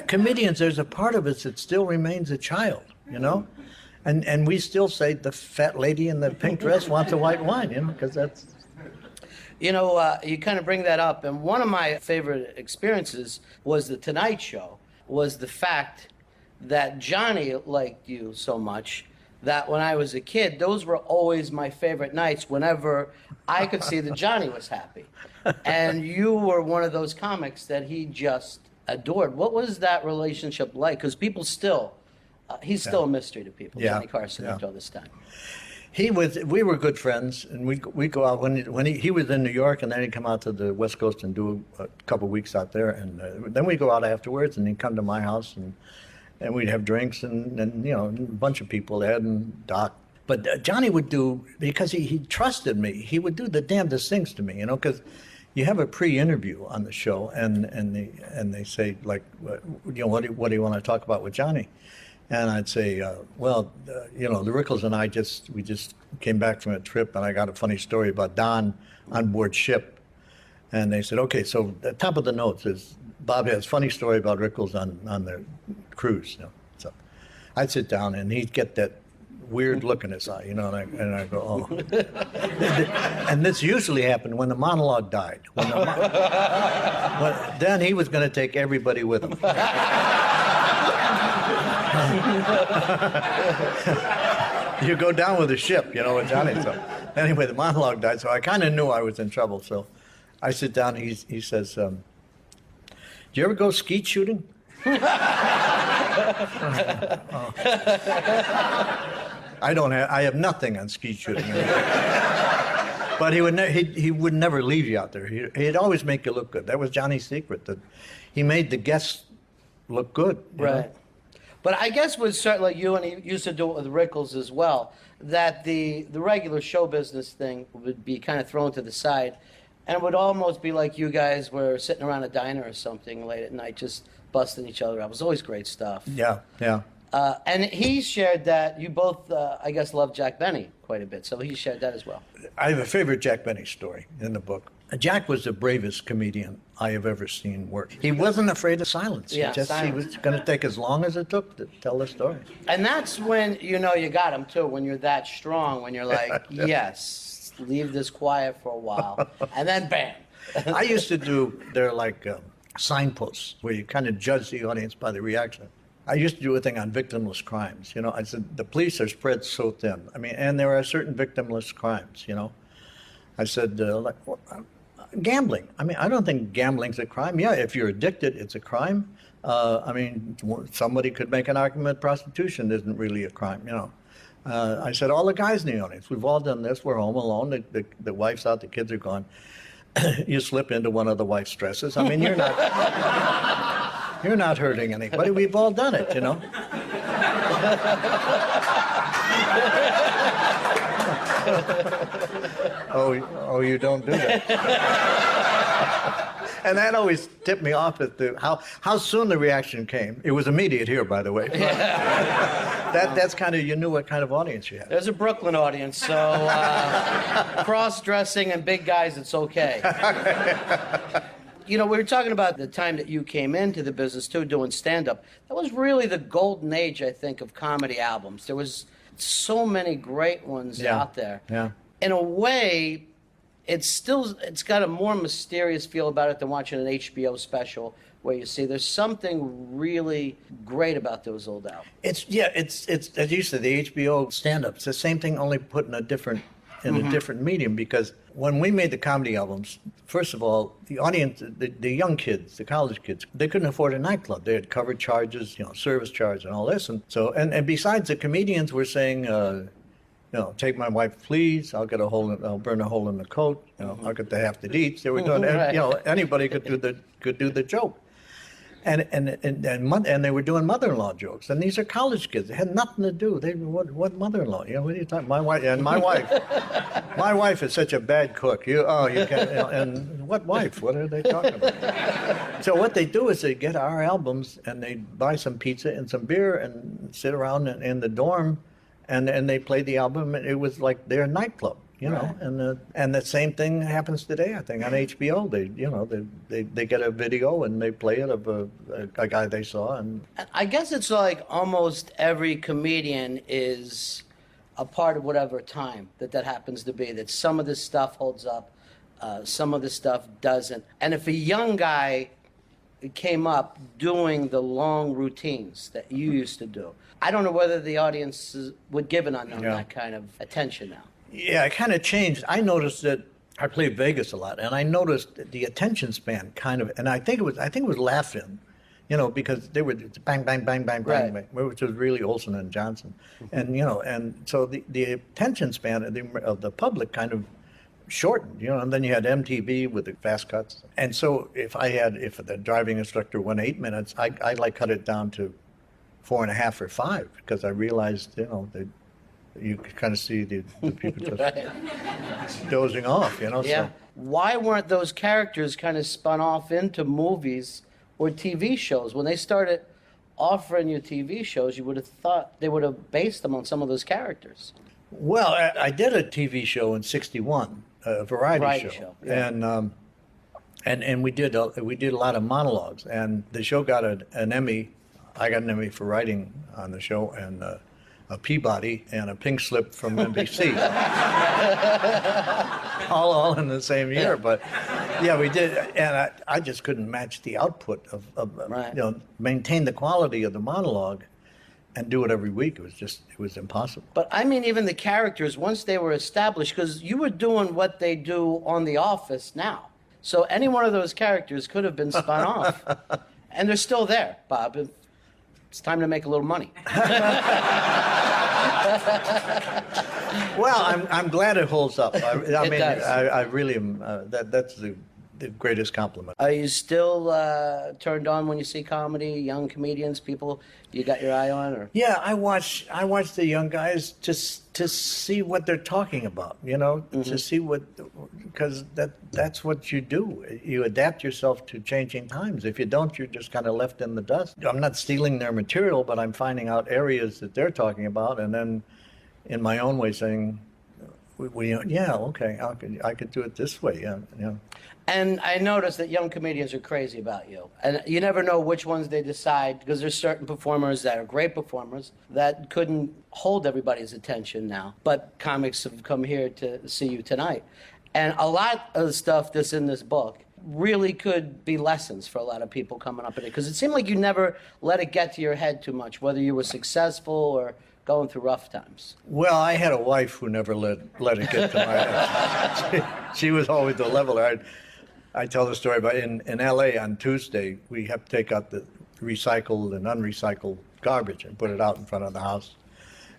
comedians, there's a part of us that still remains a child, and we still say the fat lady in the pink dress wants a white wine, because that's. You kind of bring that up, and one of my favorite experiences was the Tonight Show, was the fact that Johnny liked you so much that when I was a kid, those were always my favorite nights whenever I could see that Johnny was happy. And you were one of those comics that he just adored. What was that relationship like? Because people still, he's still a mystery to people, Johnny Carson, after all this time. We were good friends, and we go out when he was in New York, and then he'd come out to the West Coast and do a couple of weeks out there, and then we'd go out afterwards, and he'd come to my house, and we'd have drinks, and a bunch of people there, and Doc. But Johnny would do, because he trusted me, he would do the damnedest things to me, because you have a pre-interview on the show, and they say, like, what do you want to talk about with Johnny? And I'd say, well, the Rickles and I we just came back from a trip, and I got a funny story about Don on board ship. And they said, okay, so the top of the notes is Bob has a funny story about Rickles on the cruise. So I'd sit down, and he'd get that weird look in his eye, and I go, oh. And this usually happened when the monologue died. Then he was going to take everybody with him. You go down with the ship, with Johnny. So anyway, the monologue died, so I kind of knew I was in trouble. So I sit down, and he says, do you ever go skeet shooting? I have nothing on skeet shooting. But he would never leave you out there. He'd always make you look good. That was Johnny's secret, that he made the guests look good. Right. But I guess with certain, like you, and he used to do it with Rickles as well, that the regular show business thing would be kind of thrown to the side, and it would almost be like you guys were sitting around a diner or something late at night just busting each other up. It was always great stuff. Yeah. And he shared that you both, I guess, love Jack Benny quite a bit, so he shared that as well. I have a favorite Jack Benny story in the book. Jack was the bravest comedian I have ever seen work. He wasn't afraid of silence. Yeah, He was going to take as long as it took to tell the story. And that's when you got him, too, when you're that strong, when you're like, yes, leave this quiet for a while, and then bam. I used to do, they're like signposts, where you kind of judge the audience by the reaction. I used to do a thing on victimless crimes. I said, the police are spread so thin. And there are certain victimless crimes, I said, gambling. I don't think gambling's a crime. Yeah, if you're addicted, it's a crime. Somebody could make an argument prostitution isn't really a crime, I said, all the guys in the audience, we've all done this. We're home alone. The wife's out, the kids are gone. You slip into one of the wife's dresses. You're not hurting anybody. We've all done it, Oh, you don't do that. And that always tipped me off as to how soon the reaction came. It was immediate here, by the way. That's kind of, you knew what kind of audience you had. There's a Brooklyn audience, so cross-dressing and big guys, it's okay. We were talking about the time that you came into the business, too, doing stand-up. That was really the golden age, I think, of comedy albums. There was so many great ones out there. Yeah. In a way, it's got a more mysterious feel about it than watching an HBO special where you see there's something really great about those old albums. It's as you said, the HBO stand-up. It's the same thing, only put in a different medium, because when we made the comedy albums, first of all, the audience, the young kids, the college kids, they couldn't afford a nightclub. They had cover charges, service charge and all this. And so, and besides, the comedians were saying, take my wife, please. I'll burn a hole in the coat. I'll get the half the deets. They were doing, anybody could do the joke. And they were doing mother-in-law jokes, and these are college kids. It had nothing to do. What mother-in-law? What are you talking? My wife is such a bad cook. You can't. And what wife? What are they talking about? So what they do is they get our albums and they buy some pizza and some beer and sit around in the dorm, and they play the album. And it was like their nightclub. Right. And the same thing happens today, I think, on HBO. They get a video and they play it of a guy they saw. And I guess it's like almost every comedian is a part of whatever time that happens to be, that some of this stuff holds up, some of this stuff doesn't. And if a young guy came up doing the long routines that you used to do, I don't know whether the audience would give an unknown that kind of attention now. Yeah, it kind of changed. I noticed that I played Vegas a lot, and I noticed that the attention span kind of, and I think it was Laugh-In, because they were bang, bang, bang, bang, bang, bang, which was really Olsen and Johnson, and and so the attention span of the public kind of shortened, and then you had MTV with the fast cuts, and so if the driving instructor went 8 minutes, I cut it down to 4.5 or 5, because I realized you could kind of see the people just dozing off, Yeah. So. Why weren't those characters kind of spun off into movies or TV shows when they started offering you TV shows, you would have thought they would have based them on some of those characters. Well, I did a TV show in '61, a variety show. Yeah. And we did a lot of monologues, and the show got an Emmy. I got an Emmy for writing on the show, and a Peabody and a pink slip from NBC, all in the same year. But yeah, we did, and I just couldn't match the output of Right. maintain the quality of the monologue, and do it every week. It was impossible. But I mean, even the characters, once they were established, because you were doing what they do on The Office now. So any one of those characters could have been spun off. And they're still there, Bob. It's time to make a little money. Well, I'm glad it holds up. I It mean, does. I really am. That's the greatest compliment. Are you still turned on when you see comedy, young comedians, people you got your eye on? Or Yeah, I watch the young guys just to see what they're talking about. To see because that's what you do. You adapt yourself to changing times. If you don't, you're just kind of left in the dust. I'm not stealing their material, but I'm finding out areas that they're talking about, and then in my own way saying, yeah, okay, I could do it this way. Yeah. And I noticed that young comedians are crazy about you. And you never know which ones they decide, because there's certain performers that are great performers that couldn't hold everybody's attention now. But comics have come here to see you tonight. And a lot of the stuff that's in this book really could be lessons for a lot of people coming up in it. Because it seemed like you never let it get to your head too much, whether you were successful or going through rough times. Well, I had a wife who never let it get to my head. She was always the leveler. I tell the story about in L.A. on Tuesday, we have to take out the recycled and unrecycled garbage and put it out in front of the house.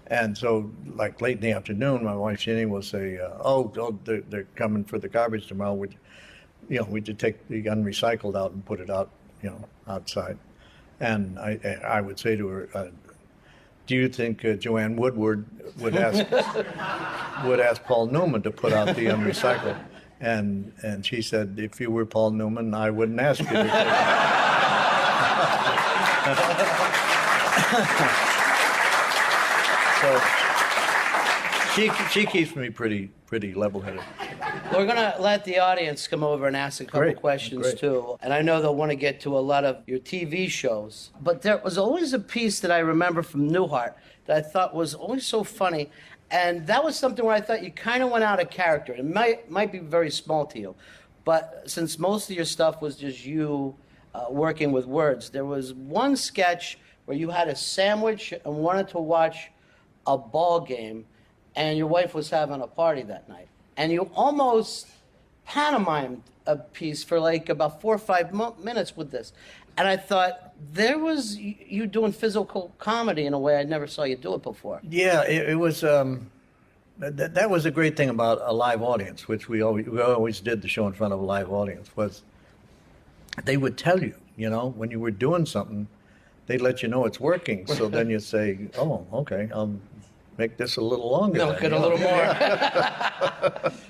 And so, like late in the afternoon, my wife Jenny will say, they're coming for the garbage tomorrow. We could take the unrecycled out and put it out, outside. And I would say to her, do you think Joanne Woodward would ask Paul Newman to put out the unrecycled? And she said, if you were Paul Newman, I wouldn't ask you to take it. So she keeps me pretty level-headed. We're going to let the audience come over and ask a couple questions, Great. too. And I know they'll want to get to a lot of your TV shows. But there was always a piece that I remember from Newhart that I thought was always so funny. And that was something where I thought you kind of went out of character. It might be very small to you. But since most of your stuff was just you working with words, there was one sketch where you had a sandwich and wanted to watch a ball game, and your wife was having a party that night. And you almost pantomimed a piece for like about 4 or 5 minutes with this. And I thought, there was you doing physical comedy in a way I never saw you do it before. Yeah, it was. That was a great thing about a live audience, which we always did the show in front of a live audience, was they would tell you, when you were doing something, they'd let you know it's working. So then you'd say, oh, okay, I'll make this a little longer. Milk it a little more.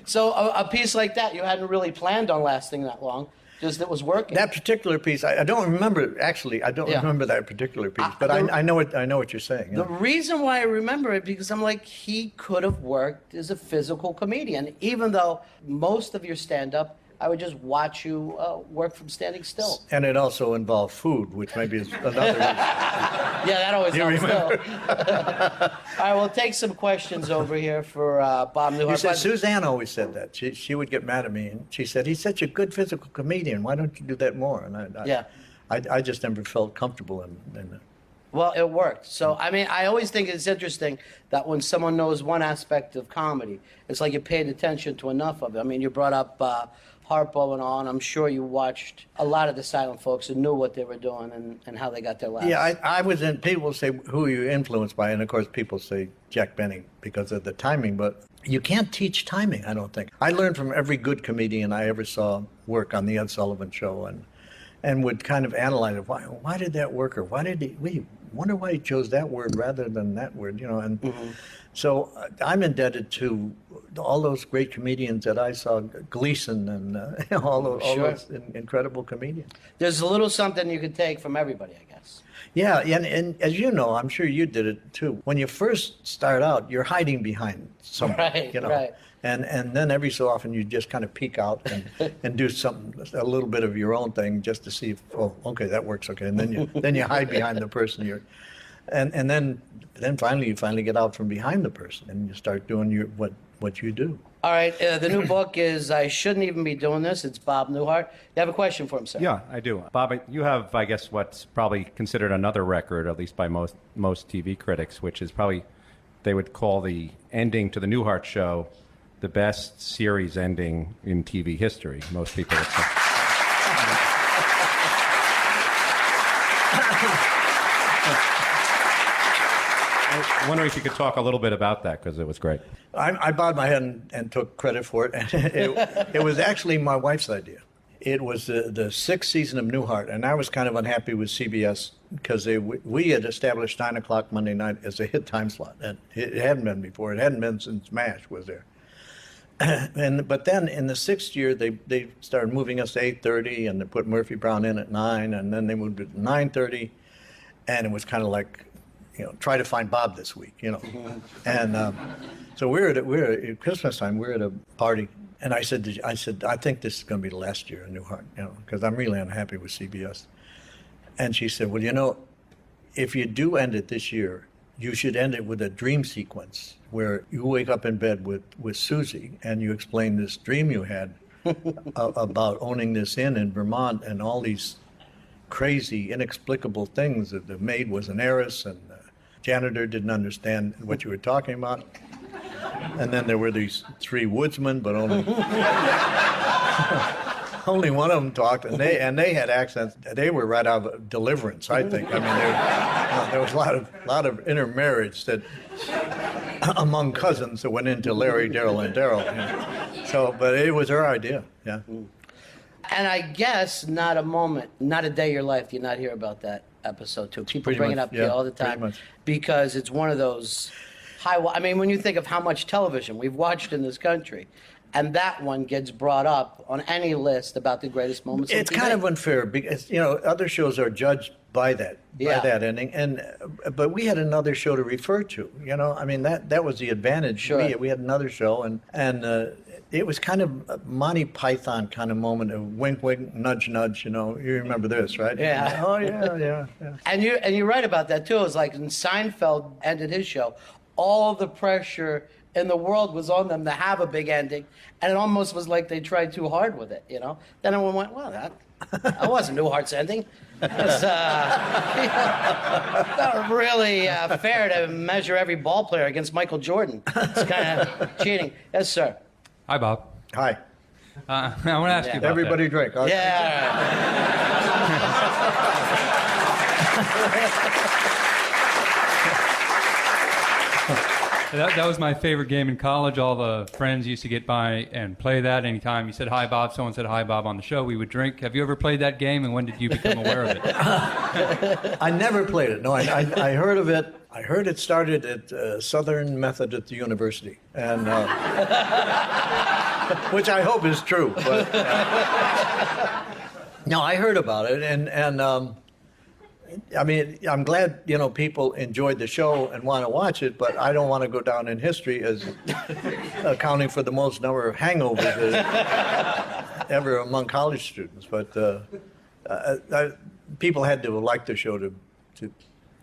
So a piece like that you hadn't really planned on lasting that long. Just it was working. That particular piece, I don't remember. Actually, I don't remember that particular piece, but I know what you're saying. The reason why I remember it, because I'm like, he could have worked as a physical comedian, even though most of your stand-up, I would just watch you work from standing still. And it also involved food, which maybe is another reason. Yeah, that always helps still. All right, we'll take some questions over here for Bob Newhart. You said Suzanne always said that. She would get mad at me, and she said, he's such a good physical comedian. Why don't you do that more? And I just never felt comfortable in it. Well, it worked. So, I mean, I always think it's interesting that when someone knows one aspect of comedy, it's like you paid attention to enough of it. I mean, you brought up Harpo and all, and I'm sure you watched a lot of the silent folks and knew what they were doing and how they got their laughs. Yeah, I was in, people say, who are you influenced by? And of course, people say Jack Benny because of the timing, but you can't teach timing, I don't think. I learned from every good comedian I ever saw work on the Ed Sullivan Show and would kind of analyze it. Why did that work? Or why did we wonder why he chose that word rather than that word, and So I'm indebted to all those great comedians that I saw, Gleason and all those incredible comedians. There's a little something you can take from everybody, I guess. Yeah, and as you know, I'm sure you did it too. When you first start out, you're hiding behind someone, Right, you know. right. And then every so often you just kind of peek out and do something, a little bit of your own thing just to see if, oh, okay, that works, okay. And then you hide behind the person you're, and then finally you get out from behind the person and you start doing what you do. All right, the new book is I Shouldn't Even Be Doing This. It's Bob Newhart. You have a question for him, sir? Yeah, I do. Bob, you have, I guess, what's probably considered another record, at least by most TV critics, which is probably, they would call the ending to the Newhart show the best series ending in TV history. Most people would say. I wonder if you could talk a little bit about that, because it was great. I bowed my head and took credit for it. It was actually my wife's idea. It was the sixth season of Newhart, and I was kind of unhappy with CBS because we had established 9 o'clock Monday night as a hit time slot, and it hadn't been before. It hadn't been since MASH was there. But then in the sixth year, they started moving us to 8:30, and they put Murphy Brown in at 9, and then they moved it to 9:30, and it was kind of like, try to find Bob this week, And so we're at Christmas time. We're at a party, and I said, I think this is going to be the last year of Newhart, because I'm really unhappy with CBS. And she said, well, if you do end it this year, you should end it with a dream sequence where you wake up in bed with Susie and you explain this dream you had about owning this inn in Vermont and all these crazy, inexplicable things, that the maid was an heiress and the janitor didn't understand what you were talking about. And then there were these 3 woodsmen, but only only one of them talked, and they had accents. They were right out of Deliverance, I think. I mean, there was a lot of intermarriage that among cousins that went into Larry, Daryl, and Daryl. So, but it was her idea. Yeah. And I guess not a moment, not a day of your life, you not hear about that episode too. People Pretty bring it much, up to you yeah, all the pretty time much. because it's one of those I mean, when you think of how much television we've watched in this country, and that one gets brought up on any list about the greatest moments. It's of TV. kind of unfair because other shows are judged by that ending, but we had another show to refer to. I mean that was the advantage. Sure. We had another show, and it was kind of a Monty Python kind of moment of wink, wink, nudge, nudge. You remember this, right? Yeah. Oh yeah. And you're right about that too. It's like when Seinfeld ended his show, all the pressure in the world was on them to have a big ending, and it almost was like they tried too hard with it. Then everyone went, "Well, that wasn't Newhart's ending." It's not really fair to measure every ball player against Michael Jordan. It's kind of cheating. Yes, sir. Hi, Bob. Hi. I want to ask you about Everybody drink. Okay. that was my favorite game in college. All the friends used to get by and play that. Anytime you said hi, Bob, someone said hi, Bob on the show, we would drink. Have you ever played that game, and when did you become aware of it? I never played it. No, I heard of it. I heard it started at Southern Method at the university, and which I hope is true. But no, I heard about it, and I mean, I'm glad people enjoyed the show and want to watch it, but I don't want to go down in history as accounting for the most number of hangovers ever among college students. But people had to like the show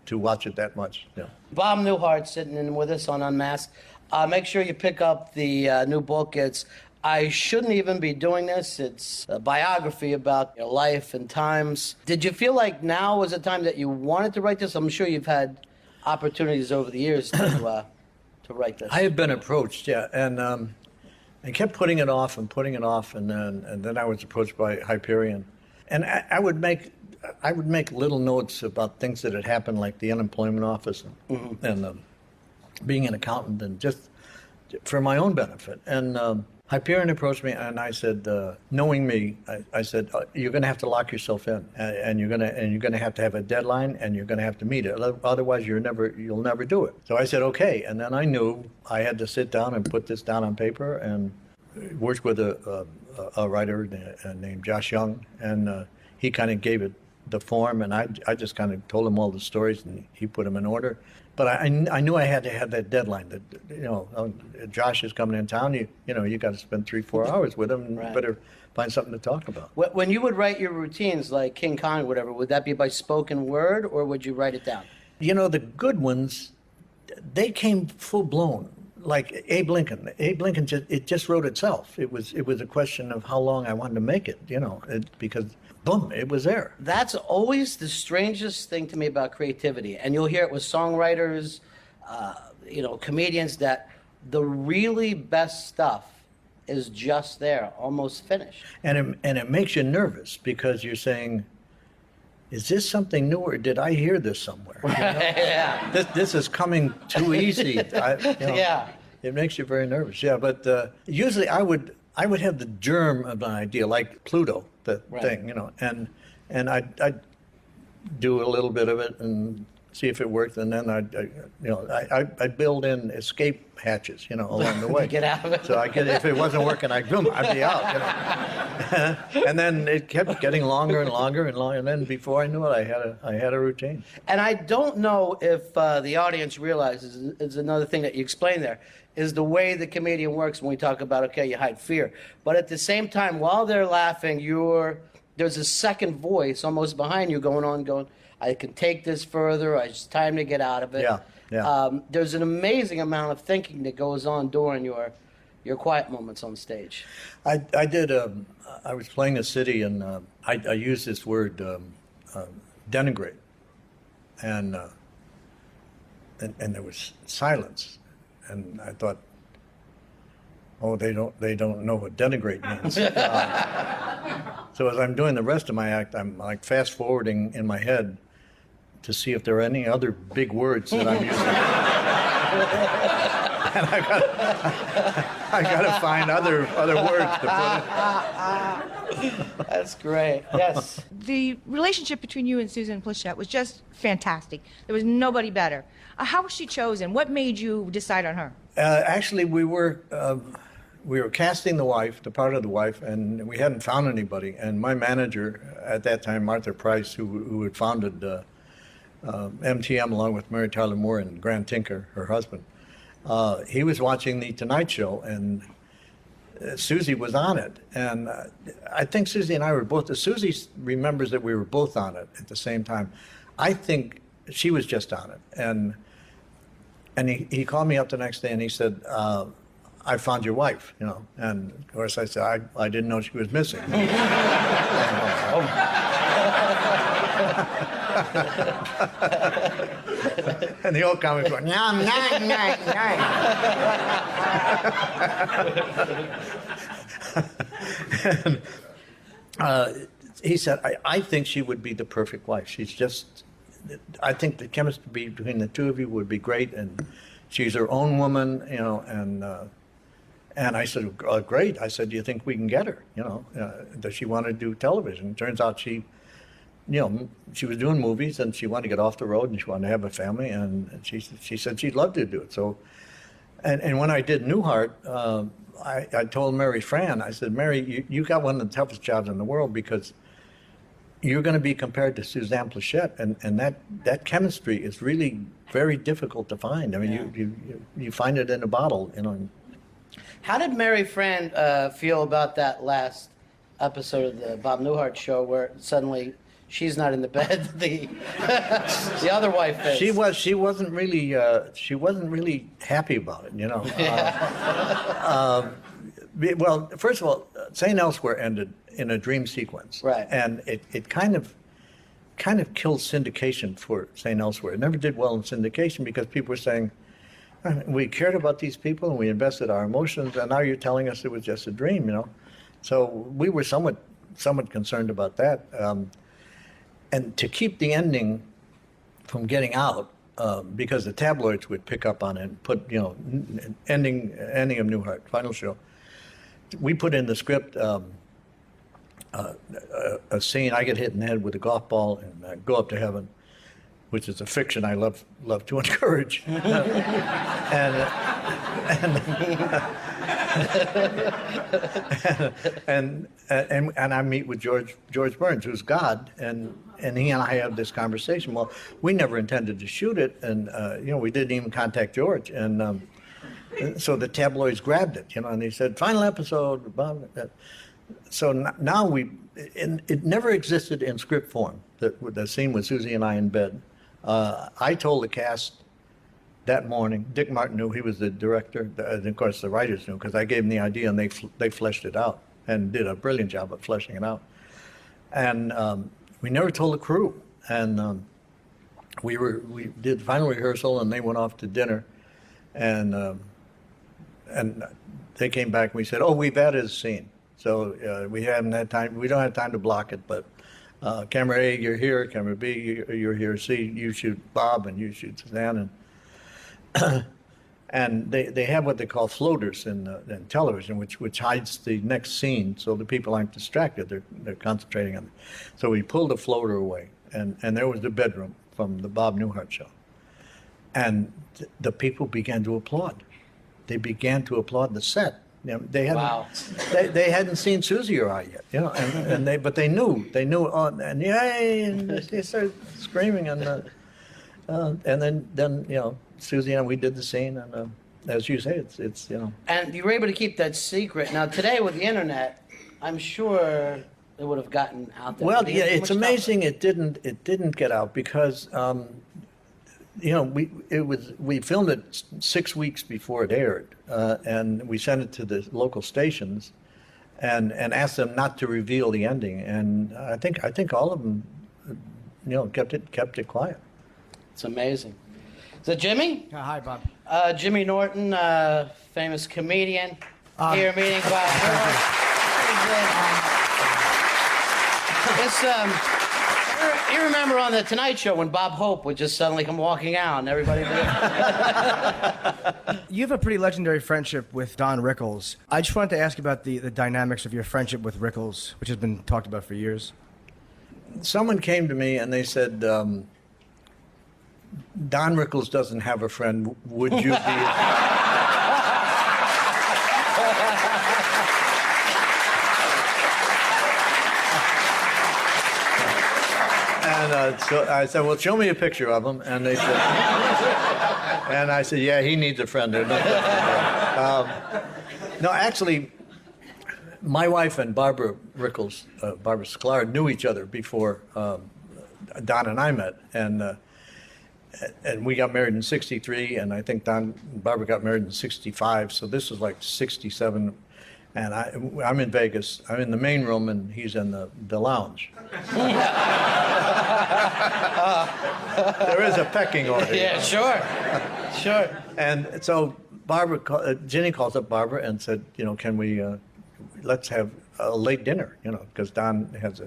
to watch it that much. Yeah. Bob Newhart sitting in with us on Unmasked. Make sure you pick up the new book. It's I Shouldn't Even Be Doing This. It's a biography about your life and times. Did you feel like now was a time that you wanted to write this? I'm sure you've had opportunities over the years to write this. I have been approached, yeah, and I kept putting it off, and then I was approached by Hyperion, and I would make little notes about things that had happened, like the unemployment office and being an accountant, and just for my own benefit. And Hyperion approached me, and I said, knowing me, I said, you're going to have to lock yourself in, and you're going to have a deadline, and you're going to have to meet it. Otherwise, you'll never do it. So I said, okay. And then I knew I had to sit down and put this down on paper, and worked with a writer named Josh Young, and he kind of gave it the form, and I just kind of told him all the stories, and he put them in order. But I knew I had to have that deadline. That Josh is coming in town. You got to spend 3-4 hours with him, and Right. you better find something to talk about. When you would write your routines, like King Kong, or whatever, would that be by spoken word, or would you write it down? The good ones, they came full blown. Like Abe Lincoln. Abe Lincoln just wrote itself. It was a question of how long I wanted to make it. Because boom, it was there. That's always the strangest thing to me about creativity. And you'll hear it with songwriters, comedians, that the really best stuff is just there, almost finished. And it makes you nervous because you're saying, is this something new, or did I hear this somewhere? Yeah. This is coming too easy. Yeah. It makes you very nervous. Yeah, but usually I would have the germ of an idea, like Pluto, the Right. thing, and I'd do a little bit of it and see if it worked, and then I build in escape hatches, along the way. Get out of it. So if it wasn't working, I'd be out. And then it kept getting longer and longer and longer, and then before I knew it, I had a routine. And I don't know if the audience realizes, is another thing that you explained there, is the way the comedian works when we talk about, okay, you hide fear. But at the same time, while they're laughing, there's a second voice almost behind you going, I can take this further, it's time to get out of it. Yeah. There's an amazing amount of thinking that goes on during your quiet moments on stage. I was playing a city, and I used this word, denigrate, and there was silence, and I thought, oh, they don't know what denigrate means. So as I'm doing the rest of my act, I'm like fast forwarding in my head to see if there are any other big words that I'm using. And I gotta find other words to put in. That's great. Yes. The relationship between you and Susan Plachette was just fantastic. There was nobody better. How was she chosen? What made you decide on her? Actually, we were casting the part of the wife, and we hadn't found anybody. And my manager at that time, Martha Price, who had founded MTM along with Mary Tyler Moore and Grant Tinker, her husband, he was watching The Tonight Show, and Susie was on it. And I think Susie and I were both. Susie remembers that we were both on it at the same time. I think she was just on it. And he called me up the next day and he said, I found your wife, And of course I said, I didn't know she was missing. And the old comic going, nom, nom, nom, nom. And he said, I think she would be the perfect wife. I think the chemistry between the two of you would be great, and she's her own woman, and I said, great. I said, do you think we can get her? Does she want to do television? Turns out she was doing movies, and she wanted to get off the road, and she wanted to have a family, and she said she'd love to do it. So, and when I did Newhart, I told Mary Fran, I said, Mary, you got one of the toughest jobs in the world, because you're going to be compared to Suzanne Plachette, and that chemistry is really very difficult to find. I mean, you find it in a bottle, How did Mary Fran feel about that last episode of the Bob Newhart show, where suddenly she's not in the bed, the other wife is? She wasn't really happy about it, Well, first of all, St. Elsewhere ended in a dream sequence, right? And it kind of killed syndication for St. Elsewhere. It never did well in syndication because people were saying, we cared about these people and we invested our emotions, and now you're telling us it was just a dream, So we were somewhat concerned about that, and to keep the ending from getting out, because the tabloids would pick up on it and put, ending of Newhart, final show. we put in the script a scene. I get hit in the head with a golf ball and go up to heaven, which is a fiction I love to encourage. And I meet with George Burns, who's God, and he and I have this conversation. Well, we never intended to shoot it, and we didn't even contact George, and so the tabloids grabbed it, and they said final episode. So now it never existed in script form. The scene with Susie and I in bed. I told the cast that morning. Dick Martin knew, he was the director, and of course the writers knew because I gave them the idea and they fleshed it out and did a brilliant job of fleshing it out. And we never told the crew. And we did final rehearsal and they went off to dinner, and they came back and we said, "Oh, we've added a scene." So we haven't had time. We don't have time to block it, but camera A, you're here. Camera B, you're here. C, you shoot Bob, and you shoot Suzanne, and they have what they call floaters in television, which hides the next scene, so the people aren't distracted. They're concentrating on it. So we pulled the floater away, and there was the bedroom from the Bob Newhart show, and the people began to applaud. They began to applaud the set. They hadn't. Wow. They hadn't seen Susie or I yet, but they knew, and yay, and they started screaming, and then Susie and we did the scene, and as you say, it's. And you were able to keep that secret. Now today with the internet, I'm sure it would have gotten out there. Well, yeah, it's amazing it didn't get out because. We filmed it 6 weeks before it aired, and we sent it to the local stations, and asked them not to reveal the ending. And I think all of them, kept it quiet. It's amazing. Is that Jimmy? Hi, Bob. Jimmy Norton, famous comedian, here meeting Bob. You remember on the Tonight Show when Bob Hope would just suddenly come walking out and everybody would... You have a pretty legendary friendship with Don Rickles. I just wanted to ask about the dynamics of your friendship with Rickles, which has been talked about for years. Someone came to me and they said, Don Rickles doesn't have a friend. Would you be... And so I said, well, show me a picture of him. And they said, and I said, yeah, he needs a friend. No, actually, my wife and Barbara Rickles, Barbara Sklar, knew each other before Don and I met. And we got married in '63, and I think Don and Barbara got married in '65. So this was like '67. And I'm in Vegas. I'm in the main room, and he's in the lounge. There is a pecking order. Yeah, sure. And so Ginny calls up Barbara and said, can we, let's have a late dinner, because Don has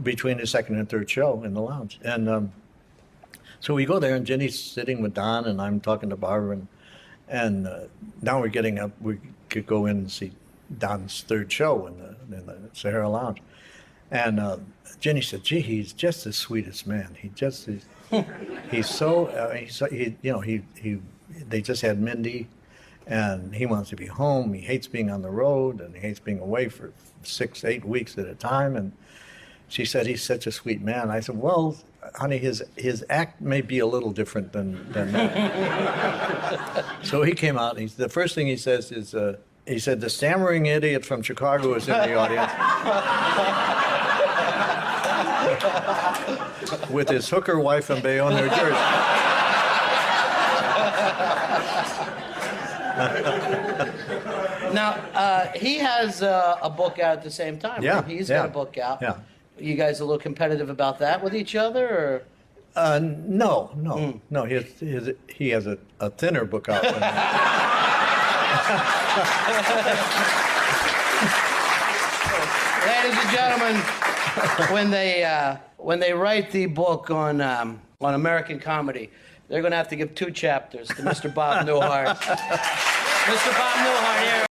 between his second and third show in the lounge. And so we go there, and Ginny's sitting with Don, and I'm talking to Barbara, and now we're getting up. We could go in and see Don's third show in the Sahara Lounge. And Ginny said, "Gee, he's just the sweetest man. He just is. He's so. They just had Mindy, and he wants to be home. He hates being on the road, and he hates being away for 6-8 weeks at a time." And she said, "He's such a sweet man." I said, "Well, honey, his act may be a little different than that." So he came out. And the first thing he says is, he said, "The stammering idiot from Chicago is in the audience." With his hooker wife in Bayonne, New Jersey. Now, he has a book out at the same time. Yeah, right? He's got a book out. Yeah. You guys a little competitive about that with each other, or? No. He has a thinner book out. Ladies and gentlemen, when they write the book on American comedy, they're going to have to give 2 chapters to Mr. Bob Newhart. Mr. Bob Newhart here.